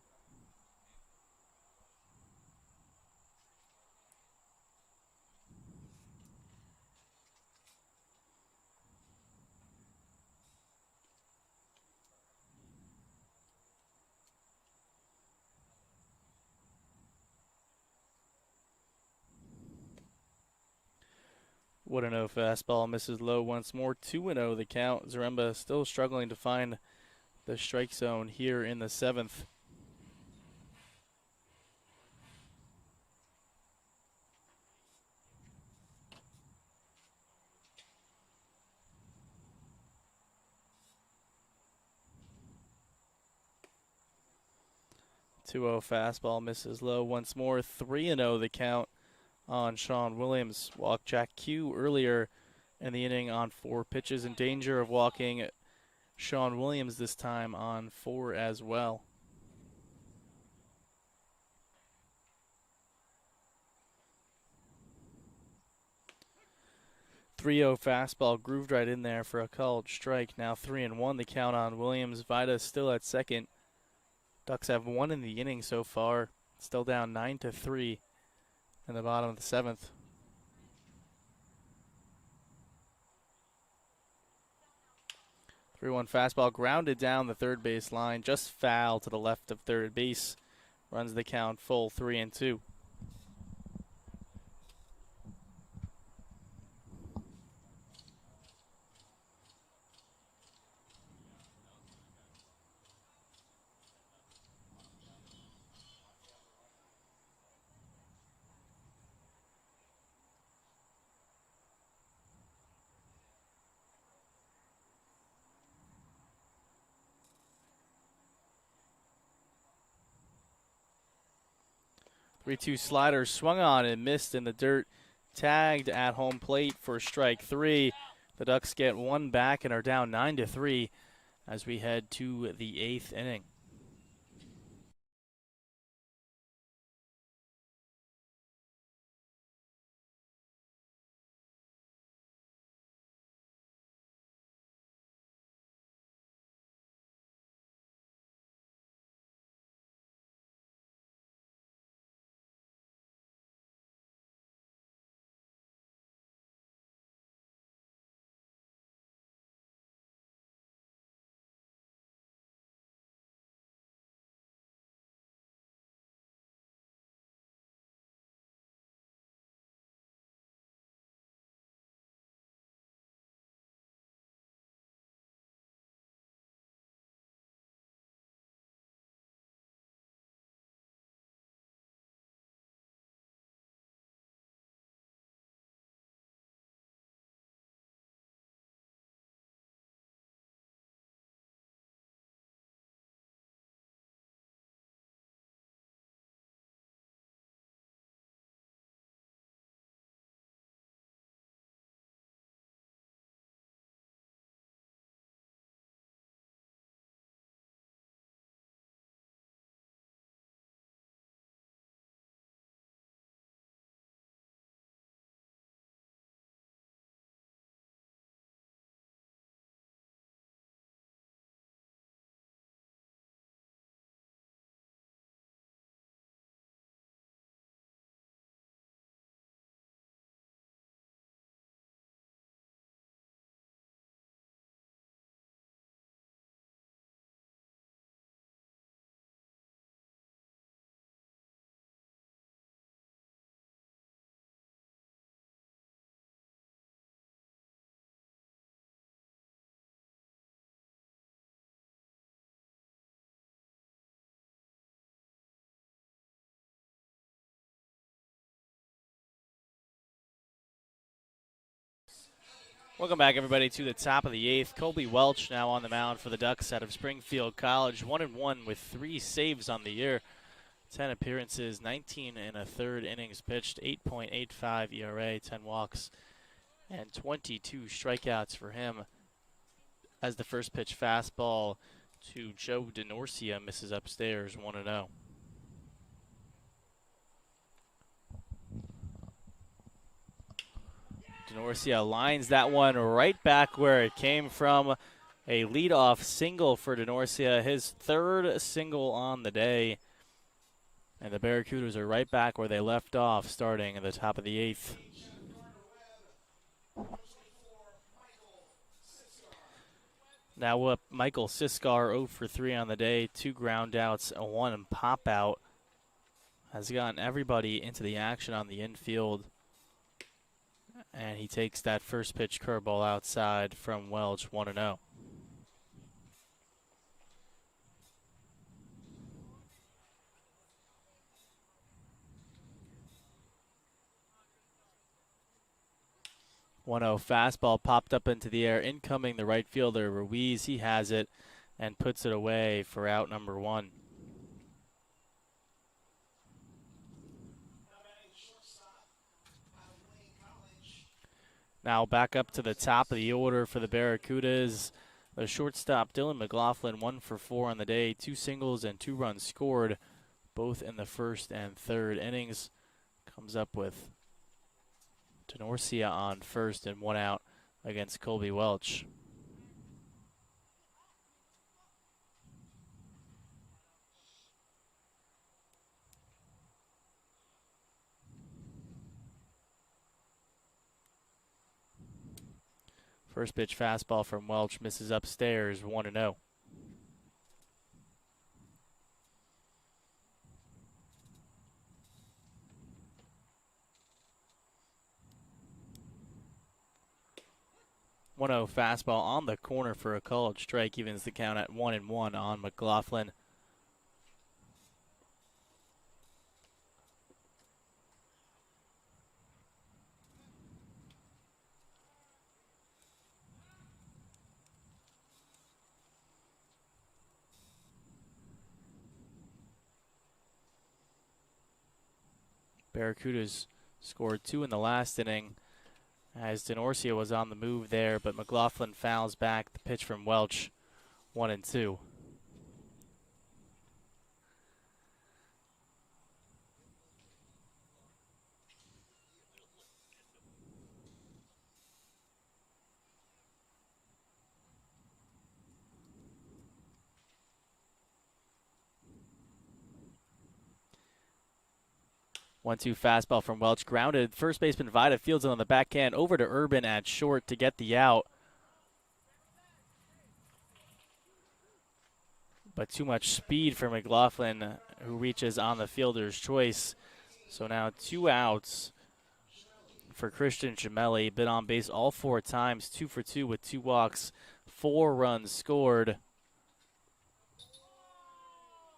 What a no fastball misses low once more. 2-0 the count. Zaremba still struggling to find the strike zone here in the 7th. Two-0 fastball misses low once more. 3-0 the count on Sean Williams. Walked Jack Q earlier in the inning on 4 pitches. In danger of walking Sean Williams this time on 4 as well. 3-0 fastball grooved right in there for a called strike. Now 3-1 the count on Williams. Vida still at second. Ducks have 1 in the inning so far. Still down 9-3 in the bottom of the 7th. 3-1 fastball grounded down the third base line, just foul to the left of third base. Runs the count full, 3-2. Three-two slider swung on and missed in the dirt. Tagged at home plate for strike 3. The Ducks get 1 back and are down 9-3 as we head to the 8th inning. Welcome back, everybody, to the top of the 8th. Colby Welch now on the mound for the Ducks out of Springfield College. 1-1 with 3 saves on the year. 10 appearances, 19 1/3 innings pitched, 8.85 ERA, 10 walks, and 22 strikeouts for him as the first pitch fastball to Joe DeNorcia misses upstairs, 1-0. DeNorcia lines that one right back where it came from. A leadoff single for Denorcia, his third single on the day. And the Barracudas are right back where they left off, starting at the top of the 8th. Now up Michael Siskar, 0 for 3 on the day, 2 ground outs, a 1 pop out. Has gotten everybody into the action on the infield. And he takes that first pitch curveball outside from Welch, 1-0. Fastball popped up into the air. Incoming the right fielder, Ruiz. He has it and puts it away for out number 1. Now back up to the top of the order for the Barracudas. The shortstop, Dylan McLaughlin, 1 for 4 on the day. 2 singles and 2 runs scored, both in the first and third innings. Comes up with Denorcia on first and 1 out against Colby Welch. First pitch fastball from Welch misses upstairs, 1-0. Fastball on the corner for a called strike, evens the count at 1-1 on McLaughlin. Barracudas scored 2 in the last inning as Denorcia was on the move there, but McLaughlin fouls back the pitch from Welch, 1-2. One-two fastball from Welch, grounded. First baseman Vida fields it on the backhand over to Urban at short to get the out. But too much speed for McLaughlin, who reaches on the fielder's choice. So now 2 outs for Christian Gemelli. Been on base all 4 times, 2 for 2 with 2 walks, 4 runs scored.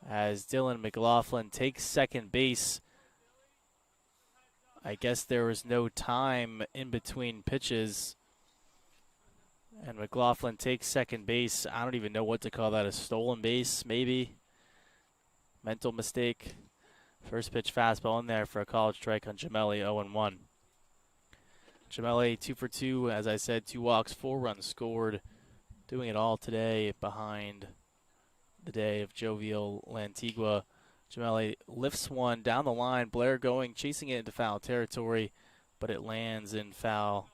As Dylan McLaughlin takes second base. I guess there was no time in between pitches. And McLaughlin takes second base. I don't even know what to call that, a stolen base, maybe. Mental mistake. First pitch fastball in there for a called strike on Gemelli, 0-1. Gemelli 2 for 2, as I said, 2 walks, 4 runs scored. Doing it all today behind the day of jovial Lantigua. Gemelli lifts one down the line. Blair going, chasing it into foul territory, but it lands in foul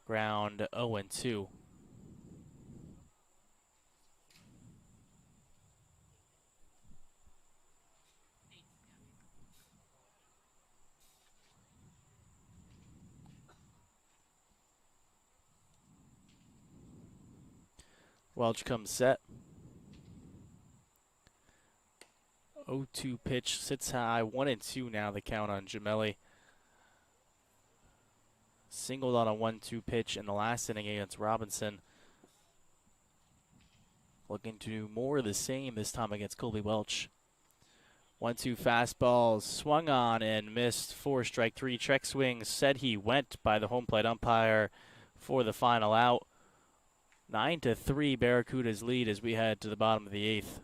ground, 0-2. Welch comes set. 0-2 pitch, sits high, 1-2 now the count on Gemelli. Singled on a 1-2 pitch in the last inning against Robinson. Looking to do more of the same this time against Colby Welch. 1-2 fastball, swung on and missed for strike 3. Check swing, said he went by the home plate umpire for the final out. 9-3 Barracudas lead as we head to the bottom of the 8th.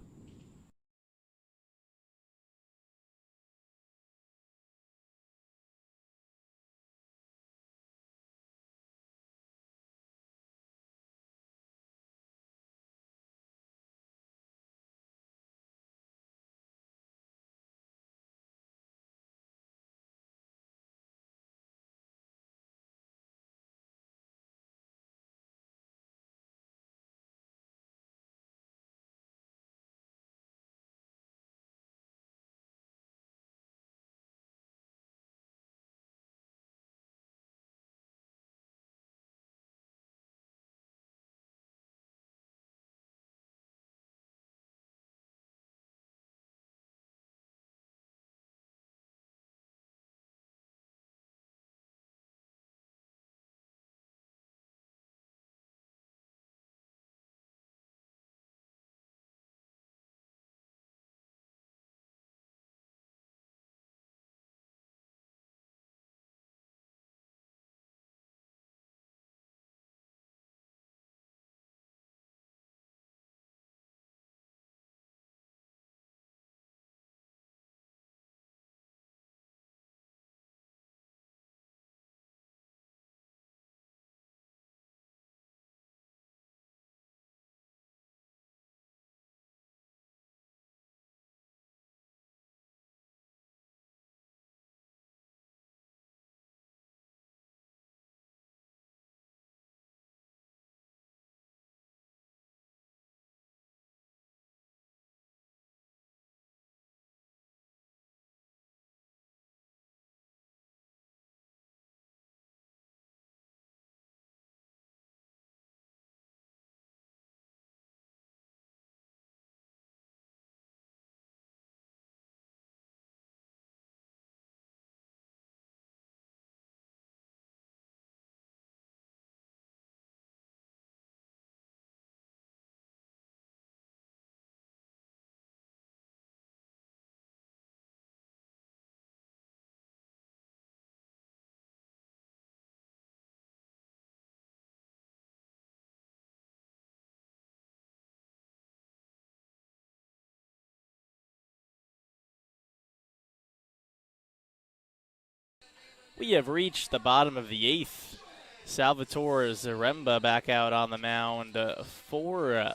We have reached the bottom of the 8th. Salvatore Zaremba back out on the mound for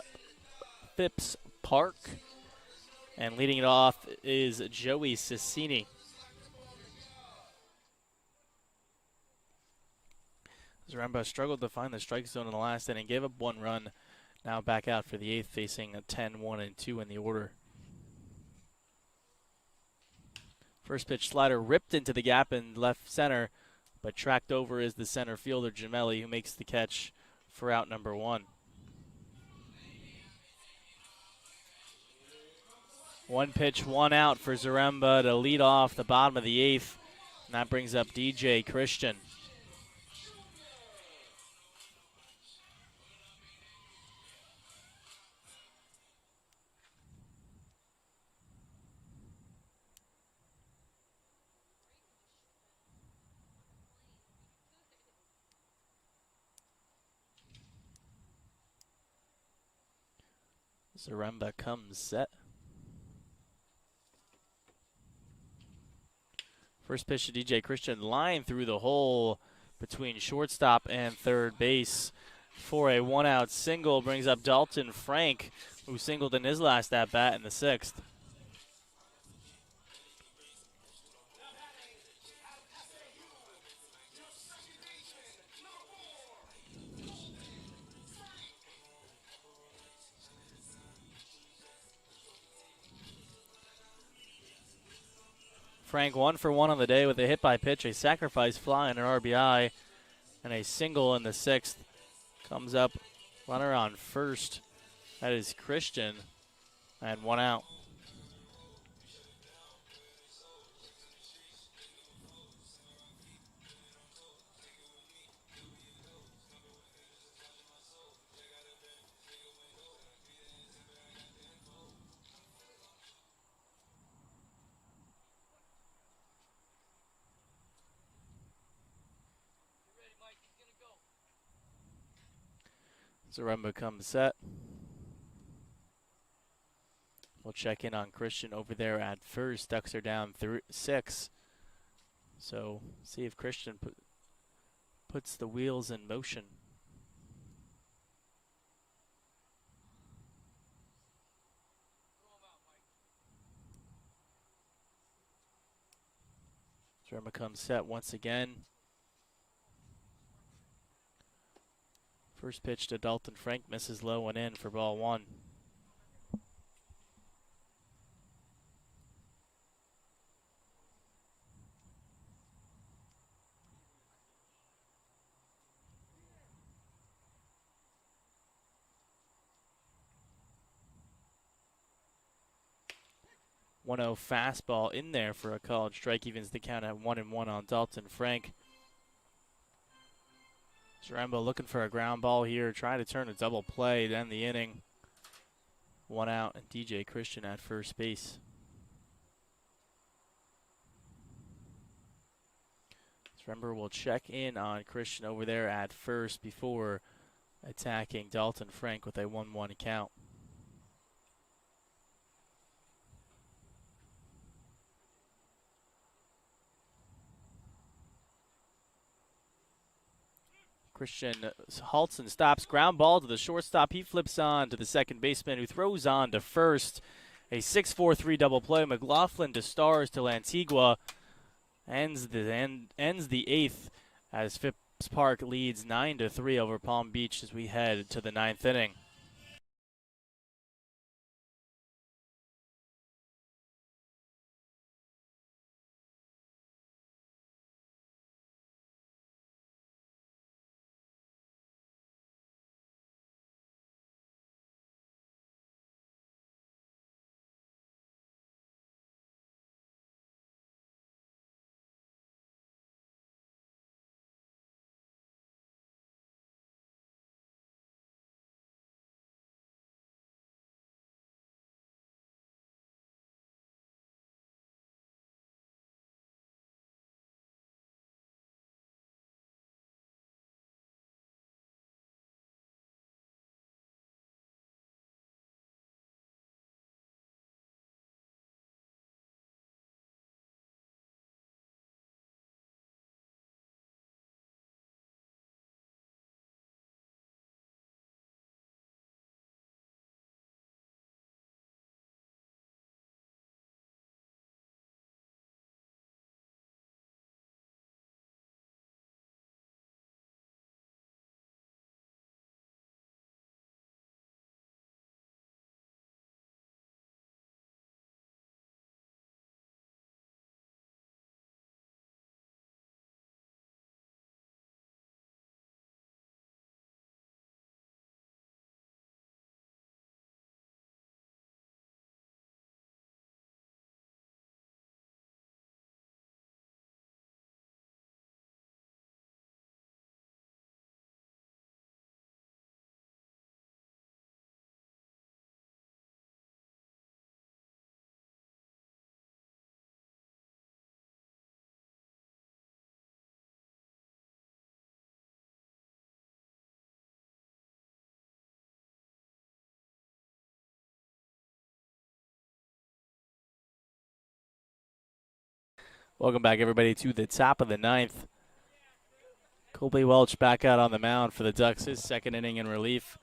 Phipps Park. And leading it off is Joey Cicini. Zaremba struggled to find the strike zone in the last inning, gave up 1 run. Now back out for the 8th, facing a 10-1-2 in the order. First pitch slider ripped into the gap in left center, but tracked over is the center fielder Gemelli, who makes the catch for out number 1. 1 pitch, 1 out for Zaremba to lead off the bottom of the 8th, and that brings up DJ Christian. Zaremba comes set. First pitch to DJ Christian, line through the hole between shortstop and third base for a 1-out single. Brings up Dalton Frank, who singled in his last at-bat in the 6th. Frank 1 for 1 on the day with a hit by pitch, a sacrifice fly, and an RBI, and a single in the 6th. Comes up, runner on first. That is Christian, and 1 out. Get ready, Mike. He's gonna go. Zaremba comes set. We'll check in on Christian over there at first. Ducks are down 6. So see if Christian puts the wheels in motion. Zaremba comes set once again. First pitch to Dalton Frank, misses low and in for ball 1. .10 fastball in there for a called strike, evens the count at 1-1 on Dalton Frank. Zaremba looking for a ground ball here, trying to turn a double play to end the inning. 1 out, and DJ Christian at first base. Zaremba will check in on Christian over there at first before attacking Dalton Frank with a 1-1 count. Christian halts and stops. Ground ball to the shortstop. He flips on to the second baseman, who throws on to first. A 6-4-3 double play. McLaughlin to Stars to Lantigua. Ends the 8th as Phipps Park leads 9-3 over Palm Beach as we head to the 9th inning. Welcome back, everybody, to the top of the ninth. Colby Welch back out on the mound for the Ducks, his second inning in relief,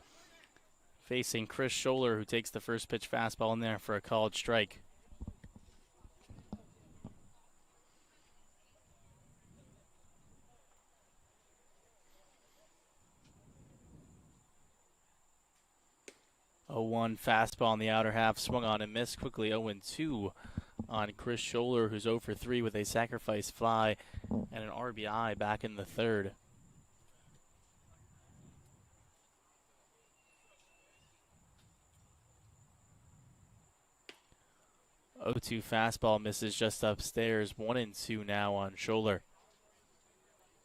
facing Chris Scholler, who takes the first pitch fastball in there for a called strike. Oh, 1 fastball in the outer half, swung on and missed quickly. 0-2 on Chris Scholler, who's 0 for 3 with a sacrifice fly and an RBI back in the third. 0-2 fastball misses just upstairs. 1-2 now on Scholler.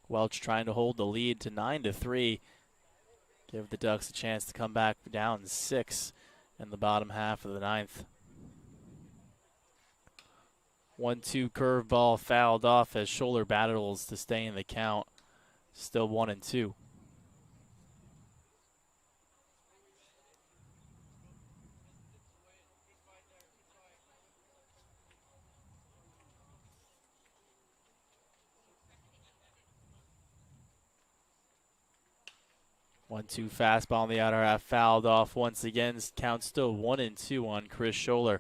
Welch trying to hold the lead to 9-3. Give the Ducks a chance to come back down 6 in the bottom half of the ninth. 1-2 curveball fouled off as Scholler battles to stay in the count. Still 1-2. One-two fastball in the outer half fouled off once again. Count still 1-2 on Chris Scholler.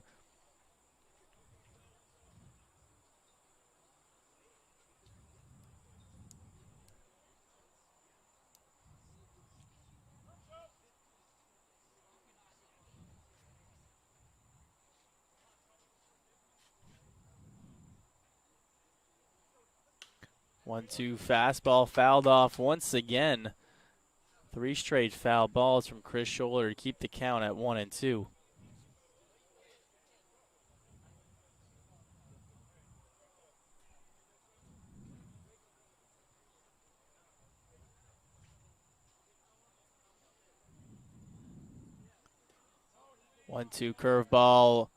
One-two fastball fouled off once again. 3 straight foul balls from Chris Scholler to keep the count at 1-2. One-two curveball,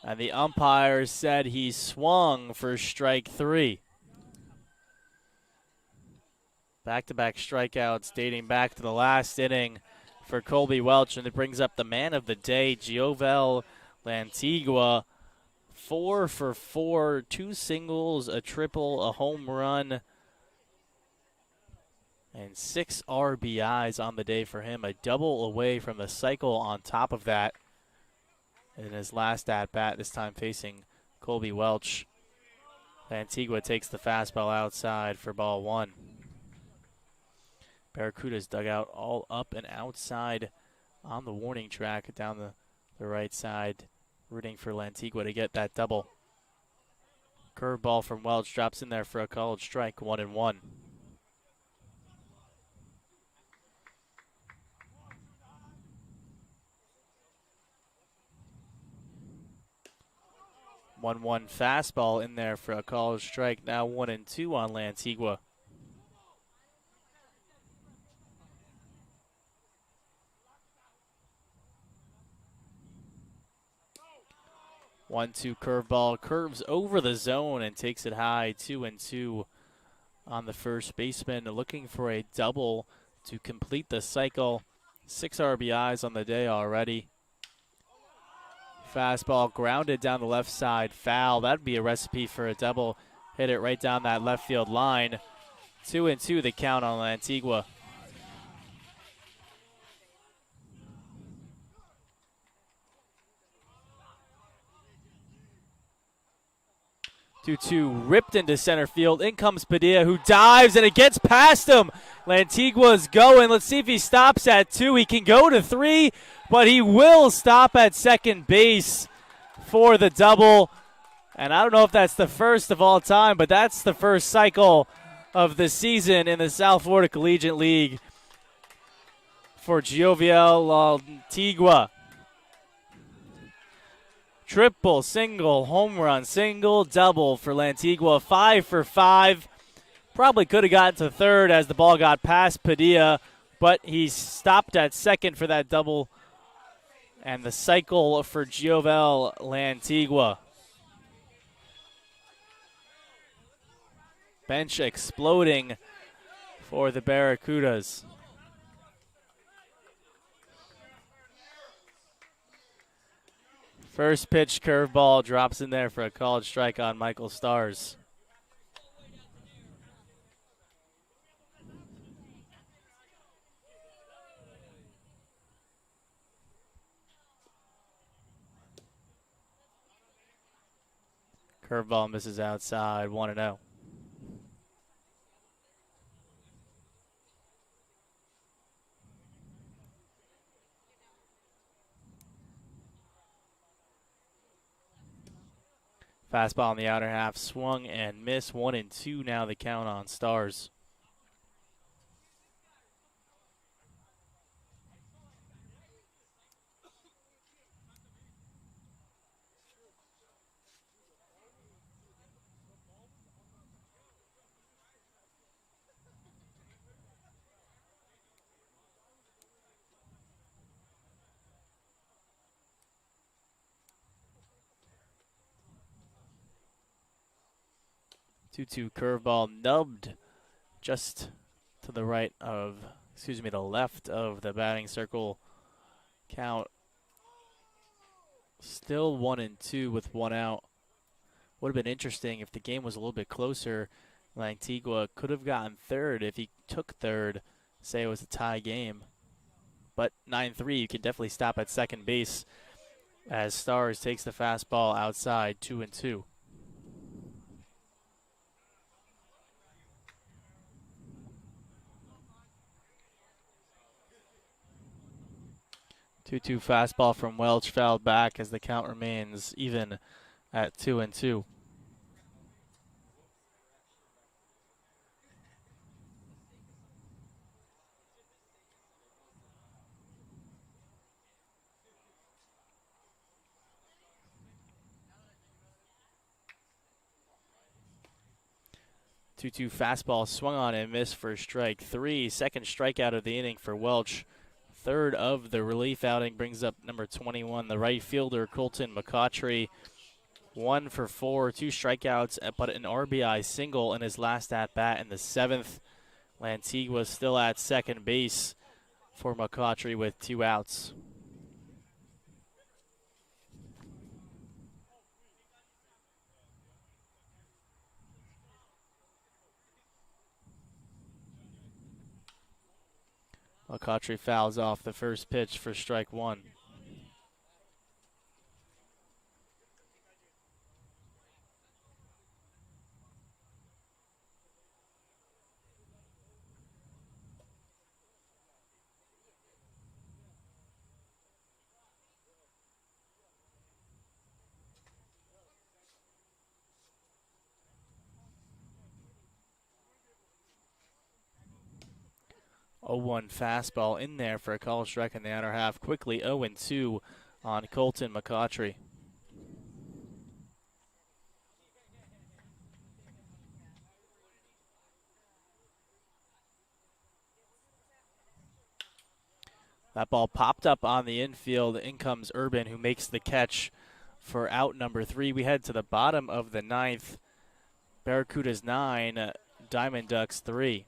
and the umpire said he swung for strike 3. Back-to-back strikeouts dating back to the last inning for Colby Welch, and it brings up the man of the day, Giovel Lantigua. 4 for 4, 2 singles, a triple, a home run, and 6 RBIs on the day for him. A double away from the cycle on top of that in his last at-bat, this time facing Colby Welch. Lantigua takes the fastball outside for ball 1. Barracudas dug out all up and outside on the warning track down the right side, rooting for Lantigua to get that double. Curveball from Welch drops in there for a called strike, 1-1. One fastball in there for a called strike, now 1-2 on Lantigua. 1-2 curveball, curves over the zone and takes it high, 2-2 on the first baseman, looking for a double to complete the cycle. 6 RBIs on the day already. Fastball grounded down the left side, foul. That'd be a recipe for a double. Hit it right down that left field line. 2-2 the count on Lantigua. 2-2 ripped into center field. In comes Padilla, who dives, and it gets past him. Lantigua's going. Let's see if he stops at 2. He can go to 3, but he will stop at second base for the double. And I don't know if that's the first of all time, but that's the first cycle of the season in the South Florida Collegiate League for Gioviel Lantigua. Triple, single, home run, single, double for Lantigua. 5 for 5. Probably could have gotten to third as the ball got past Padilla, but he stopped at second for that double. And the cycle for Giovel Lantigua. Bench exploding for the Barracudas. First pitch curveball drops in there for a called strike on Michael Stars. Curveball misses outside, 1-0. Fastball in the outer half, swung and missed. 1-2 now the count on Stars. Two-two curveball nubbed just to the the left of the batting circle. Count still 1-2 with one out. Would have been interesting if the game was a little bit closer. Lantigua could have gotten third if he took third. Say it was a tie game. But 9-3, you can definitely stop at second base as Stars takes the fastball outside, 2-2. 2-2 fastball from Welch fouled back as the count remains even at 2-2. Two-two fastball swung on and missed for strike three. Second strikeout of the inning for Welch. Third of the relief outing brings up number 21, the right fielder, Colton McCautry. 1 for 4, 2 strikeouts, but an RBI single in his last at-bat in the seventh. Lantigua still at second base for McCautry with 2 outs. McCautry fouls off the first pitch for strike one. Oh, 0-1 fastball in there for a call strike in the outer half. Quickly 0-2 on Colton McCautry. That ball popped up on the infield. In comes Urban, who makes the catch for out number 3. We head to the bottom of the ninth. Barracudas 9, Diamond Ducks 3.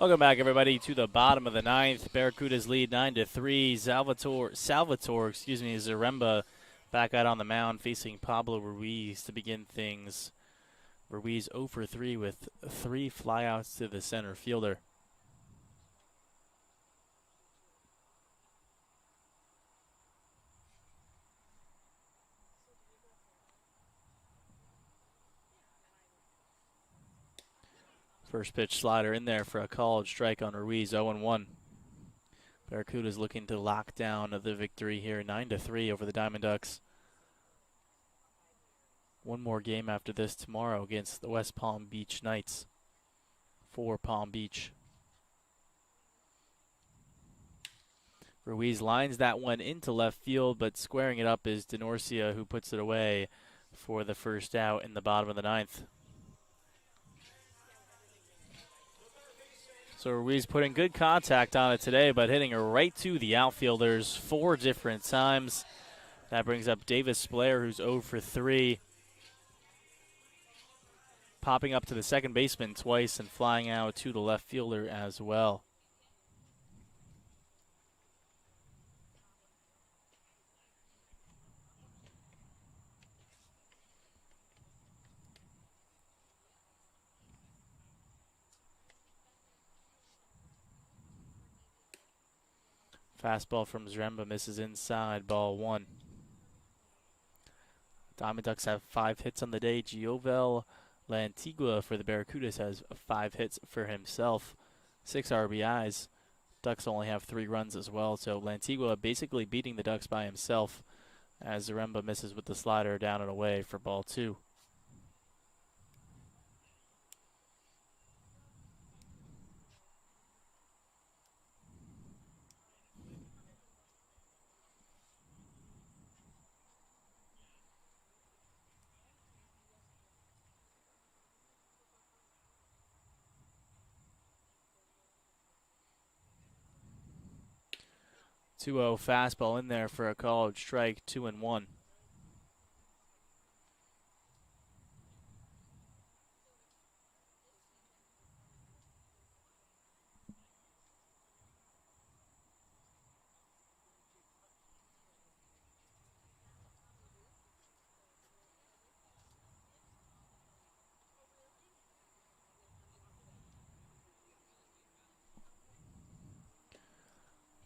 Welcome back, everybody, to the bottom of the ninth. Barracudas lead 9-3. Salvatore, Zaremba back out on the mound facing Pablo Ruiz to begin things. Ruiz 0 for 3 with 3 flyouts to the center fielder. First pitch slider in there for a called strike on Ruiz, 0-1. Barracudas looking to lock down the victory here, 9-3 over the Diamond Ducks. One more game after this tomorrow against the West Palm Beach Knights for Palm Beach. Ruiz lines that one into left field, but squaring it up is Denorcia, who puts it away for the first out in the bottom of the ninth. So Ruiz putting good contact on it today, but hitting it right to the outfielders 4 different times. That brings up Davis Blair, who's 0 for 3. Popping up to the second baseman twice and flying out to the left fielder as well. Fastball from Zaremba misses inside, ball 1. Diamond Ducks have 5 hits on the day. Giovel Lantigua for the Barracudas has 5 hits for himself, 6 RBIs. Ducks only have 3 runs as well, so Lantigua basically beating the Ducks by himself as Zaremba misses with the slider down and away for ball 2. Two-0 fastball in there for a called strike, 2-1.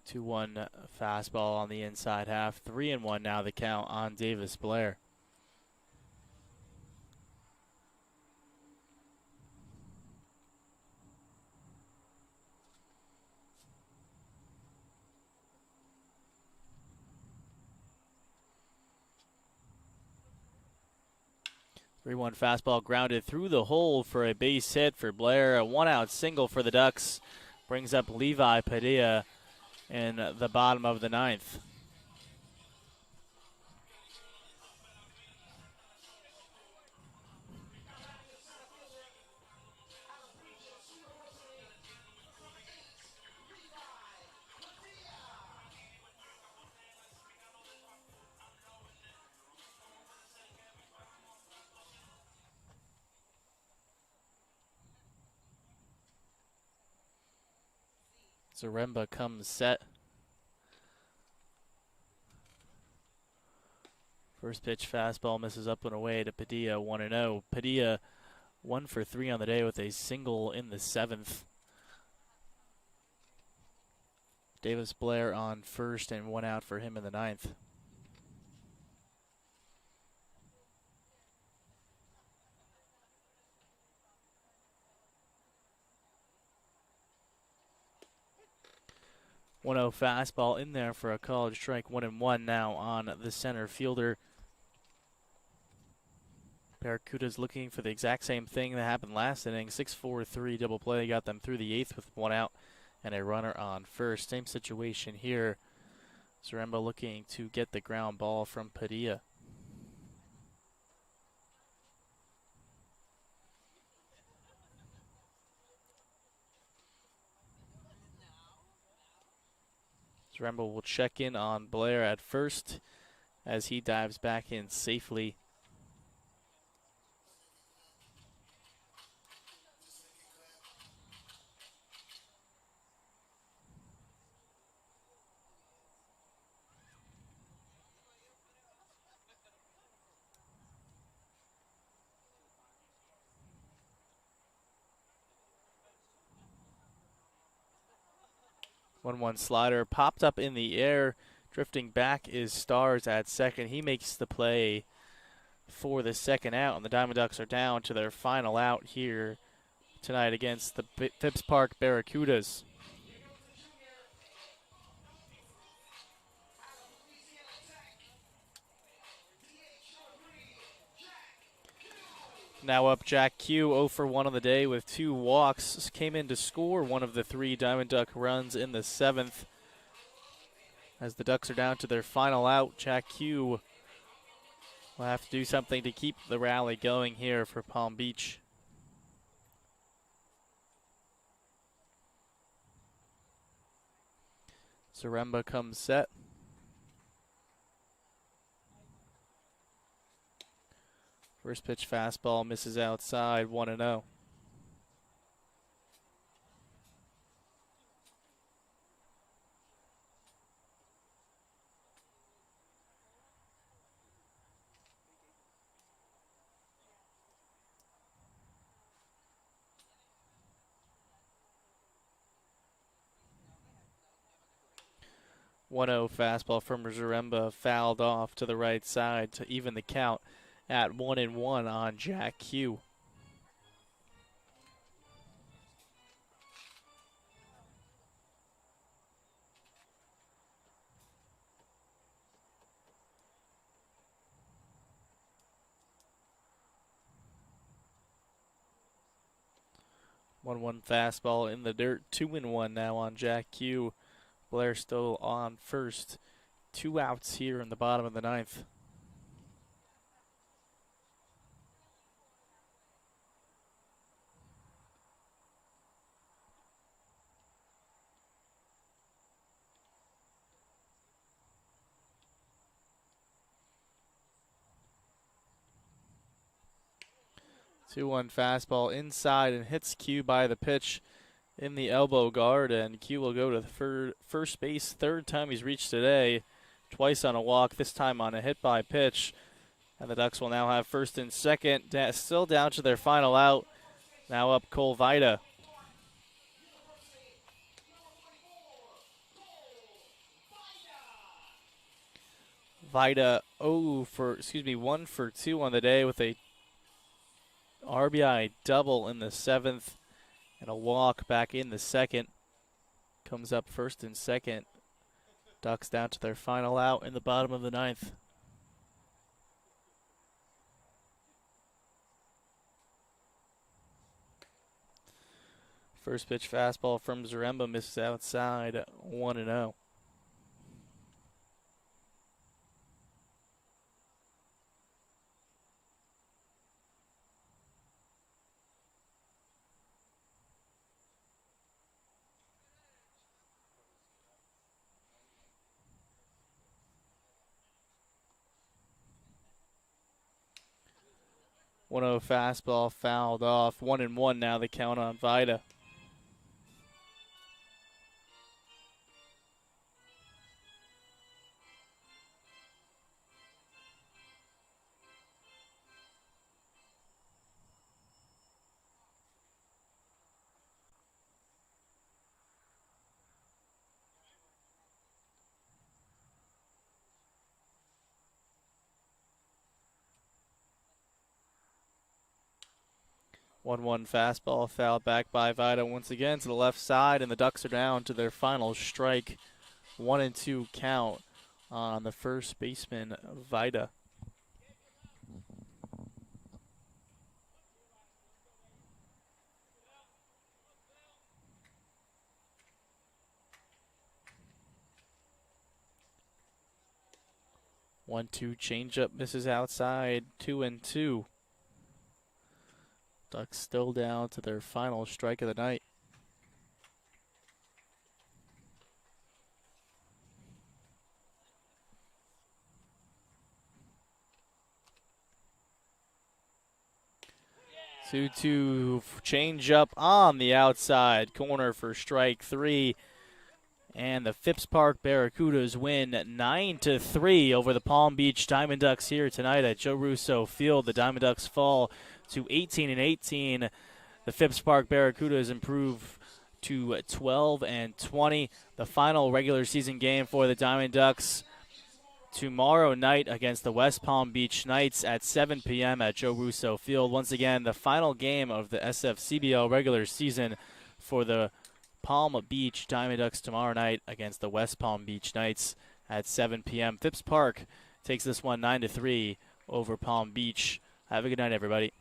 Two-one fastball on the inside half. 3-1 now the count on Davis Blair. Three-one fastball grounded through the hole for a base hit for Blair. A one-out single for the Ducks brings up Levi Padilla in the bottom of the ninth. Zaremba comes set. First pitch fastball misses up and away to Padilla, 1-0. Padilla 1 for 3 on the day with a single in the 7th. Davis Blair on first and 1 out for him in the 9th. One-0 fastball in there for a called strike, 1-1 now on the center fielder. Barracudas looking for the exact same thing that happened last inning. 6-4-3 double play got them through the 8th with 1 out and a runner on first. Same situation here. Zaremba looking to get the ground ball from Padilla. Zaremba will check in on Blair at first as he dives back in safely. 1-1 slider popped up in the air. Drifting back is Stars at second. He makes the play for the second out, and the Diamond Ducks are down to their final out here tonight against the Phipps Park Barracudas. Now up Jack Q, 0 for 1 on the day with 2 walks. Came in to score one of the 3 Diamond Duck runs in the 7th. As the Ducks are down to their final out, Jack Q will have to do something to keep the rally going here for Palm Beach. Zaremba comes set. First pitch fastball misses outside, 1-0. Fastball from Zaremba fouled off to the right side to even the count at 1-1 on Jack Q. One fastball in the dirt, 2-1 now on Jack Q. Blair still on first. 2 outs here in the bottom of the 9th. Two-one fastball inside and hits Q by the pitch in the elbow guard, and Q will go to the first base. 3rd time he's reached today, twice on a walk, this time on a hit by pitch. And the Ducks will now have first and second, still down to their final out. Now up Cole Vida. Vida 1 for 2 on the day with a RBI double in the 7th and a walk back in the 2nd. Comes up first and second. Ducks down to their final out in the bottom of the 9th. First pitch fastball from Zaremba misses outside, 1-0. Fastball fouled off. 1-1 now the count on Vida. One fastball fouled back by Vida once again to the left side, and the Ducks are down to their final strike. 1-2 count on the first baseman, Vida. One-two changeup misses outside. 2-2. Ducks still down to their final strike of the night. Two-two change up on the outside corner for strike 3. And the Phipps Park Barracudas win 9-3 over the Palm Beach Diamond Ducks here tonight at Joe Russo Field. The Diamond Ducks fall to 18-18. The Phipps Park Barracudas improve to 12-20. The final regular season game for the Diamond Ducks tomorrow night against the West Palm Beach Knights at 7 p.m. at Joe Russo Field. Once again, the final game of the SFCBL regular season for the Palm Beach Diamond Ducks tomorrow night against the West Palm Beach Knights at 7 p.m. Phipps Park takes this one 9-3 over Palm Beach. Have a good night, everybody.